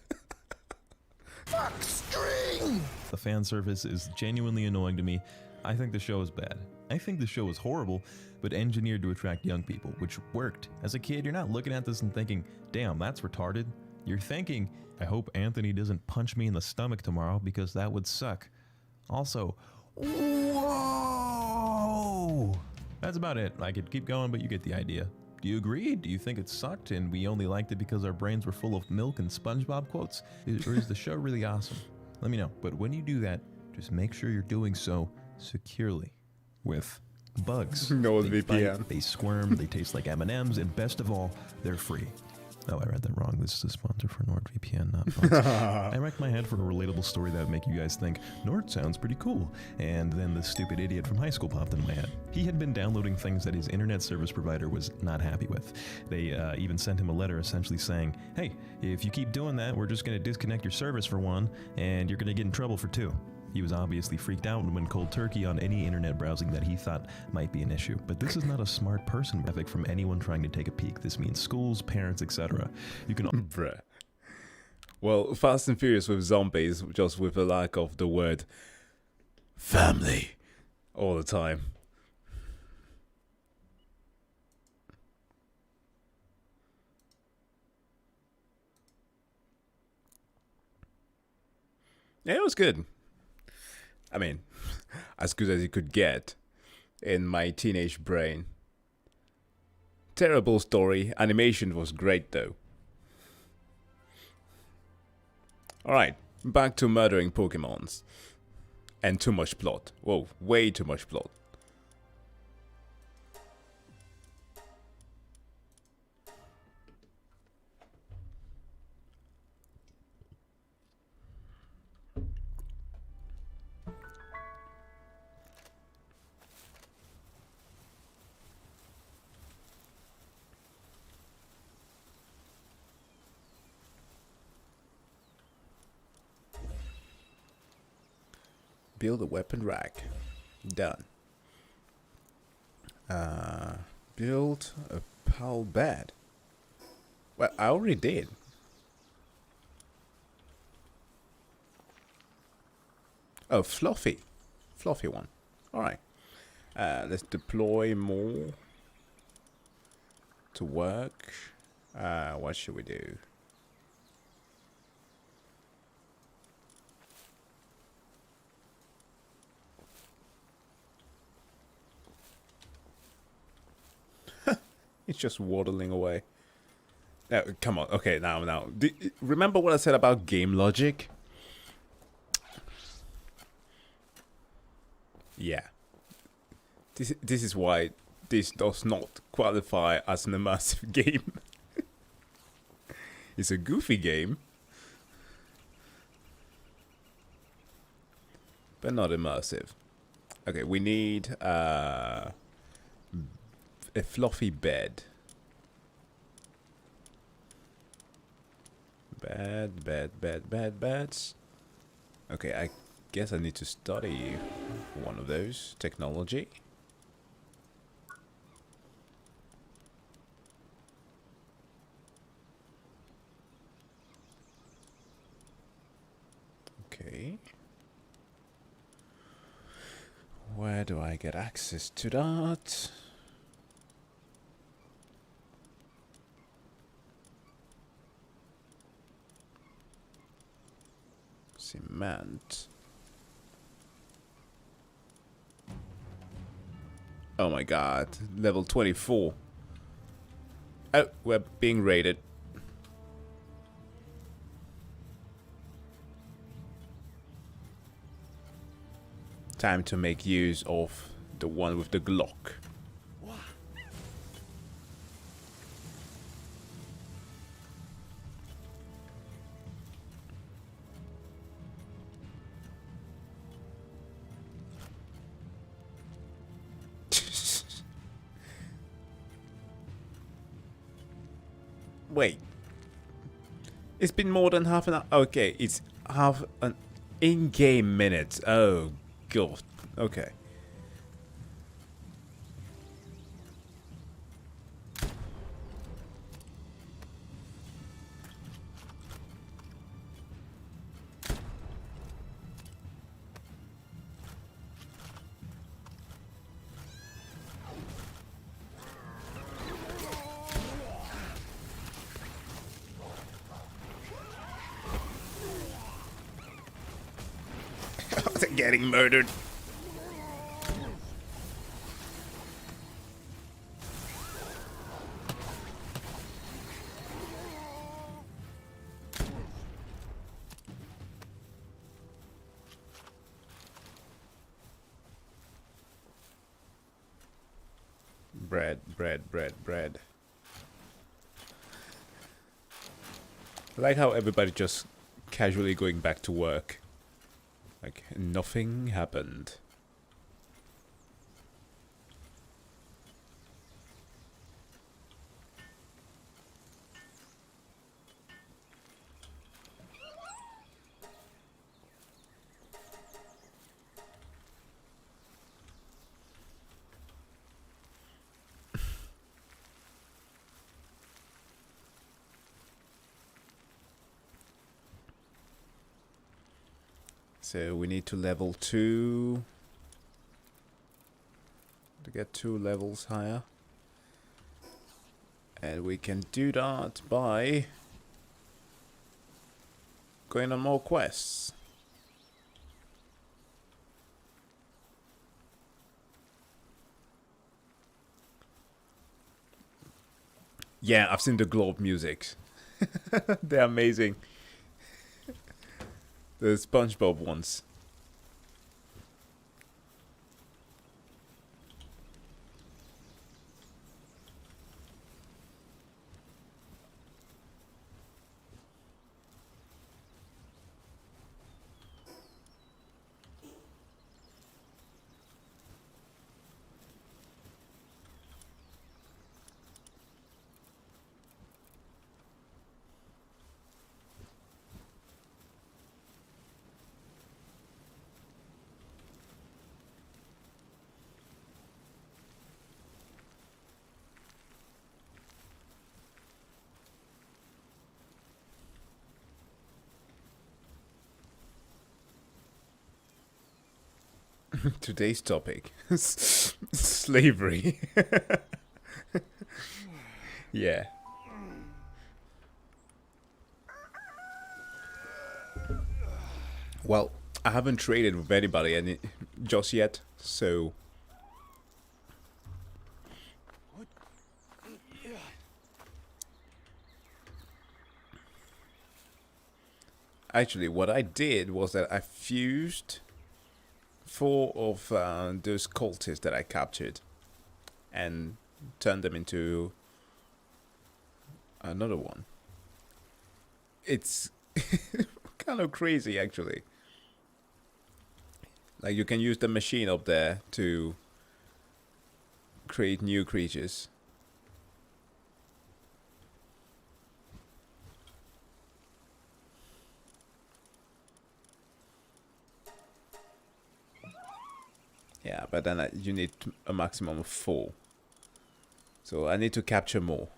Fuck string! The fan service is genuinely annoying to me. I think the show is bad. I think the show is horrible, but engineered to attract young people, which worked. As a kid, you're not looking at this and thinking, damn, that's retarded. You're thinking, I hope Anthony doesn't punch me in the stomach tomorrow because that would suck. Also, whoa! That's about it. I could keep going, but you get the idea. Do you agree? Do you think it sucked and we only liked it because our brains were full of milk and SpongeBob quotes? Or is the show really awesome? Let me know. But when you do that, just make sure you're doing so securely with bugs. No they VPN. Fight, they squirm, they taste like M&Ms, and best of all, they're free. Oh, I read that wrong. This is a sponsor for NordVPN, not bugs. I racked my head for a relatable story that would make you guys think, Nord sounds pretty cool. And then the stupid idiot from high school popped into my head. He had been downloading things that his internet service provider was not happy with. They even sent him a letter essentially saying, hey, if you keep doing that, we're just going to disconnect your service for one, and you're going to get in trouble for two. He was obviously freaked out and went cold turkey on any internet browsing that he thought might be an issue. But this is not a smart person graphic from anyone trying to take a peek. This means schools, parents, etc. You can... Bruh. Well, Fast and Furious with zombies, just with a lack of the word family all the time. Yeah, it was good. I mean, as good as it could get in my teenage brain. Terrible story. Animation was great though. Alright, back to murdering Pokemons. And too much plot. Whoa, way too much plot. Build a weapon rack. Done. Build a pal bed. Well, I already did. Oh, fluffy. Fluffy one. Alright. Let's deploy more to work. What should we do? It's just waddling away. Come on. Okay, now. Remember what I said about game logic? Yeah. This is why this does not qualify as an immersive game. It's a goofy game, but not immersive. Okay, we need a fluffy bed. Beds. Okay, I guess I need to study one of those. Technology. Okay. Where do I get access to that? Cement. Oh my god, level 24. Oh, we're being raided. Time to make use of the one with the Glock. Wait. It's been more than half an hour. Okay, it's half an in-game minute. Oh, God. Okay. They're getting murdered. Bread. I like how everybody just casually going back to work. Like nothing happened. So we need to level 2 to get 2 levels higher. And we can do that by going on more quests. Yeah, I've seen the globe musics. They're amazing. The SpongeBob ones. Today's topic. Slavery. Yeah. Well, I haven't traded with anybody just yet, so Actually, what I did was that I fused 4 of those cultists that I captured and turned them into another one. It's kind of crazy, actually. Like, you can use the machine up there to create new creatures. Yeah, but then you need a maximum of 4. So I need to capture more.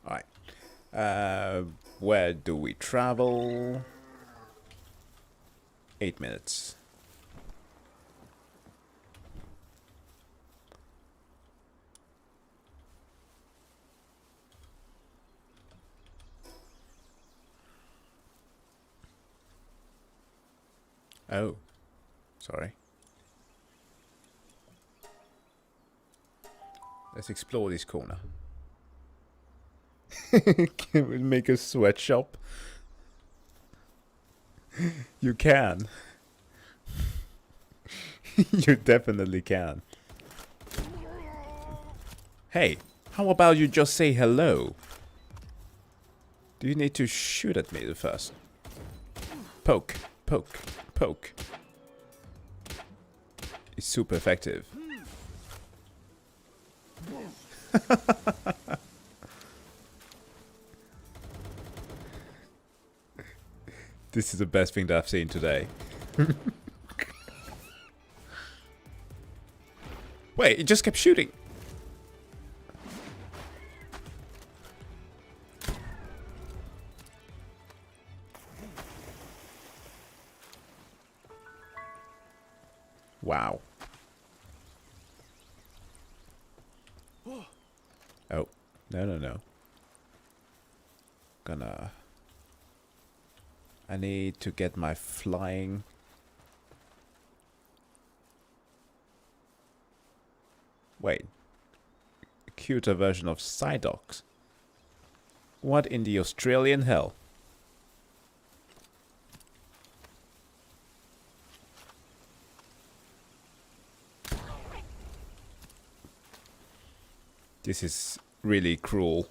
Alright. Where do we travel? 8 minutes. Oh, sorry. Let's explore this corner. Can we make a sweatshop? You can. You definitely can. Hey, how about you just say hello? Do you need to shoot at me first? Poke, poke, poke. It's super effective. This is the best thing that I've seen today. Wait, it just kept shooting. Wow. Oh, no. I need to get my flying. Wait. A cuter version of Psydox. What in the Australian hell? This is really cruel.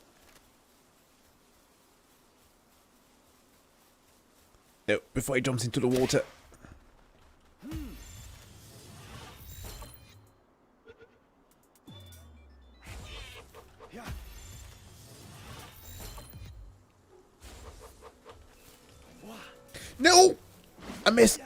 No, before he jumps into the water. No! I missed.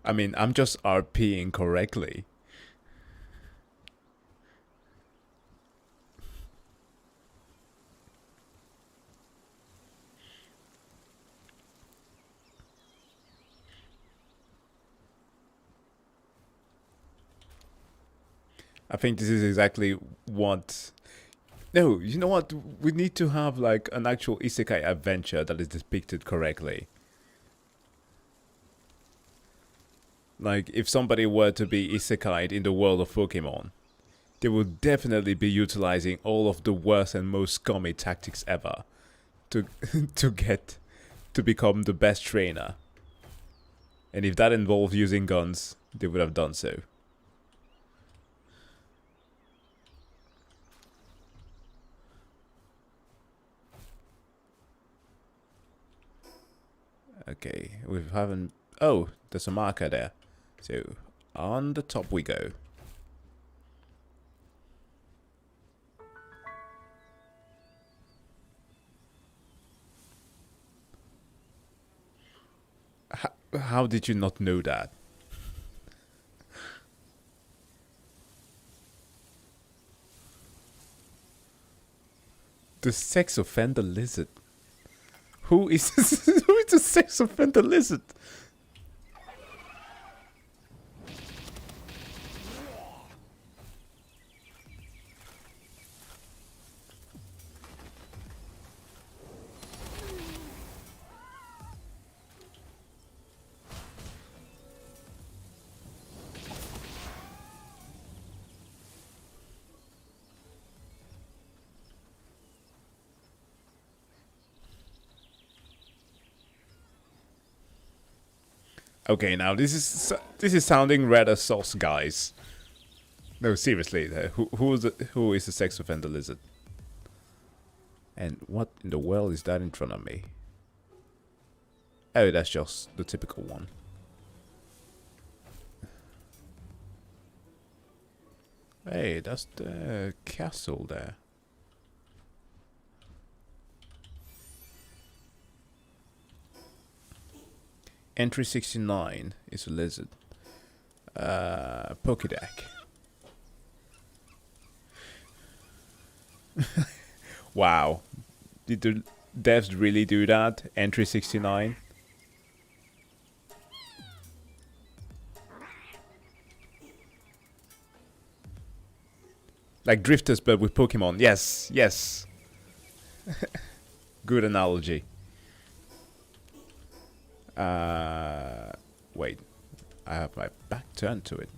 I mean, I'm just RPing correctly. I think this is exactly what... No, you know what? We need to have like an actual isekai adventure that is depicted correctly. Like, if somebody were to be isekai'd in the world of Pokemon, they would definitely be utilizing all of the worst and most scummy tactics ever to to become the best trainer. And if that involved using guns, they would have done so. Okay, we haven't... Oh, there's a marker there. So, on the top we go. How did you not know that? The sex offender lizard. Who is who is the sex offender lizard? Okay, now this is sounding rather sus, guys. No, seriously, who is the sex offender lizard? And what in the world is that in front of me? Oh, that's just the typical one. Hey, that's the castle there. Entry 69 is a lizard. Pokédeck. Wow. Did the devs really do that? Entry 69? Like drifters but with Pokemon. Yes, yes. Good analogy. Wait, I have my back turned to it.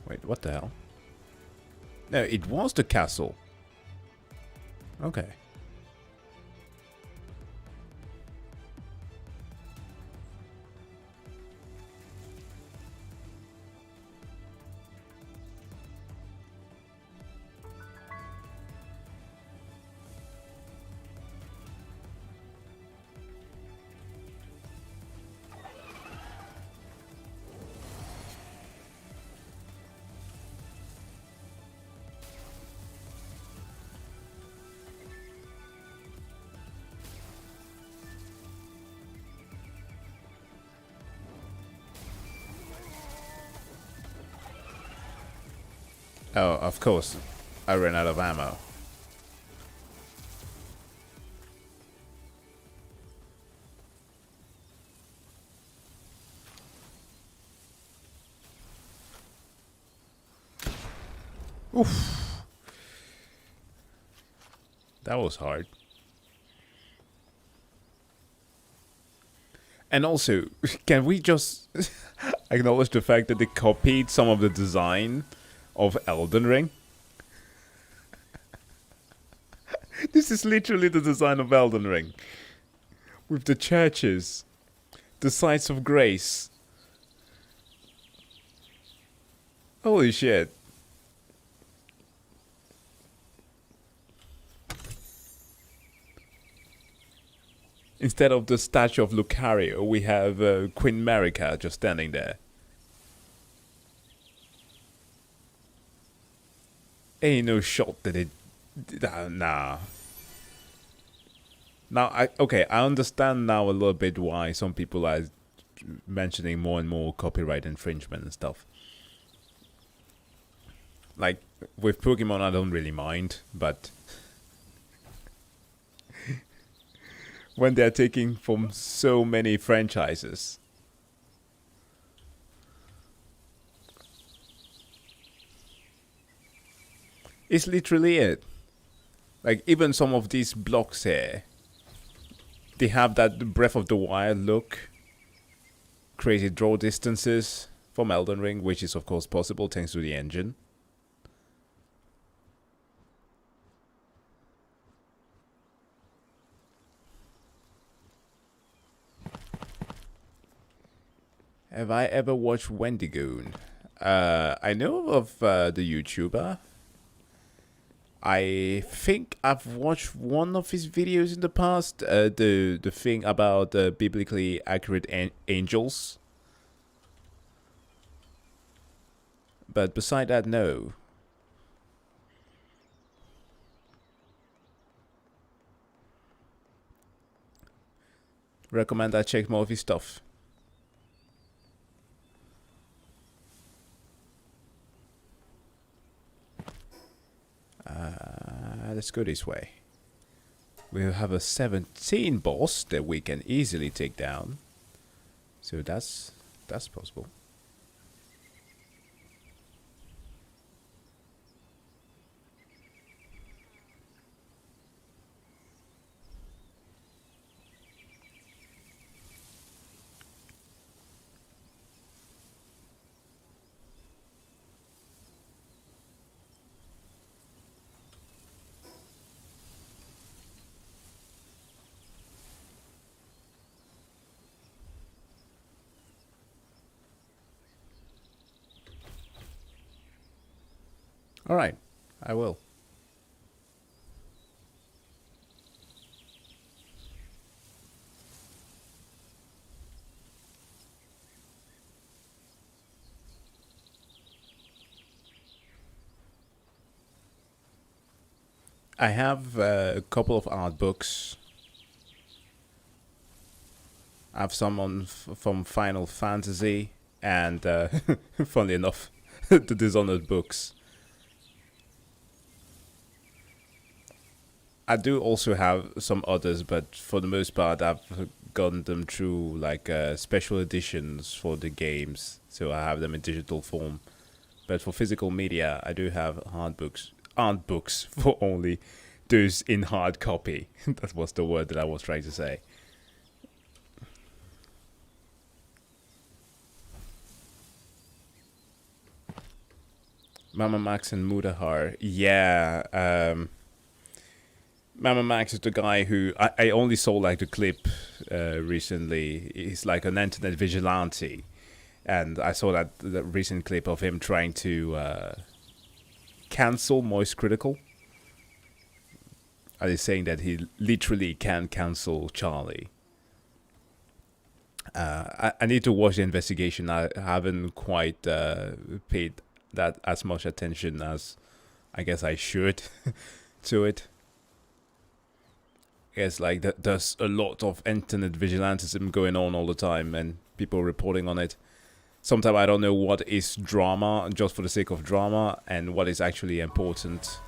Wait, what the hell? No, it was the castle. Okay. Oh, of course. I ran out of ammo. Oof. That was hard. And also, can we just acknowledge the fact that they copied some of the design of Elden Ring? This is literally the design of Elden Ring. With the churches, the sites of grace. Holy shit. Instead of the statue of Lucario, we have Queen Marika just standing there. Ain't no shot that it... Nah. Now, I understand now a little bit why some people are mentioning more and more copyright infringement and stuff. Like, with Pokemon I don't really mind, but... when they're taking from so many franchises. It's literally it. Like, even some of these blocks here, they have that Breath of the Wild look. Crazy draw distances from Elden Ring, which is of course possible thanks to the engine. Have I ever watched Wendigoon? I know of the YouTuber. I think I've watched one of his videos in the past. The thing about biblically accurate angels. But beside that, no. recommend I check more of his stuff. Let's go this way. We have a 17 boss that we can easily take down. So that's possible. All right, I will. I have a couple of art books. I have some on from Final Fantasy and, funnily enough, the Dishonored books. I do also have some others, but for the most part, I've gotten them through like special editions for the games, so I have them in digital form. But for physical media, I do have art books for only those in hard copy. That was the word that I was trying to say. Mama Max and Mudahar, yeah. Mama Max is the guy who I only saw like the clip recently. He's like an internet vigilante, and I saw that the recent clip of him trying to cancel Moist Critical. Are they saying that he literally can cancel Charlie? I need to watch the investigation. I haven't quite paid that as much attention as I guess I should to it. Yes, like there's a lot of internet vigilantism going on all the time, and people reporting on it. Sometimes I don't know what is drama just for the sake of drama and what is actually important.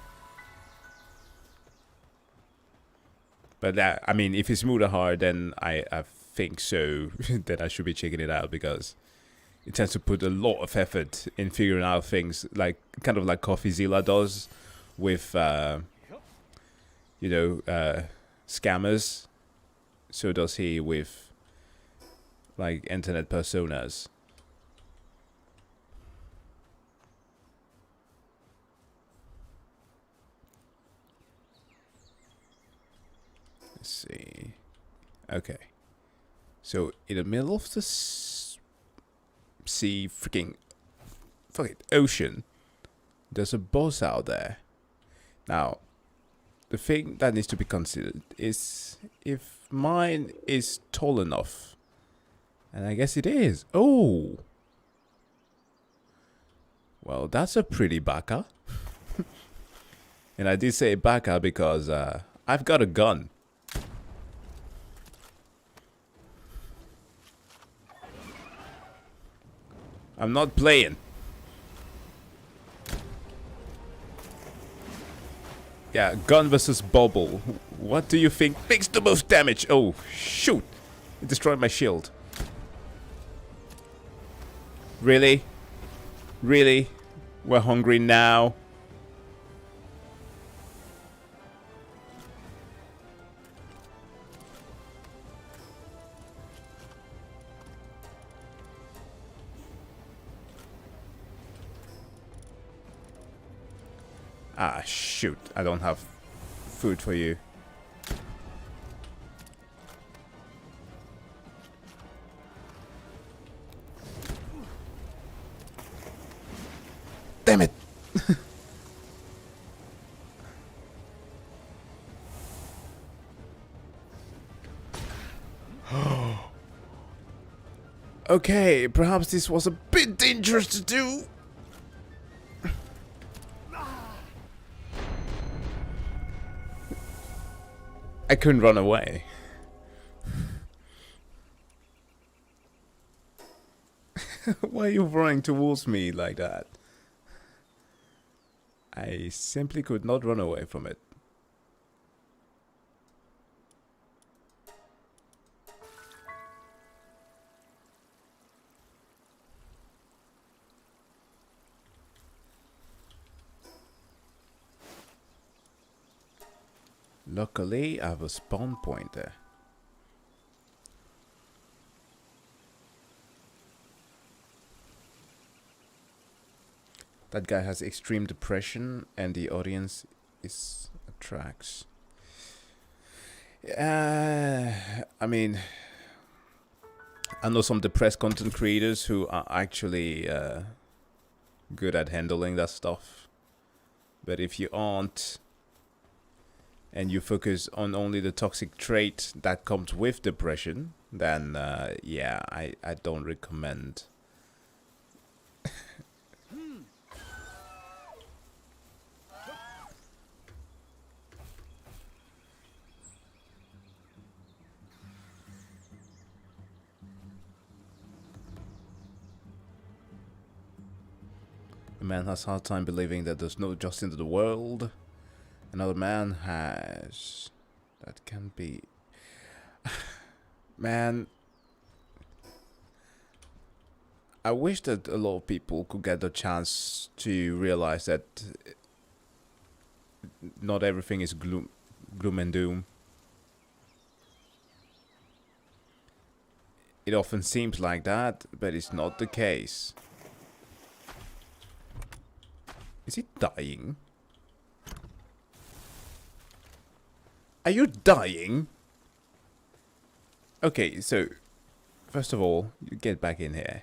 But that, I mean, if it's Mudahar, then I think so that I should be checking it out, because it tends to put a lot of effort in figuring out things, like kind of like CoffeeZilla does with, scammers. So does he with like internet personas. Let's see. Okay. So in the middle of the ocean, there's a boss out there. Now, the thing that needs to be considered is if mine is tall enough. And I guess it is. Oh! Well, that's a pretty baka. And I did say baka because I've got a gun. I'm not playing. Yeah, gun versus bubble. What do you think makes the most damage? Oh, shoot. It destroyed my shield. Really? Really? We're hungry now? Ah, shoot. I don't have food for you. Damn it! Okay, perhaps this was a bit dangerous to do. I couldn't run away. Why are you running towards me like that? I simply could not run away from it. Luckily, I have a spawn pointer. That guy has extreme depression and the audience is attracts. I mean, I know some depressed content creators who are actually good at handling that stuff. But if you aren't, and you focus on only the toxic trait that comes with depression, then yeah, I don't recommend. A man has a hard time believing that there's no justice in the world. Another man has... That can be... Man... I wish that a lot of people could get the chance to realize that not everything is gloom and doom. It often seems like that, but it's not the case. Is he dying? Are you dying? Okay, so first of all, you get back in here.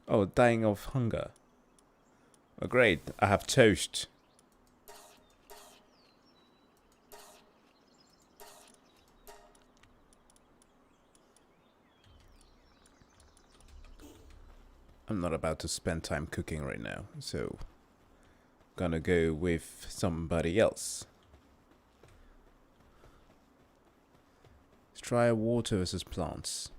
Oh, dying of hunger. Oh, great. I have toast. I'm not about to spend time cooking right now, so gonna go with somebody else. Let's try water versus plants.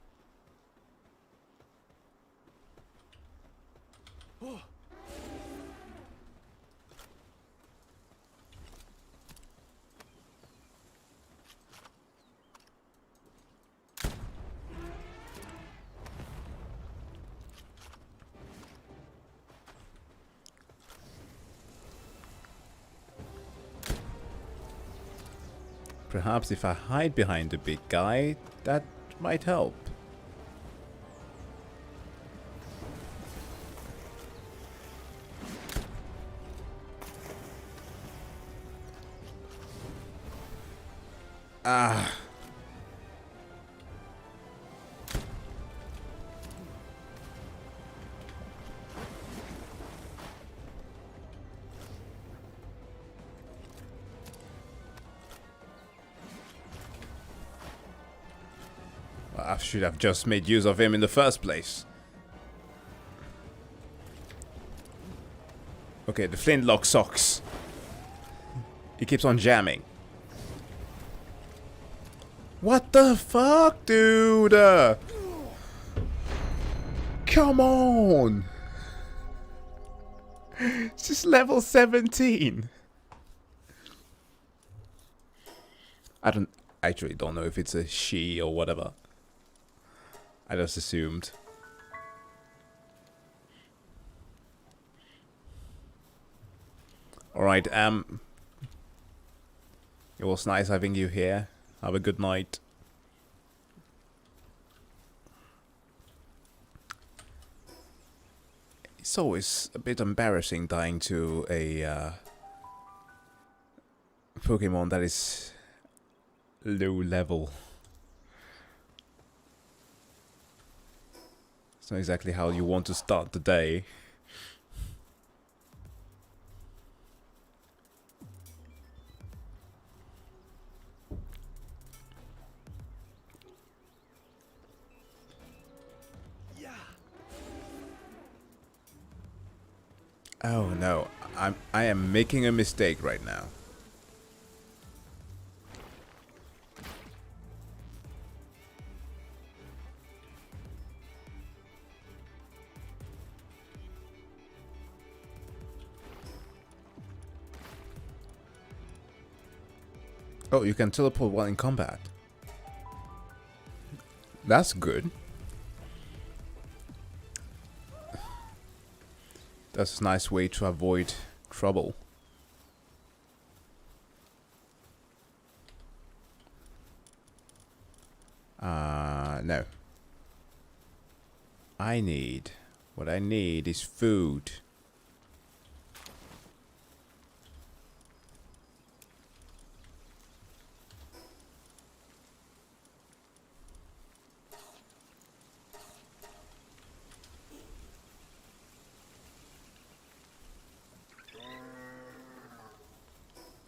Perhaps if I hide behind the big guy, that might help. Ah. I should have just made use of him in the first place. Okay, the flintlock sucks. He keeps on jamming. What the fuck, dude? Come on. It's just level 17. I actually don't know if it's a she or whatever. I just assumed. Alright, it was nice having you here. Have a good night. It's always a bit embarrassing dying to a Pokemon that is low level. It's not exactly how you want to start the day. Oh no, I am making a mistake right now. Oh, you can teleport while in combat. That's good. That's a nice way to avoid trouble. No. What I need is food.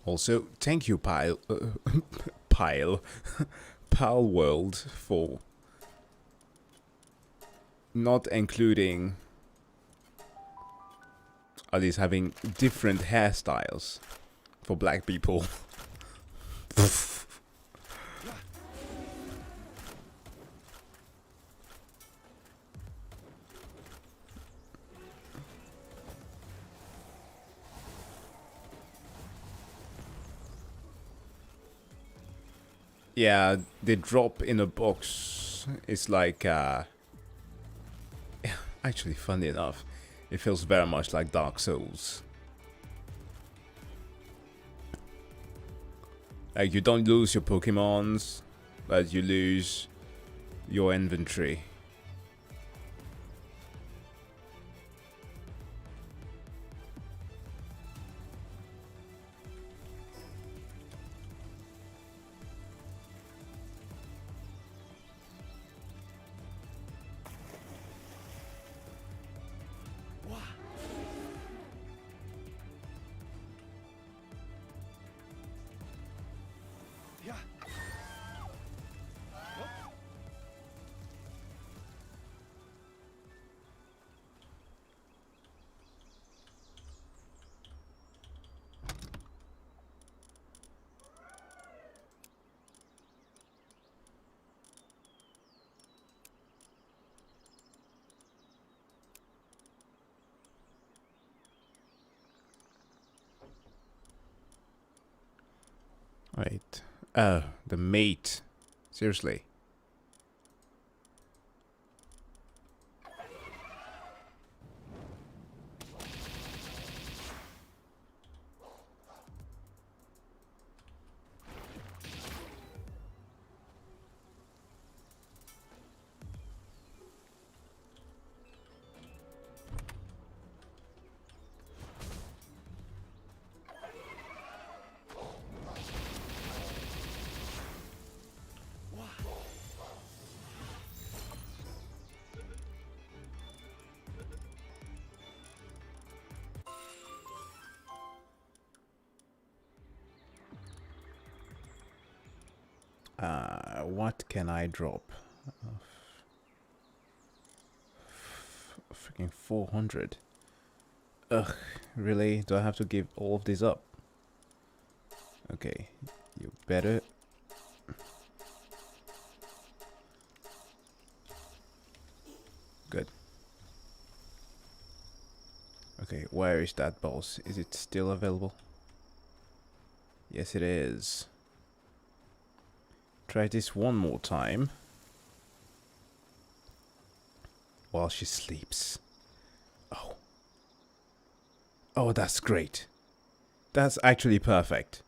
Also, thank you, Palworld, for not including, at least having different hairstyles for black people. Yeah, the drop in a box is like, actually, funny enough, it feels very much like Dark Souls. Like, you don't lose your Pokemons, but you lose your inventory. Wait. Oh, the mate. Seriously. What can I drop? Freaking 400. Ugh, really? Do I have to give all of this up? Okay, you better. Good. Okay, where is that boss? Is it still available? Yes, it is. Try this one more time. While she sleeps. Oh. Oh, that's great. That's actually perfect.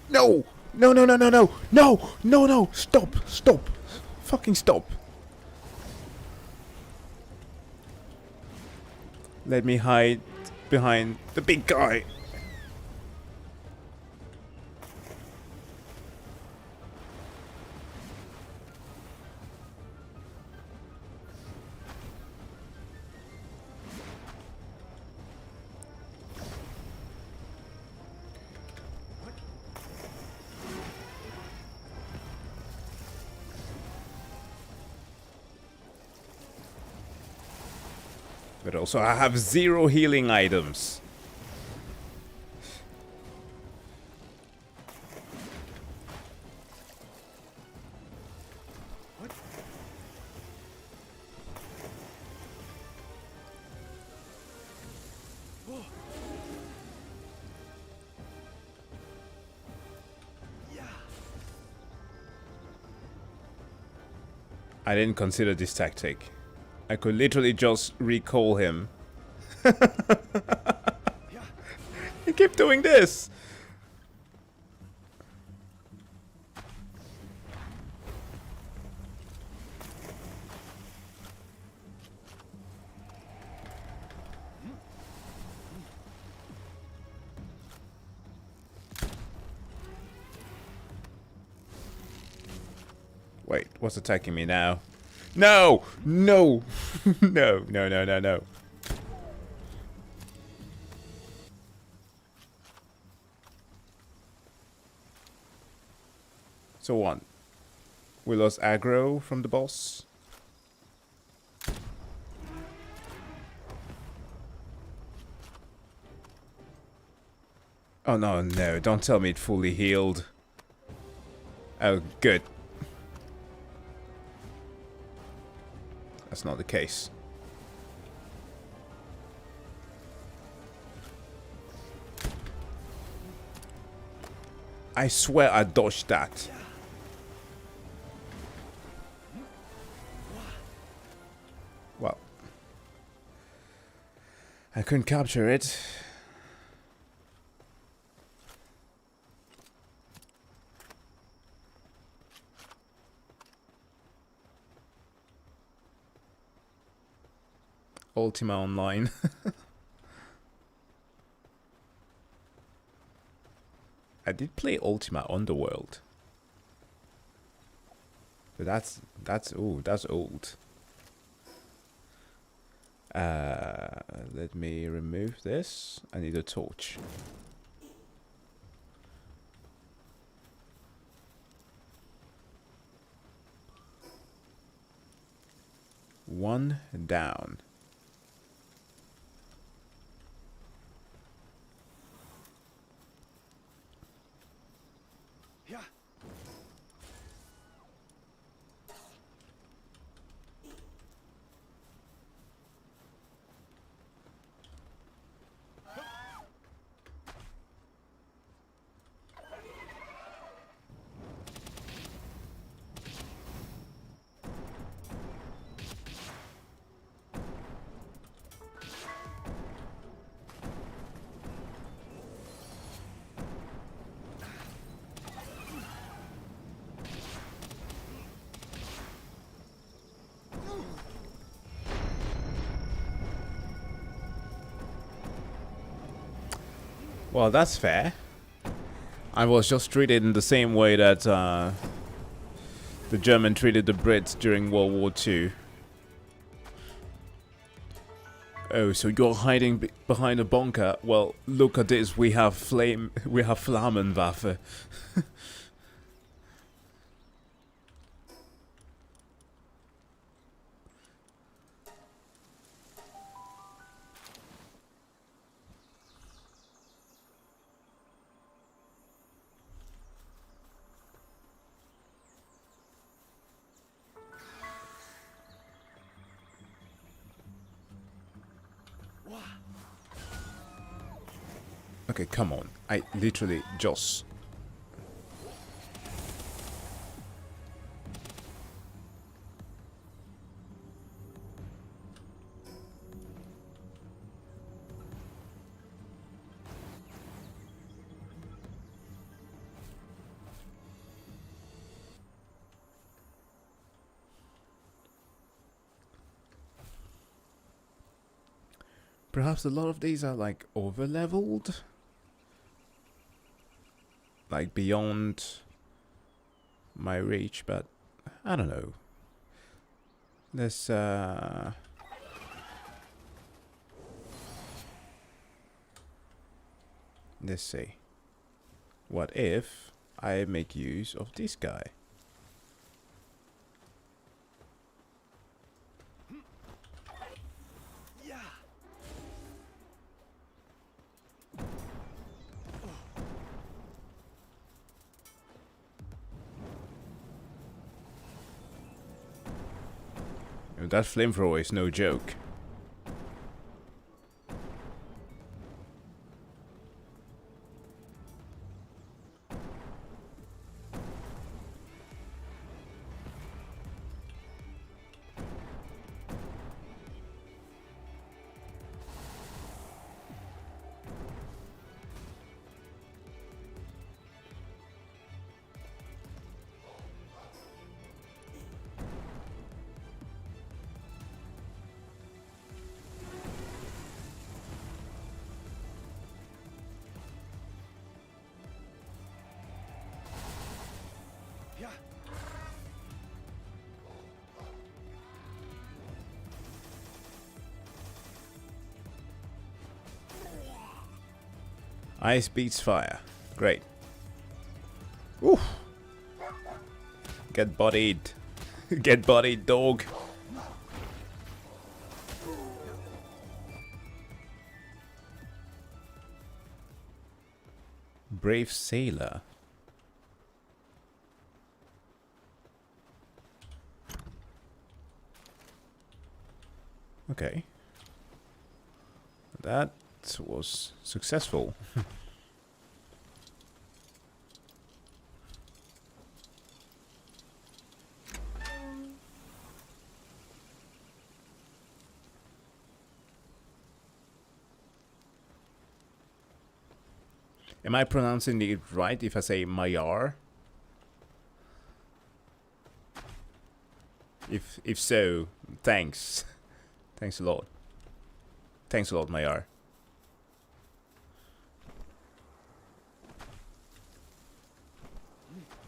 No! No, no, no, no, no! No! No, no! Stop! Stop! Fucking stop! Let me hide behind the big guy. But also I have 0 healing items. I didn't consider this tactic. I could literally just recall him. He kept doing this. Wait, what's attacking me now? No! No! No, no, no, no, no. So what? We lost aggro from the boss? Oh no, no, don't tell me it fully healed. Oh, good. That's not the case. I swear I dodged that. Well, I couldn't capture it. Ultima Online. I did play Ultima Underworld. But that's old. Let me remove this. I need a torch. One down. Well, that's fair. I was just treated in the same way that the German treated the Brits during World War II. Oh, so you're hiding behind a bunker? Well, look at this. We have Flammenwaffe. Okay, come on. I literally just... Perhaps a lot of these are like over-leveled? Like beyond my reach, but I don't know. Let's see. What if I make use of this guy? That flamethrower is no joke. Ice beats fire. Great. Oof. Get bodied. Get bodied, dog. Brave sailor. Okay. That was successful. Am I pronouncing it right if I say Mayar? If so, thanks. Thanks a lot. Thanks a lot, Mayar.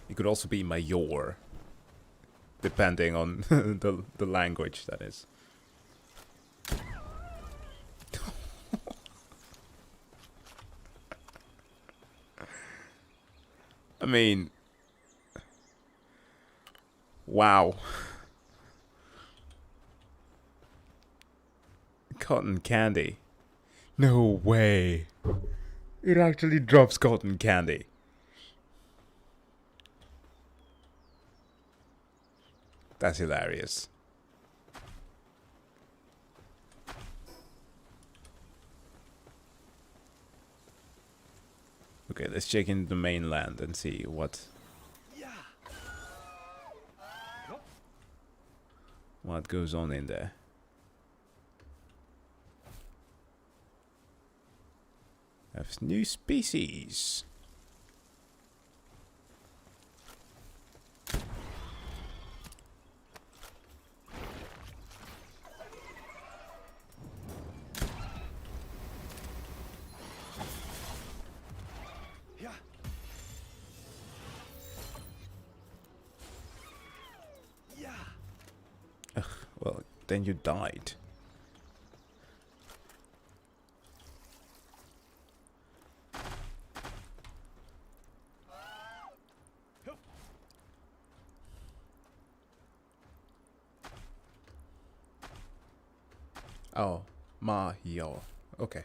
It could also be Mayor, depending on the language, that is. I mean, wow. Cotton candy. No way. It actually drops cotton candy. That's hilarious. Okay, let's check in the mainland and see what goes on in there. Have new species. Ugh, well, then you died. Oh, Mayo. Okay.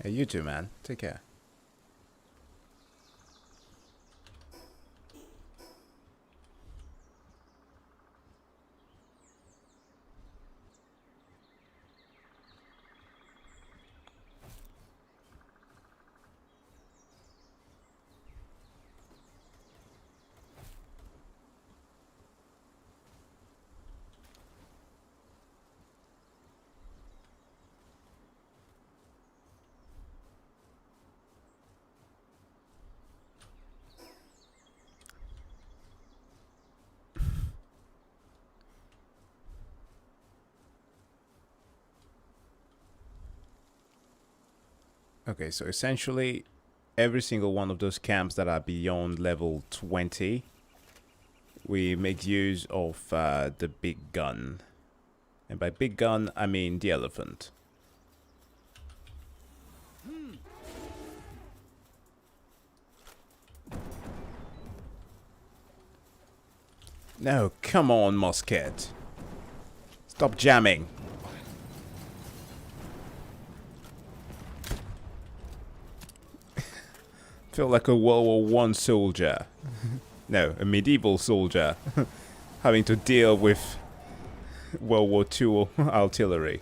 Hey, you too, man. Take care. Okay, so essentially every single one of those camps that are beyond level 20, we make use of the big gun. And by big gun, I mean the elephant. No, come on, Musket. Stop jamming. Feel like a World War One soldier. No, a medieval soldier. Having to deal with World War II artillery.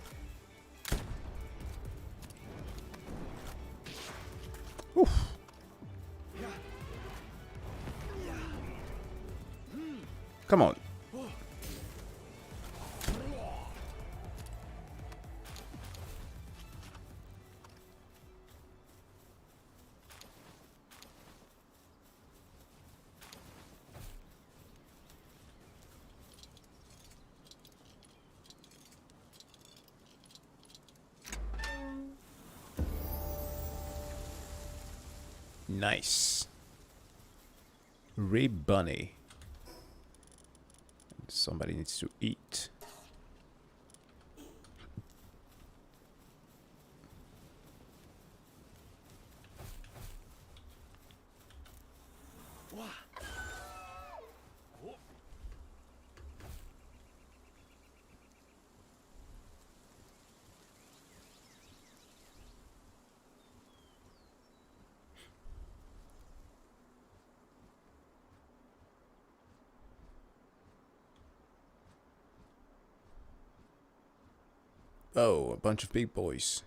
Oof. Come on. Nice. Rib bunny. Somebody needs to eat. Oh, a bunch of big boys.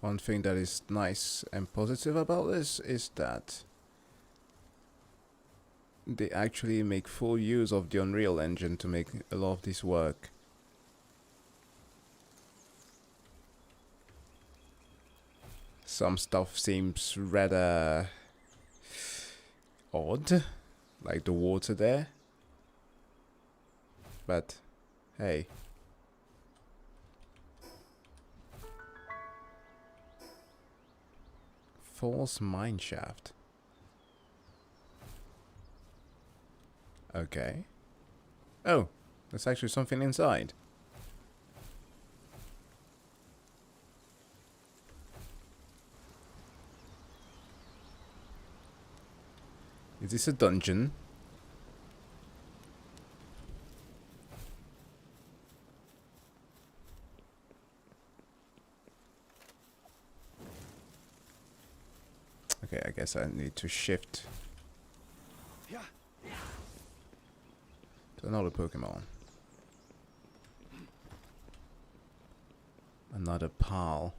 One thing that is nice and positive about this is that they actually make full use of the Unreal Engine to make a lot of this work. Some stuff seems rather odd, like the water there. But hey. False mineshaft. Okay. Oh, there's actually something inside. Is this a dungeon? Okay, I guess I need to shift to another Pokemon. Another pal.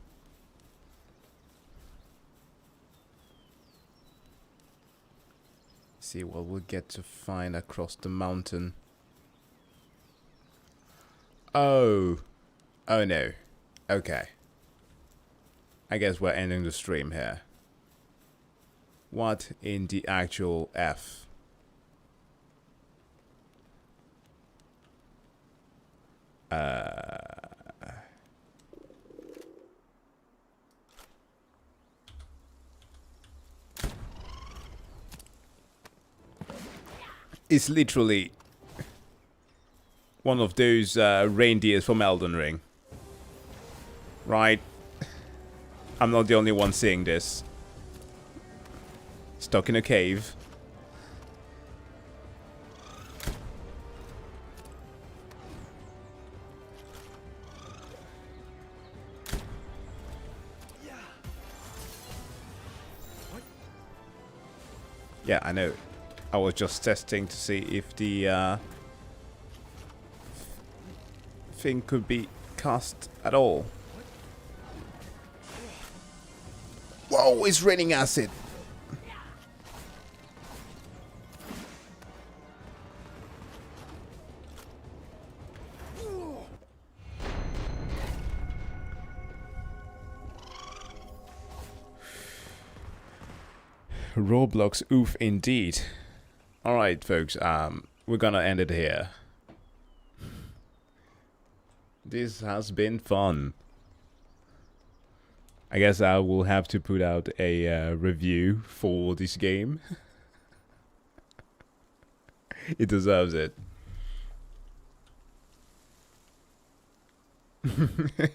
See what we'll get to find across the mountain. Oh. Oh no. Okay. I guess we're ending the stream here. What in the actual F? It's literally one of those reindeers from Elden Ring. Right? I'm not the only one seeing this. Stuck in a cave. Yeah, I know. I was just testing to see if the thing could be cast at all. Whoa, it's raining acid. Roblox, oof, indeed. Alright, folks, we're gonna end it here. This has been fun. I guess I will have to put out a review for this game. It deserves it.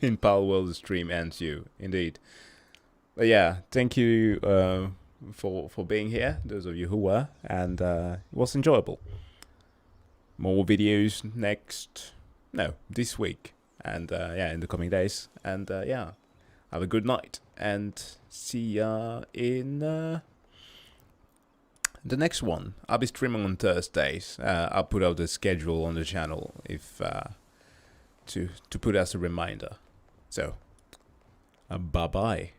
In Palworld, the stream ends you, indeed. But yeah, thank you for being here, those of you who were, and it was enjoyable. More videos this week, and yeah, in the coming days, and yeah, have a good night, and see ya in the next one. I'll be streaming on Thursdays. I'll put out the schedule on the channel if to put as a reminder. So, bye bye.